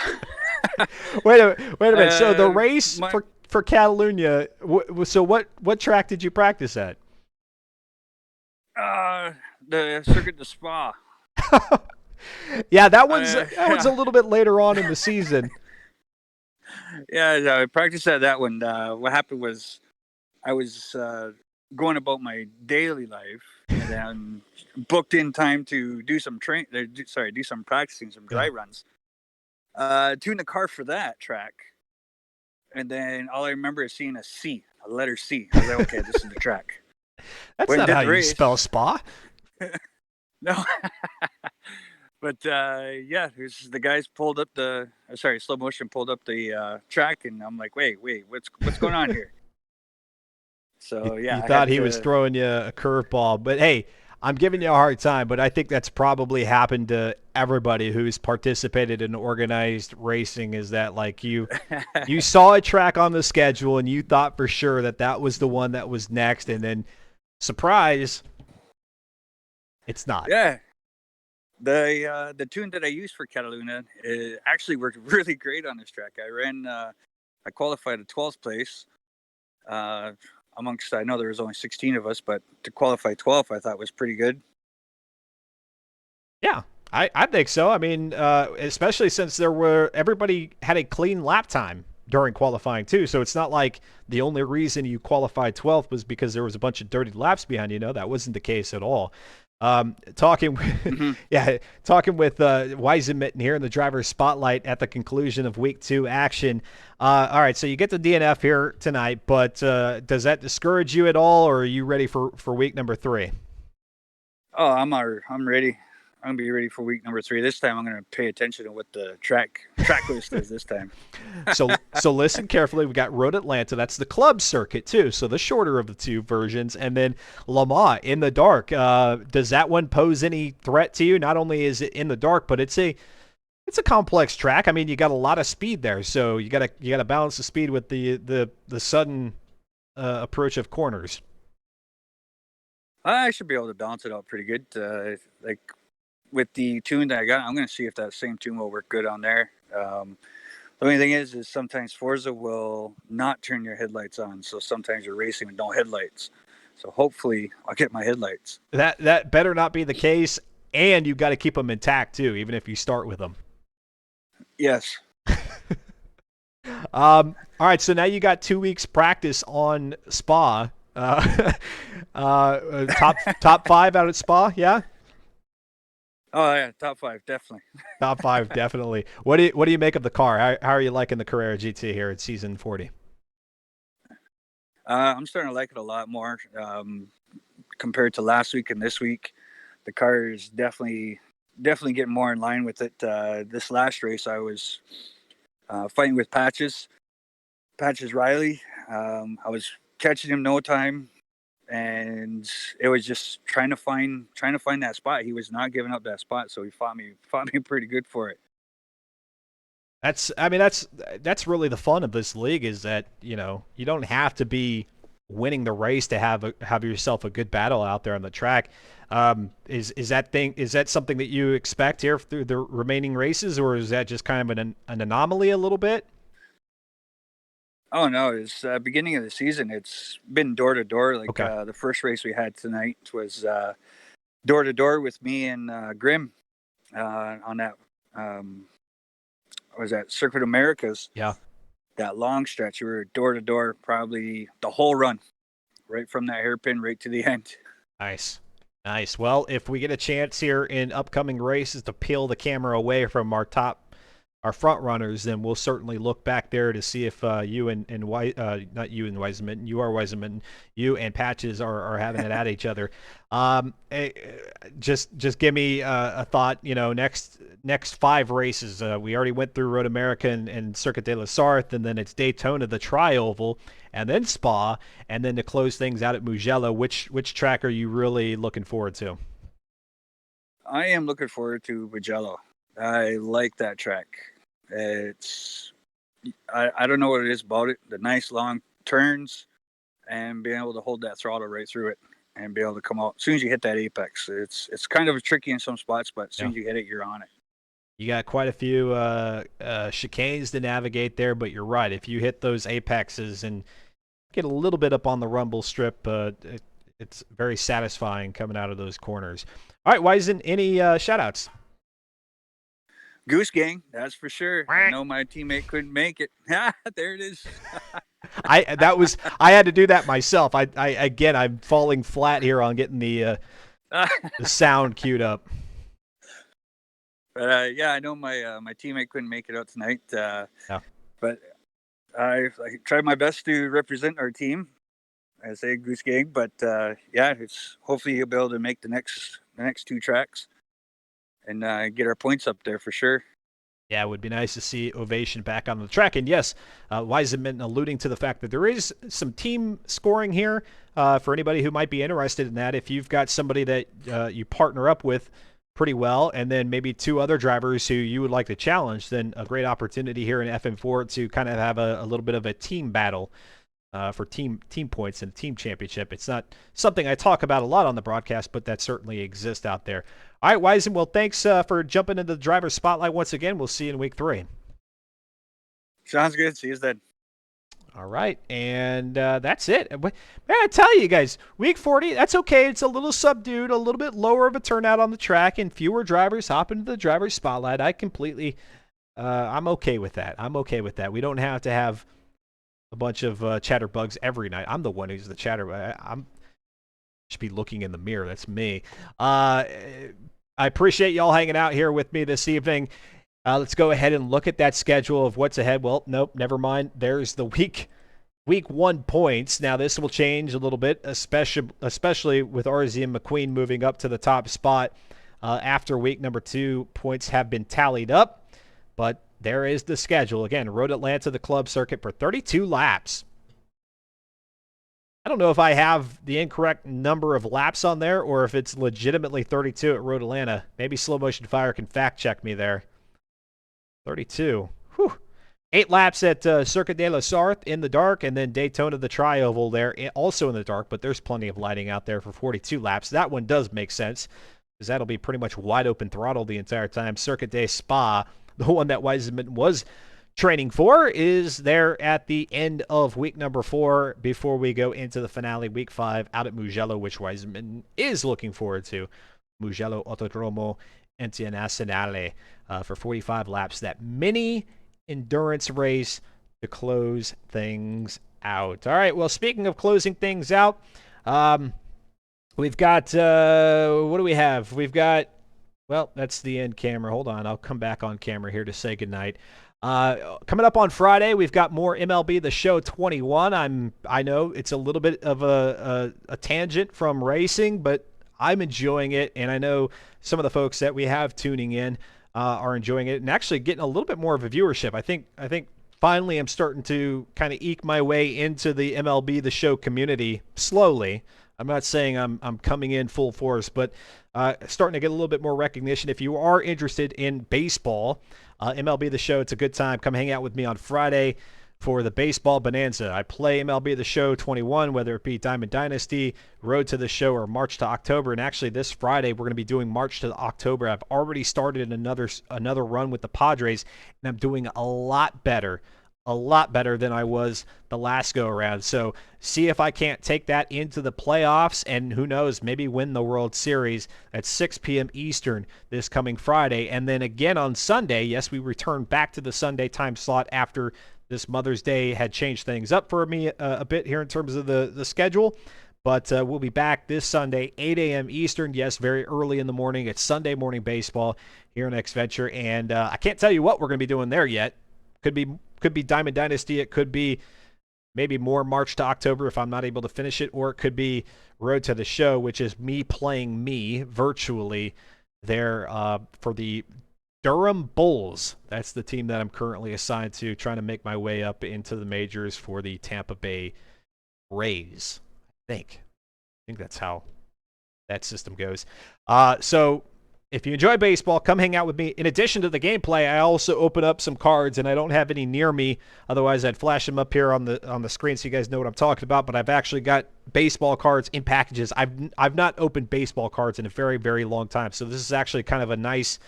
wait a minute. So the race for Catalunya. So what track did you practice at? The Circuit de Spa. Yeah, that one's a little bit later on in the season. Yeah, I practiced at that one. What happened was I was going about my daily life and then booked in time to do some do some practicing, some dry runs. Tuned the car for that track, and then all I remember is seeing a letter C. I was like, okay, this is the track. That's not how you spell spa. No. But yeah, the guys pulled up slow motion pulled up the track, and I'm like, wait, what's going on here? So yeah, you thought he was throwing you a curveball, but hey, I'm giving you a hard time, but I think that's probably happened to everybody who's participated in organized racing. Is that like you saw a track on the schedule and you thought for sure that was the one that was next, and then surprise, it's not. Yeah. The tune that I used for Catalunya actually worked really great on this track. I qualified at 12th place. I know there was only 16 of us, but to qualify 12th, I thought was pretty good. Yeah, I think so. I mean, especially since everybody had a clean lap time during qualifying too. So it's not like the only reason you qualified 12th was because there was a bunch of dirty laps behind you. No, that wasn't the case at all. Talking with Weisenmitten here in the driver's spotlight at the conclusion of week 2 action. All right, so you get the DNF here tonight, but does that discourage you at all, or are you ready for week number 3? Oh, I'm ready. I'm gonna be ready for week number 3. This time, I'm gonna pay attention to what the track list is this time. So listen carefully. We got Road Atlanta. That's the club circuit too. So the shorter of the 2 versions, and then Le Mans in the dark. Does that one pose any threat to you? Not only is it in the dark, but it's a complex track. I mean, you got a lot of speed there, so you gotta balance the speed with the sudden approach of corners. I should be able to balance it out pretty good. Like with the tune that I got, I'm going to see if that same tune will work good on there. The only thing is sometimes Forza will not turn your headlights on, so sometimes you're racing with no headlights. So hopefully I'll get my headlights. That better not be the case, and you've got to keep them intact too, even if you start with them. Yes. All right, so now you got 2 weeks practice on Spa. Top 5 out at Spa, yeah. Oh yeah, top 5 definitely. Top 5 definitely. What do you make of the car? How are you liking the Carrera GT here at season 40? I'm starting to like it a lot more compared to last week and this week. The car is definitely getting more in line with it. This last race, I was fighting with Patches Riley. I was catching him no time, and it was just trying to find that spot. He was not giving up that spot, so he fought me pretty good for it. That's really the fun of this league is that you don't have to be winning the race to have yourself a good battle out there on the track. Is that something that you expect here through the remaining races, or is that just kind of an anomaly a little bit? Oh no, it's beginning of the season. It's been door to door. Like Okay. the first race we had tonight was door to door with me and Grim on that. Um, was that Circuit Americas? Yeah. That long stretch. We were door to door, probably the whole run, right from that hairpin right to the end. Nice. Nice. Well, if we get a chance here in upcoming races to peel the camera away from our front runners, then we'll certainly look back there to see if you and not you and Wiseman, you are Wiseman, you and Patches are having it at each other. Just give me a thought. Next 5 races. We already went through Road America and Circuit de la Sarthe, and then it's Daytona, the Tri-Oval, and then Spa, and then to close things out at Mugello. Which track are you really looking forward to? I am looking forward to Mugello. I like that track. It's I don't know what it is about it. The nice long turns and being able to hold that throttle right through it and be able to come out as soon as you hit that apex. It's kind of tricky in some spots, but as soon as you hit it, you're on it. You got quite a few chicanes to navigate there, but you're right. If you hit those apexes and get a little bit up on the rumble strip, it's very satisfying coming out of those corners. All right, why isn't any shout-outs? Goose Gang, that's for sure. I know my teammate couldn't make it. There it is. I had to do that myself. I'm falling flat here on getting the sound queued up. But yeah, I know my teammate couldn't make it out tonight. But I tried my best to represent our team. I say Goose Gang, but yeah, it's hopefully he'll be able to make the next 2 tracks and get our points up there for sure. Yeah, it would be nice to see Ovation back on the track. And yes, Wiseman alluding to the fact that there is some team scoring here for anybody who might be interested in that. If you've got somebody that you partner up with pretty well, and then maybe 2 other drivers who you would like to challenge, then a great opportunity here in FM4 to kind of have a little bit of a team battle for team points and team championship. It's not something I talk about a lot on the broadcast, but that certainly exists out there. All right, Wiseman, well, thanks for jumping into the driver's spotlight once again. We'll see you in week 3. Sounds good. See you then. All right, and that's it. Man, I tell you guys, week 40, that's okay. It's a little subdued, a little bit lower of a turnout on the track, and fewer drivers hop into the driver's spotlight. I'm okay with that. I'm okay with that. We don't have to have a bunch of chatterbugs every night. I'm the one who's the chatterbug. I'm should be looking in the mirror. That's me. I appreciate y'all hanging out here with me this evening. Let's go ahead and look at that schedule of what's ahead. Well, nope, never mind. There's the week 1 points. Now this will change a little bit, especially with RZ and McQueen moving up to the top spot after week number 2. Points have been tallied up, but there is the schedule. Again, Road Atlanta, the club circuit for 32 laps. I don't know if I have the incorrect number of laps on there or if it's legitimately 32 at Road Atlanta. Maybe Slow Motion Fire can fact check me there. 32. Whew. 8 laps at Circuit de la Sarthe in the dark, and then Daytona, the Tri-Oval there, also in the dark, but there's plenty of lighting out there for 42 laps. That one does make sense because that'll be pretty much wide open throttle the entire time. Circuit de Spa, the one that Wiseman was training for, is there at the end of week number 4 before we go into the finale, week 5, out at Mugello, which Wiseman is looking forward to. Mugello Autodromo Internazionale for 45 laps. That mini endurance race to close things out. All right, well, speaking of closing things out, we've got, what do we have? We've got, well, that's the end camera. Hold on, I'll come back on camera here to say goodnight. Coming up on Friday, we've got more MLB The Show 21. I know it's a little bit of a tangent from racing, but I'm enjoying it, and I know some of the folks that we have tuning in are enjoying it and actually getting a little bit more of a viewership. I think finally I'm starting to kind of eke my way into the MLB The Show community slowly. I'm not saying I'm coming in full force, but starting to get a little bit more recognition. If you are interested in baseball, MLB The Show, it's a good time. Come hang out with me on Friday for the baseball bonanza. I play MLB The Show 21, whether it be Diamond Dynasty, Road to the Show, or March to October. And actually this Friday, we're going to be doing March to October. I've already started another run with the Padres, and I'm doing a lot better than I was the last go around. So see if I can't take that into the playoffs, and who knows, maybe win the World Series at 6 p.m. Eastern this coming Friday. And then again on Sunday, yes, we return back to the Sunday time slot after this Mother's Day had changed things up for me a bit here in terms of the schedule. But we'll be back this Sunday, 8 a.m. Eastern. Yes, very early in the morning. It's Sunday morning baseball here in X-Venture. And I can't tell you what we're going to be doing there yet. Could be Diamond Dynasty. It could be maybe more March to October if I'm not able to finish it. Or it could be Road to the Show, which is me playing me virtually there for the Durham Bulls. That's the team that I'm currently assigned to, trying to make my way up into the majors for the Tampa Bay Rays. I think that's how that system goes. So if you enjoy baseball, come hang out with me. In addition to the gameplay, I also open up some cards, and I don't have any near me. Otherwise, I'd flash them up here on the screen so you guys know what I'm talking about. But I've actually got baseball cards in packages. I've not opened baseball cards in a very, very long time. So this is actually kind of a nice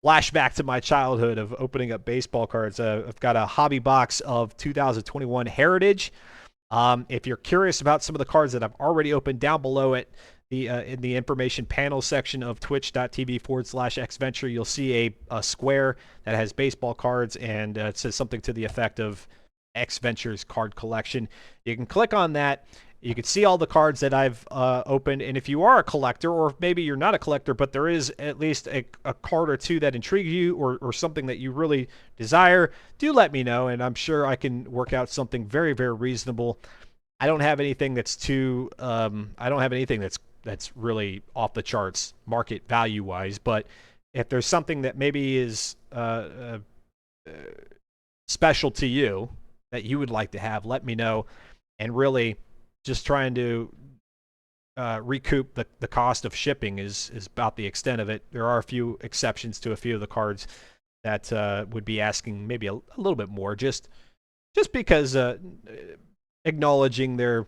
flashback to my childhood of opening up baseball cards. I've got a hobby box of 2021 Heritage. If you're curious about some of the cards that I've already opened, down below it, in the information panel section of twitch.tv/xventure, you'll see a square that has baseball cards, and it says something to the effect of X-Venture's card collection. You can click on that. You can see all the cards that I've opened, and if you are a collector, or maybe you're not a collector, but there is at least a card or two that intrigue you, or something that you really desire, do let me know, and I'm sure I can work out something very, very reasonable. I don't have anything that's that's really off the charts market value wise, but if there's something that maybe is special to you that you would like to have, let me know. And really just trying to recoup the cost of shipping is about the extent of it. There are a few exceptions to a few of the cards that would be asking maybe a little bit more, just because acknowledging their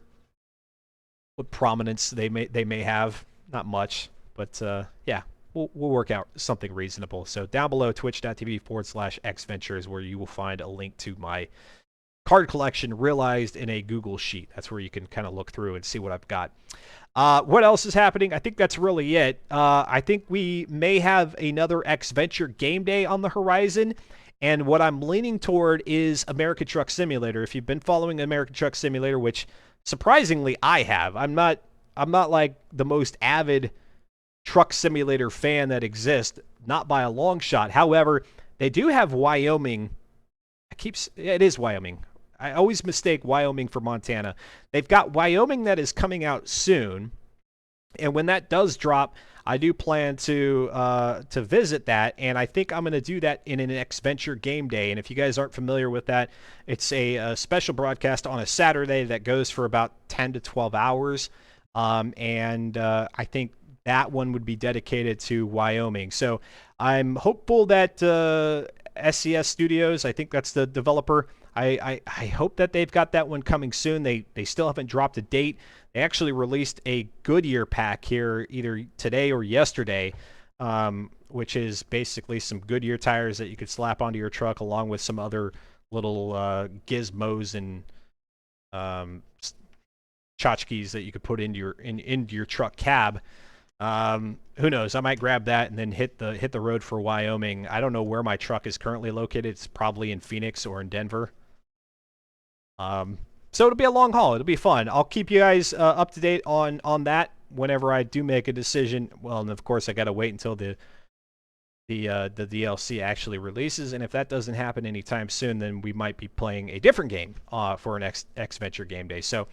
what prominence they may have. Not much, but yeah, we'll work out something reasonable. So down below, twitch.tv/xventure is where you will find a link to my card collection realized in a Google sheet. That's where you can kind of look through and see what I've got. What else is happening? I think that's really it. I think we may have another X-Venture game day on the horizon. And what I'm leaning toward is American Truck Simulator. If you've been following American Truck Simulator, which surprisingly I have, I'm not like the most avid truck simulator fan that exists, not by a long shot. However, they do have Wyoming. It is Wyoming. I always mistake Wyoming for Montana. They've got Wyoming that is coming out soon, and when that does drop, I do plan to visit that, and I think I'm going to do that in an X-Venture game day. And if you guys aren't familiar with that, it's a special broadcast on a Saturday that goes for about 10 to 12 hours, and I think that one would be dedicated to Wyoming. So I'm hopeful that SCS Studios, I think that's the developer, I hope that they've got that one coming soon. They still haven't dropped a date. They actually released a Goodyear pack here either today or yesterday, which is basically some Goodyear tires that you could slap onto your truck, along with some other little gizmos and tchotchkes that you could put into your truck cab. Who knows? I might grab that and then hit the road for Wyoming. I don't know where my truck is currently located. It's probably in Phoenix or in Denver. So it'll be a long haul. It'll be fun. I'll keep you guys up to date on that whenever I do make a decision. Well, and of course I got to wait until the DLC actually releases, and if that doesn't happen anytime soon, then we might be playing a different game for an X Venture game day. So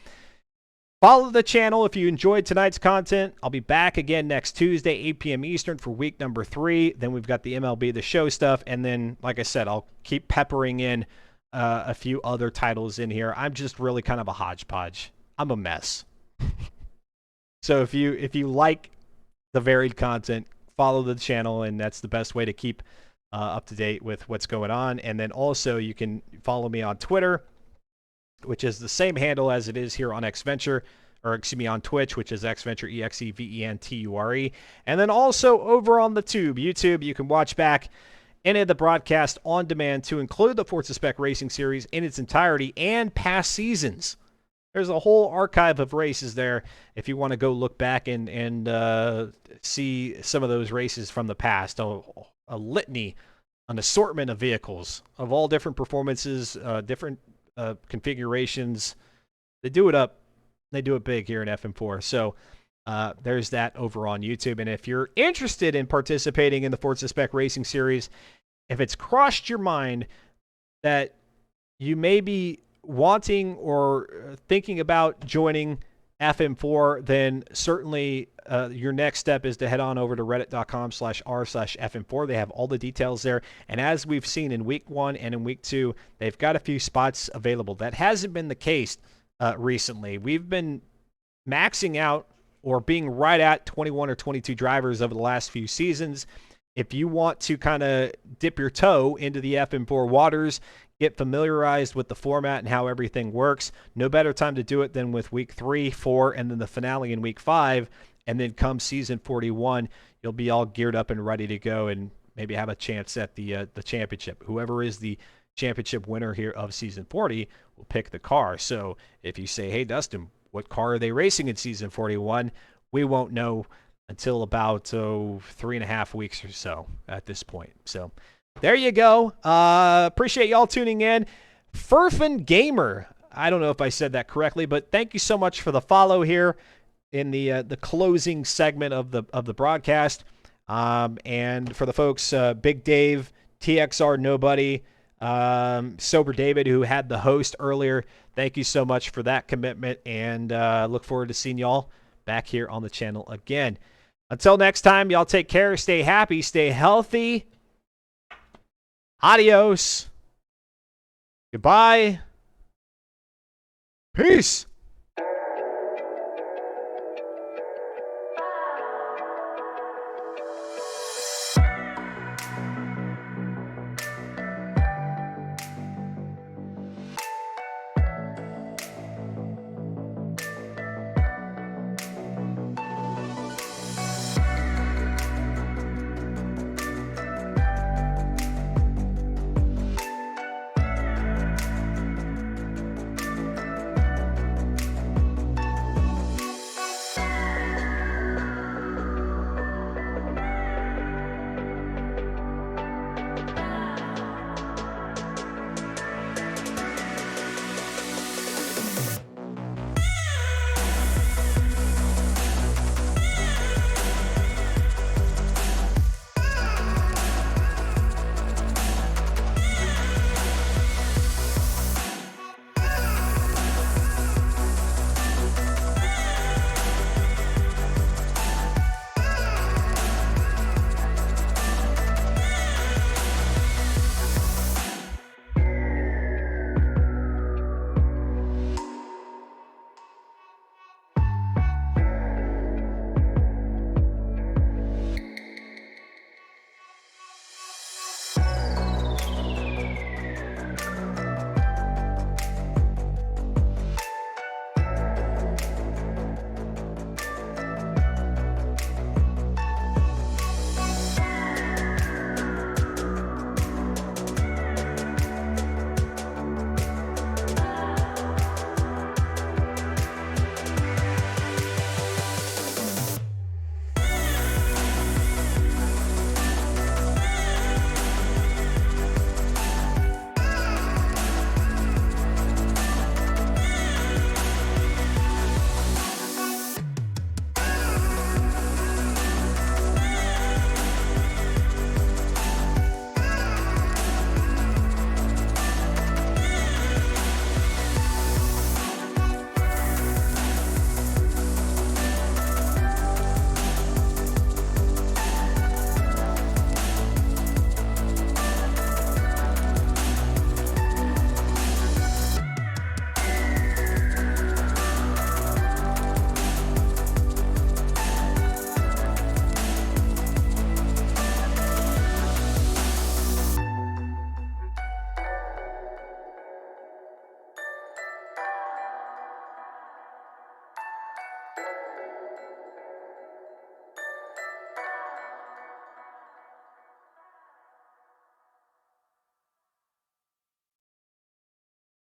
follow the channel if you enjoyed tonight's content. I'll be back again next Tuesday, 8 p.m. Eastern for week number 3. Then we've got the MLB The Show stuff, and then, like I said, I'll keep peppering in a few other titles in here. I'm just really kind of a hodgepodge. I'm a mess. So if you like the varied content, follow the channel, and that's the best way to keep up to date with what's going on. And then also you can follow me on Twitter, which is the same handle as it is here on Xventure, or excuse me, on Twitch, which is Xventure, EXEVENTURE. And then also over on the YouTube, you can watch back any of the broadcast on demand, to include the Forza Spec Racing Series in its entirety and past seasons. There's a whole archive of races there if you want to go look back and see some of those races from the past. A litany, an assortment of vehicles of all different performances, different configurations. They do it up. They do it big here in FM4. So there's that over on YouTube. And if you're interested in participating in the Forza Spec Racing Series, if it's crossed your mind that you may be wanting or thinking about joining FM4, then certainly your next step is to head on over to reddit.com/r/FM4. They have all the details there. And as we've seen in week 1 and in week 2, they've got a few spots available. That hasn't been the case recently. We've been maxing out or being right at 21 or 22 drivers over the last few seasons. If you want to kind of dip your toe into the FM4 waters, get familiarized with the format and how everything works, no better time to do it than with week 3, 4, and then the finale in week 5. And then come season 41, you'll be all geared up and ready to go and maybe have a chance at the championship. Whoever is the championship winner here of season 40 will pick the car. So if you say, hey, Dustin, what car are they racing in season 41? We won't know until about 3.5 weeks or so at this point. So there you go. Appreciate y'all tuning in. Furfin Gamer. I don't know if I said that correctly, but thank you so much for the follow here in the closing segment of the broadcast. And for the folks, Big Dave, TXR Nobody, Sober David, who had the host earlier, thank you so much for that commitment, and look forward to seeing y'all back here on the channel again. Until next time, y'all take care, stay happy, stay healthy. Adios. Goodbye. Peace.